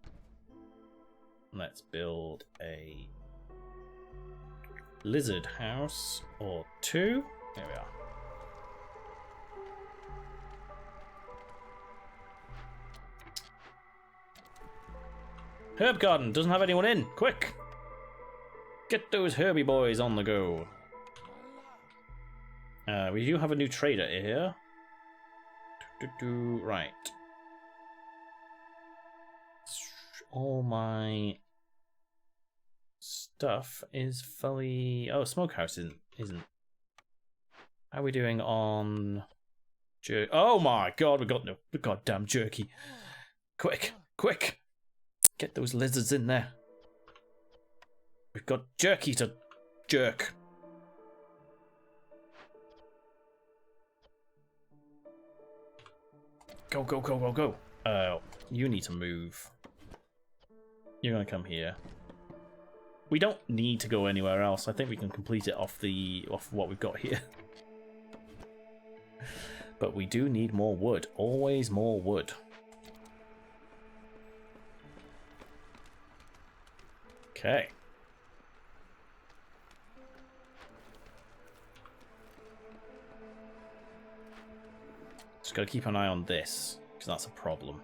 Let's build a lizard house or two. There we are. Herb garden doesn't have anyone in. Quick! Get those Herbie boys on the go. We do have a new trader here. Right. All my stuff is fully... Oh, smokehouse isn't. How are we doing on... Oh my god, we got no goddamn jerky. Quick, quick! Get those lizards in there. We've got jerky to jerk. Go, go, go, go, go. You need to move. You're gonna come here. We don't need to go anywhere else. I think we can complete it off what we've got here. But we do need more wood. Always more wood. Okay. Just gotta keep an eye on this, because that's a problem.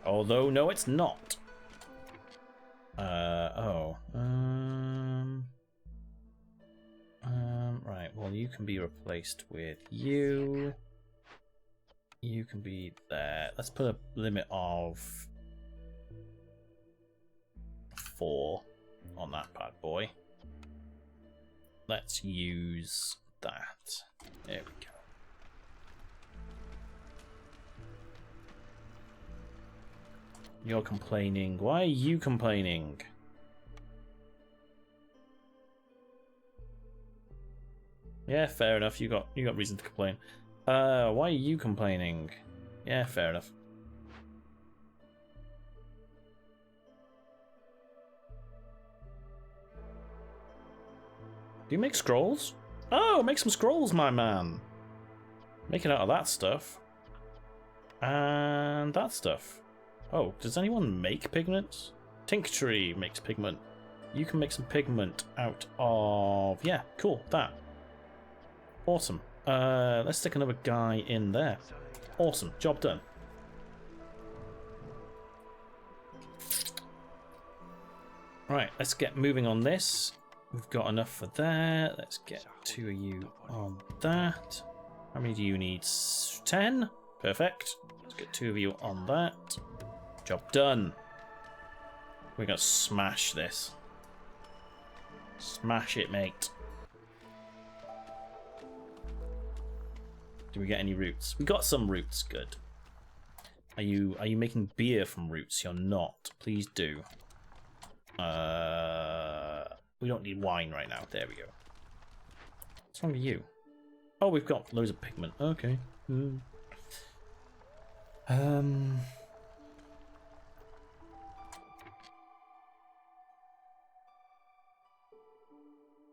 Although, no, it's not. you can be replaced with you. You can be there. Let's put a limit of 4 on that bad boy. Let's use that. There we go. You're complaining. Why are you complaining? Yeah, fair enough. You got reason to complain. Why are you complaining? Yeah, fair enough. Do you make scrolls? Oh, make some scrolls, my man. Make it out of that stuff. And that stuff. Oh, does anyone make pigments? Tincture makes pigment. You can make some pigment out of... Yeah, cool, that. Awesome. Let's stick another guy in there. Awesome, job done. Right, let's get moving on this. We've got enough for that. Let's get 2 of you on that. How many do you need? 10? Perfect. Let's get 2 of you on that. Job done. We're gonna smash this. Smash it, mate. Do we get any roots? We got some roots. Good. Are you making beer from roots? You're not. Please do. We don't need wine right now. There we go. What's wrong with you? Oh, we've got loads of pigment. Okay.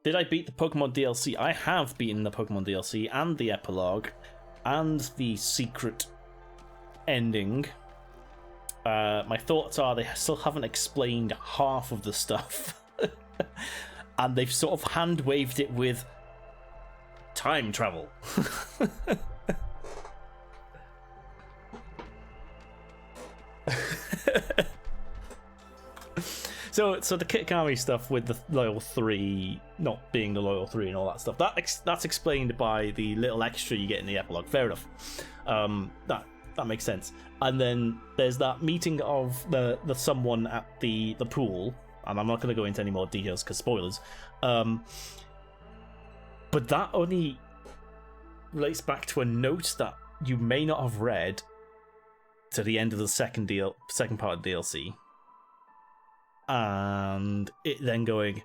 Did I beat the Pokemon DLC? I have beaten the Pokemon DLC and the epilogue and the secret ending. My thoughts are they still haven't explained half of the stuff. And they've sort of hand-waved it with time travel. So the Kitakami stuff with the Loyal 3 not being the Loyal 3 and all that stuff, that's explained by the little extra you get in the epilogue. Fair enough. That makes sense. And then there's that meeting of the someone at the pool, and I'm not going to go into any more details because spoilers. But that only relates back to a note that you may not have read to the end of the second part of DLC. And it then going,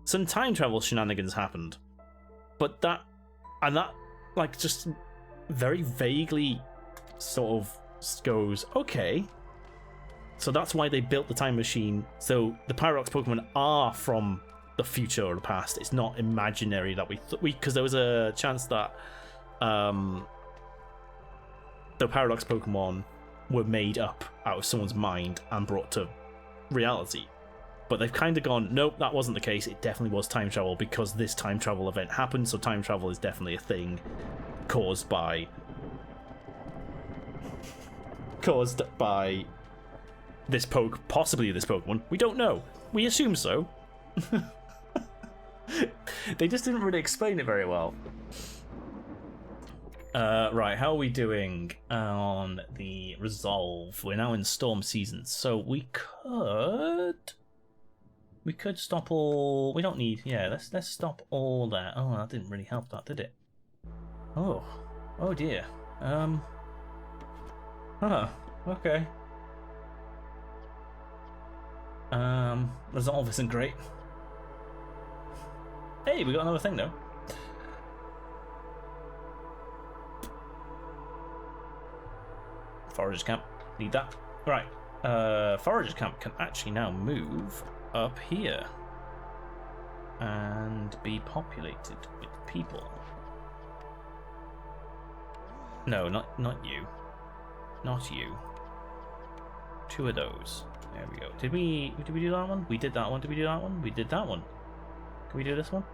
some time travel shenanigans happened. But that like just very vaguely sort of goes, okay, so that's why they built the time machine. So the Pyrox Pokemon are from the future or the past. It's not imaginary that we because there was a chance that the Pyrox Pokemon were made up out of someone's mind and brought to reality. But they've kind of gone, nope, that wasn't the case. It definitely was time travel because this time travel event happened. So time travel is definitely a thing caused by this possibly this Pokemon. We don't know. We assume so. They just didn't really explain it very well. Right, how are we doing on the resolve? We're now in storm season, so we could stop all. We don't need. Yeah, let's stop all that. Oh, that didn't really help, that did it? Oh dear. Okay. Resolve isn't great. Hey, we got another thing though. Foragers camp, need that. Right, Foragers camp can actually now move up here and be populated with people. No, not you. Not you. 2 of those. There we go. Did we do that one? We did that one. Did we do that one? We did that one. Can we do this one?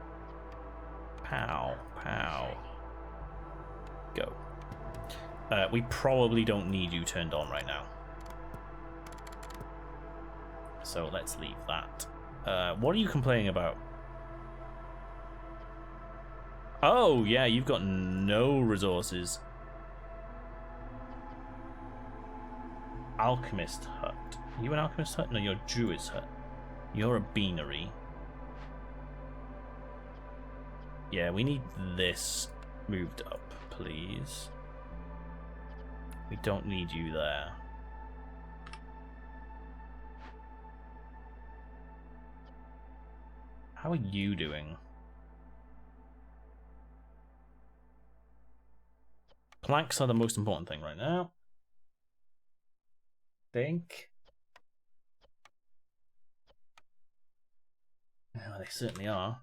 Pow, pow. Go. We probably don't need you turned on right now. So let's leave that. What are you complaining about? Oh, yeah, you've got no resources. Alchemist hut. Are you an alchemist hut? No, you're a druid's hut. You're a beanery. Yeah, we need this moved up, please. We don't need you there. How are you doing? Planks are the most important thing right now. Think. Oh, they certainly are.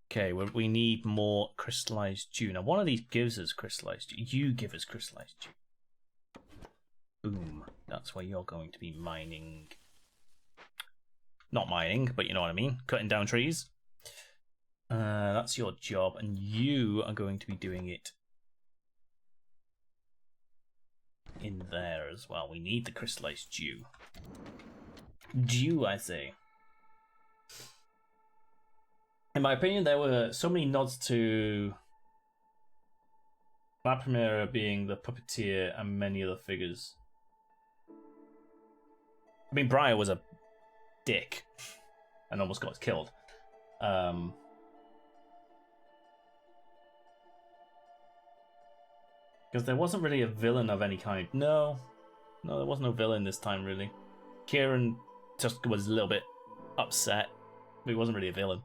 Okay, well, we need more crystallized dew. Now, one of these gives us crystallized dew. You give us crystallized dew. Boom. That's where you're going to be mining. Not mining, but you know what I mean. Cutting down trees. That's your job, and you are going to be doing it in there as well. We need the crystallized dew. Dew, I say. In my opinion, there were so many nods to La Primera being the puppeteer and many other figures. I mean, Briar was a dick and almost got killed. Because there wasn't really a villain of any kind. No, there was no villain this time, really. Kieran just was a little bit upset, but he wasn't really a villain.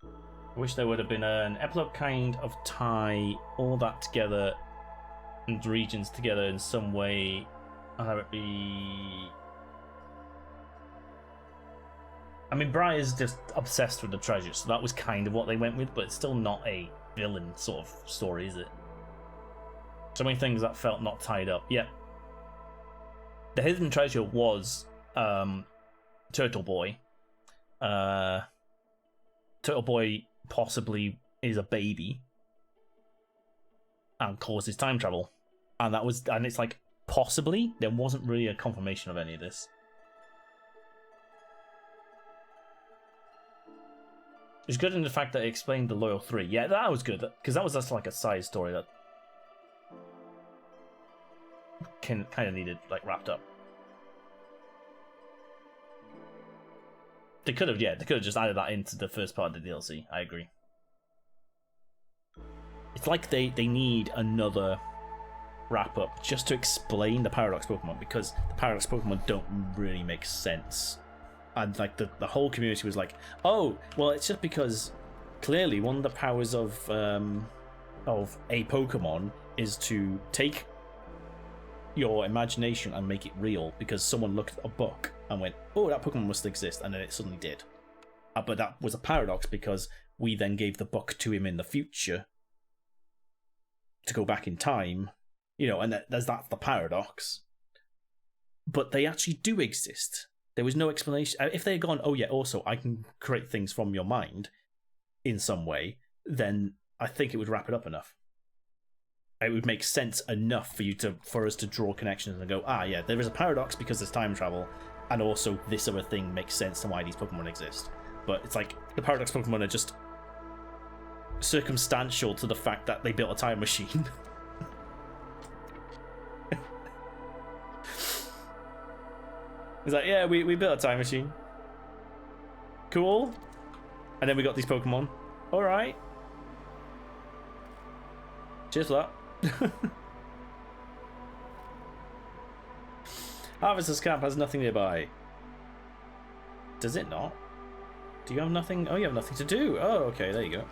I wish there would have been an epilogue kind of tie all that together and regions together in some way, and have it be... I mean, Briar's just obsessed with the treasure, so that was kind of what they went with, but it's still not a villain sort of story, is it? So many things that felt not tied up. Yeah. The hidden treasure was Turtle Boy. Turtle Boy possibly is a baby and causes time travel. And it's like, possibly? There wasn't really a confirmation of any of this. It's good in the fact that it explained the Loyal 3. Yeah, that was good, because that was just like a side story that kind of needed like wrapped up. They could have just added that into the first part of the DLC. I agree. It's like they need another wrap up just to explain the Paradox Pokemon, because the Paradox Pokemon don't really make sense. And like the whole community was like, oh, well, it's just because clearly one of the powers of a Pokemon is to take your imagination and make it real, because someone looked at a book and went, oh, that Pokemon must exist, and then it suddenly did. But that was a paradox because we then gave the book to him in the future to go back in time, and that's the paradox. But they actually do exist. There was no explanation. If they had gone, oh yeah, also I can create things from your mind in some way, then I think it would wrap it up enough. It would make sense enough for us to draw connections and go, ah yeah, there is a paradox because there's time travel, and also this other thing makes sense to why these Pokemon exist. But it's like the paradox Pokemon are just circumstantial to the fact that they built a time machine. It's like, yeah, we built a time machine. Cool. And then we got these Pokemon. Alright. Cheers for that. Harvester's Camp has nothing nearby. Does it not? Do you have nothing? Oh, you have nothing to do. Oh, okay, there you go.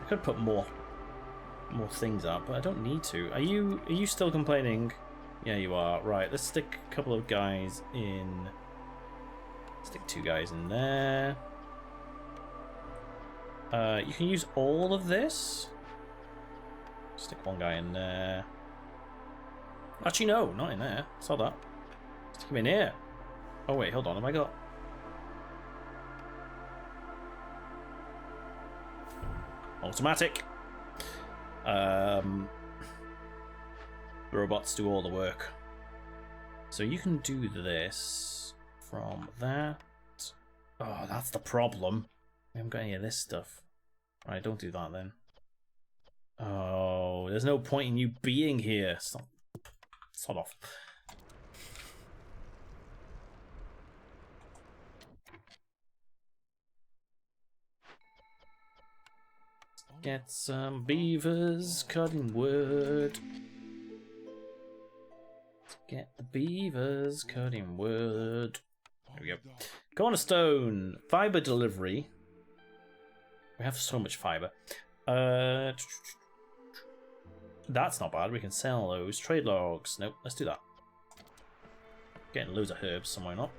I could put more things up, but I don't need to. Are you still complaining? Yeah, you are. Right, let's stick a couple of guys in. Stick 2 guys in there. You can use all of this. Stick 1 guy in there. Actually, no, not in there. Saw that. Stick him in here. Oh wait, hold on. Have I got? Automatic. Robots do all the work. So you can do this from that. Oh, that's the problem. I haven't got any of this stuff. Alright, don't do that then. Oh, there's no point in you being here. Stop. Sod off. Get some beavers cutting wood. Get the beavers cutting wood. There we go. Cornerstone. Fiber delivery. We have so much fiber. That's not bad. We can sell those. Trade logs. Nope, let's do that. Getting loads of herbs somewhere not.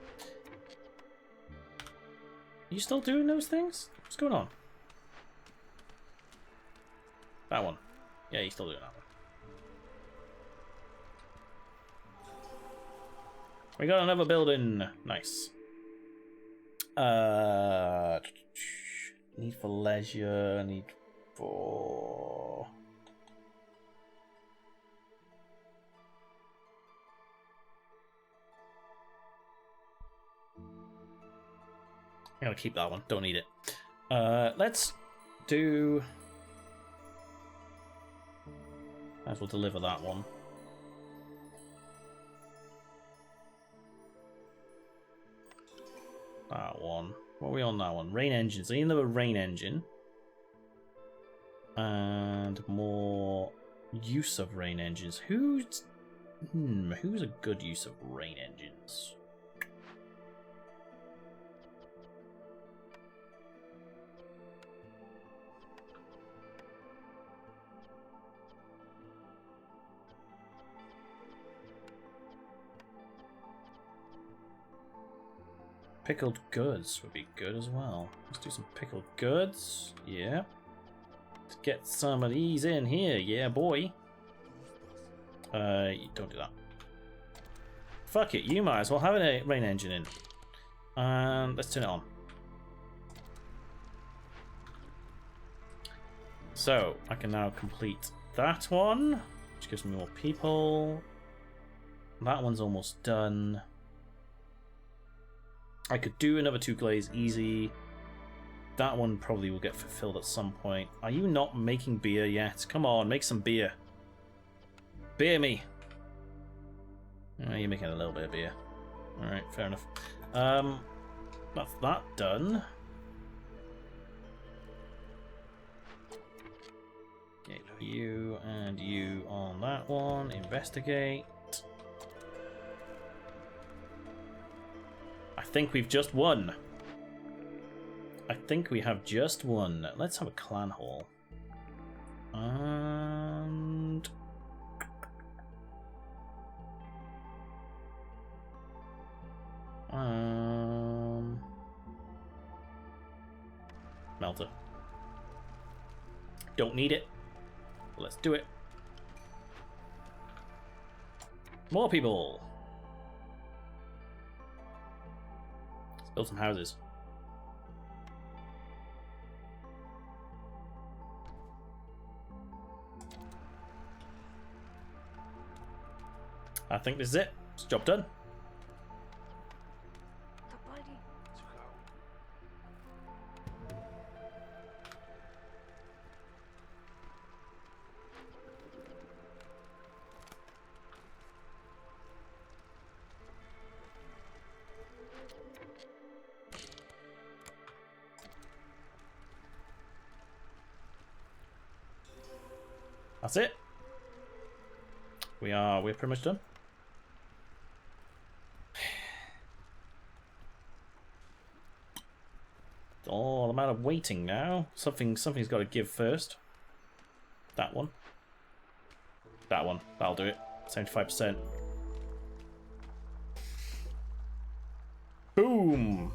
Are you still doing those things? What's going on? That one. Yeah, you're still doing that one. We got another building. Nice. Need for leisure. Need for... I'm gonna keep that one. Don't need it. Let's do... Might as well deliver that one. That one. What are we on that one? Rain engines. I need another rain engine. And more use of rain engines. Who's a good use of rain engines? Pickled goods would be good as well. Let's do some pickled goods. Yeah. Let's get some of these in here. Yeah, boy. Don't do that. Fuck it. You might as well have a rain engine in. And let's turn it on. So, I can now complete that one, which gives me more people. That one's almost done. I could do another 2 glaze easy. That one probably will get fulfilled at some point. Are you not making beer yet? Come on, make some beer. Beer me. Oh, you're making a little bit of beer. Alright, fair enough. That's that done. Get you and you on that one. Investigate. I think we've just won. I think we have just won. Let's have a clan hall. And... Melter. Don't need it. Let's do it. More people. Let's build some houses. I think this is it. It's job done. That's it. We're pretty much done. It's all a matter of waiting now. Something's got to give first. That one. That one. That'll do it. 75%. Boom.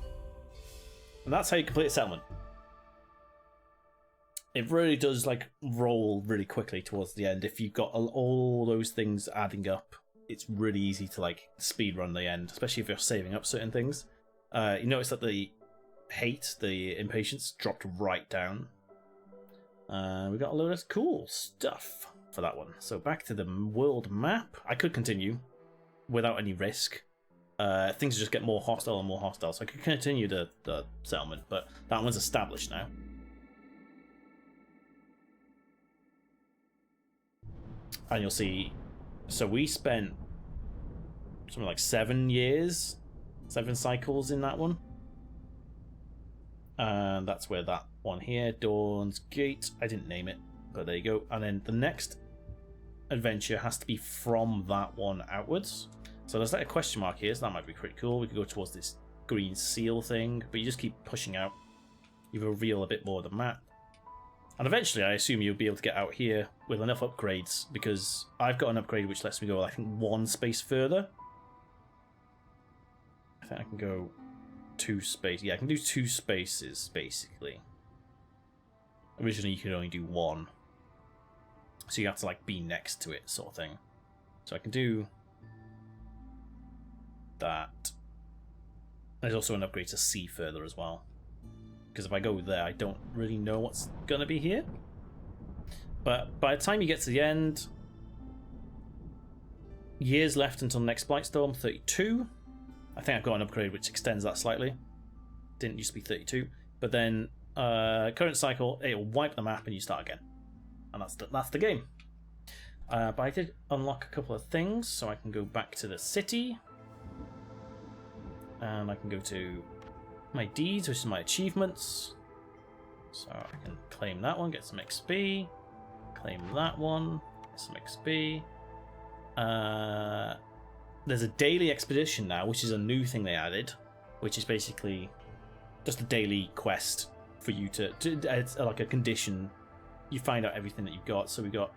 And that's how you complete a settlement. It really does like roll really quickly towards the end if you've got all those things adding up it's really easy to like speed run the end, especially if you're saving up certain things. You notice that the hate, the impatience, dropped right down. We got a load of cool stuff for that one. So back to the world map. I could continue without any risk. Things just get more hostile and more hostile, so I could continue the settlement, but that one's established now. And you'll see, so we spent something like 7 years, 7 cycles in that one. And that's where that one here, Dawn's Gate, I didn't name it, but there you go. And then the next adventure has to be from that one outwards. So there's like a question mark here, so that might be pretty cool. We could go towards this green seal thing, but you just keep pushing out. You reveal a bit more of the map. And eventually, I assume you'll be able to get out here with enough upgrades, because I've got an upgrade which lets me go, I think, 1 space further. I think I can go 2 spaces. Yeah, I can do 2 spaces, basically. Originally, you could only do 1. So you have to, like, be next to it, sort of thing. So I can do that. There's also an upgrade to see further as well, because if I go there, I don't really know what's gonna be here. But by the time you get to the end, years left until next Blightstorm, 32. I think I've got an upgrade which extends that slightly. Didn't used to be 32, but then current cycle, it'll wipe the map and you start again, and that's the game. But I did unlock a couple of things, so I can go back to the city. And I can go to my deeds, which is my achievements. So I can claim that one, get some XP. Claim that one, get some XP. There's a daily expedition now, which is a new thing they added, which is basically just a daily quest for you to it's like a condition. You find out everything that you've got. So we got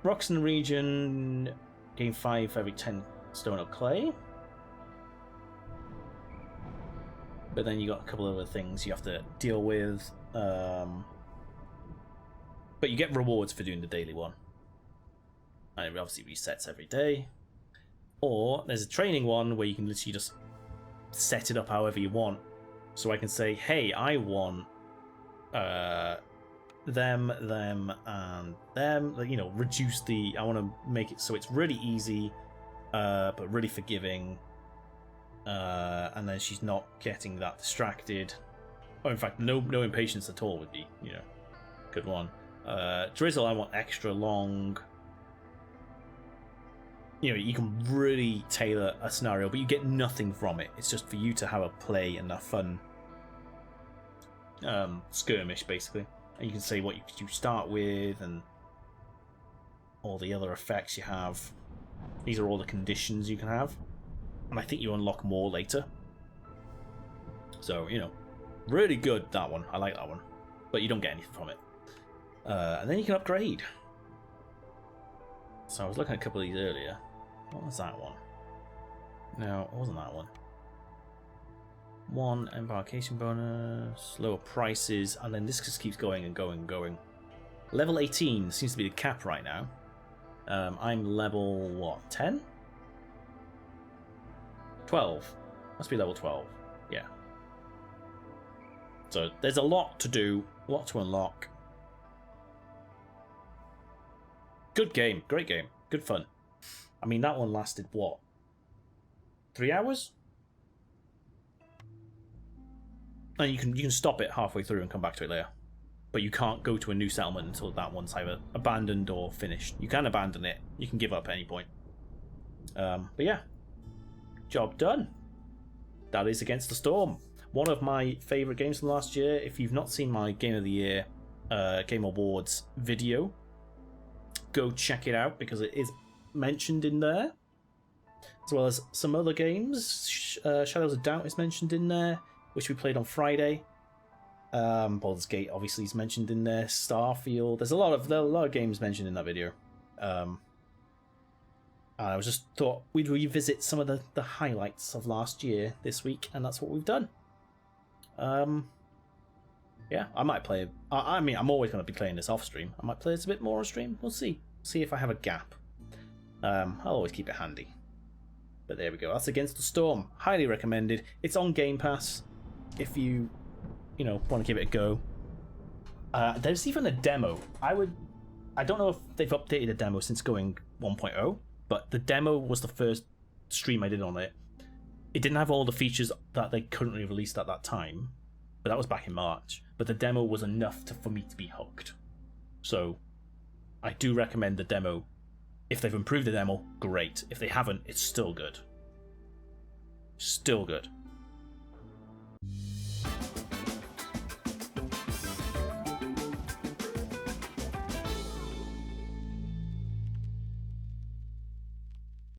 rocks in the region, gain 5 for every 10 stone or clay. But then you got a couple of other things you have to deal with. But you get rewards for doing the daily one. And it obviously resets every day. Or there's a training one where you can literally just set it up however you want. So I can say, hey, I want them, and them. You know, reduce the... I want to make it so it's really easy, but really forgiving. And then she's not getting that distracted. Oh, in fact, no impatience at all would be, you know, good one. Drizzle, I want extra long. You know, you can really tailor a scenario, but you get nothing from it. It's just for you to have a play and a fun skirmish, basically. And you can say what you start with and all the other effects you have. These are all the conditions you can have. And I think you unlock more later. So, you know, really good, that one. I like that one. But you don't get anything from it. And then you can upgrade. So I was looking at a couple of these earlier. What was that one? No, it wasn't that one. 1 embarkation bonus, lower prices, and then this just keeps going and going and going. Level 18 seems to be the cap right now. I'm level, what, 10? 12. Must be level 12. Yeah. So there's a lot to do, a lot to unlock. Good game, great game, good fun. I mean, that one lasted, what, 3 hours? And you can stop it halfway through and come back to it later. But you can't go to a new settlement until that one's either abandoned or finished. You can abandon it, you can give up at any point. But yeah. Job done. That is Against the Storm. One of my favourite games from last year. If you've not seen my Game of the Year, Game Awards video, go check it out because it is mentioned in there. As well as some other games. Shadows of Doubt is mentioned in there, which we played on Friday. Baldur's Gate obviously is mentioned in there. Starfield. There are a lot of games mentioned in that video. I was just thought we'd revisit some of the highlights of last year this week, and that's what we've done. Yeah, I might play. I mean, I'm always going to be playing this off stream. I might play this a bit more on stream. We'll see. See if I have a gap. I'll always keep it handy. But there we go. That's Against the Storm. Highly recommended. It's on Game Pass if you want to give it a go. There's even a demo. I don't know if they've updated the demo since going 1.0, but the demo was the first stream I did on it. It didn't have all the features that they currently released at that time, but that was back in March. But the demo was enough for me to be hooked. So I do recommend the demo. If they've improved the demo, great. If they haven't, it's still good. Still good.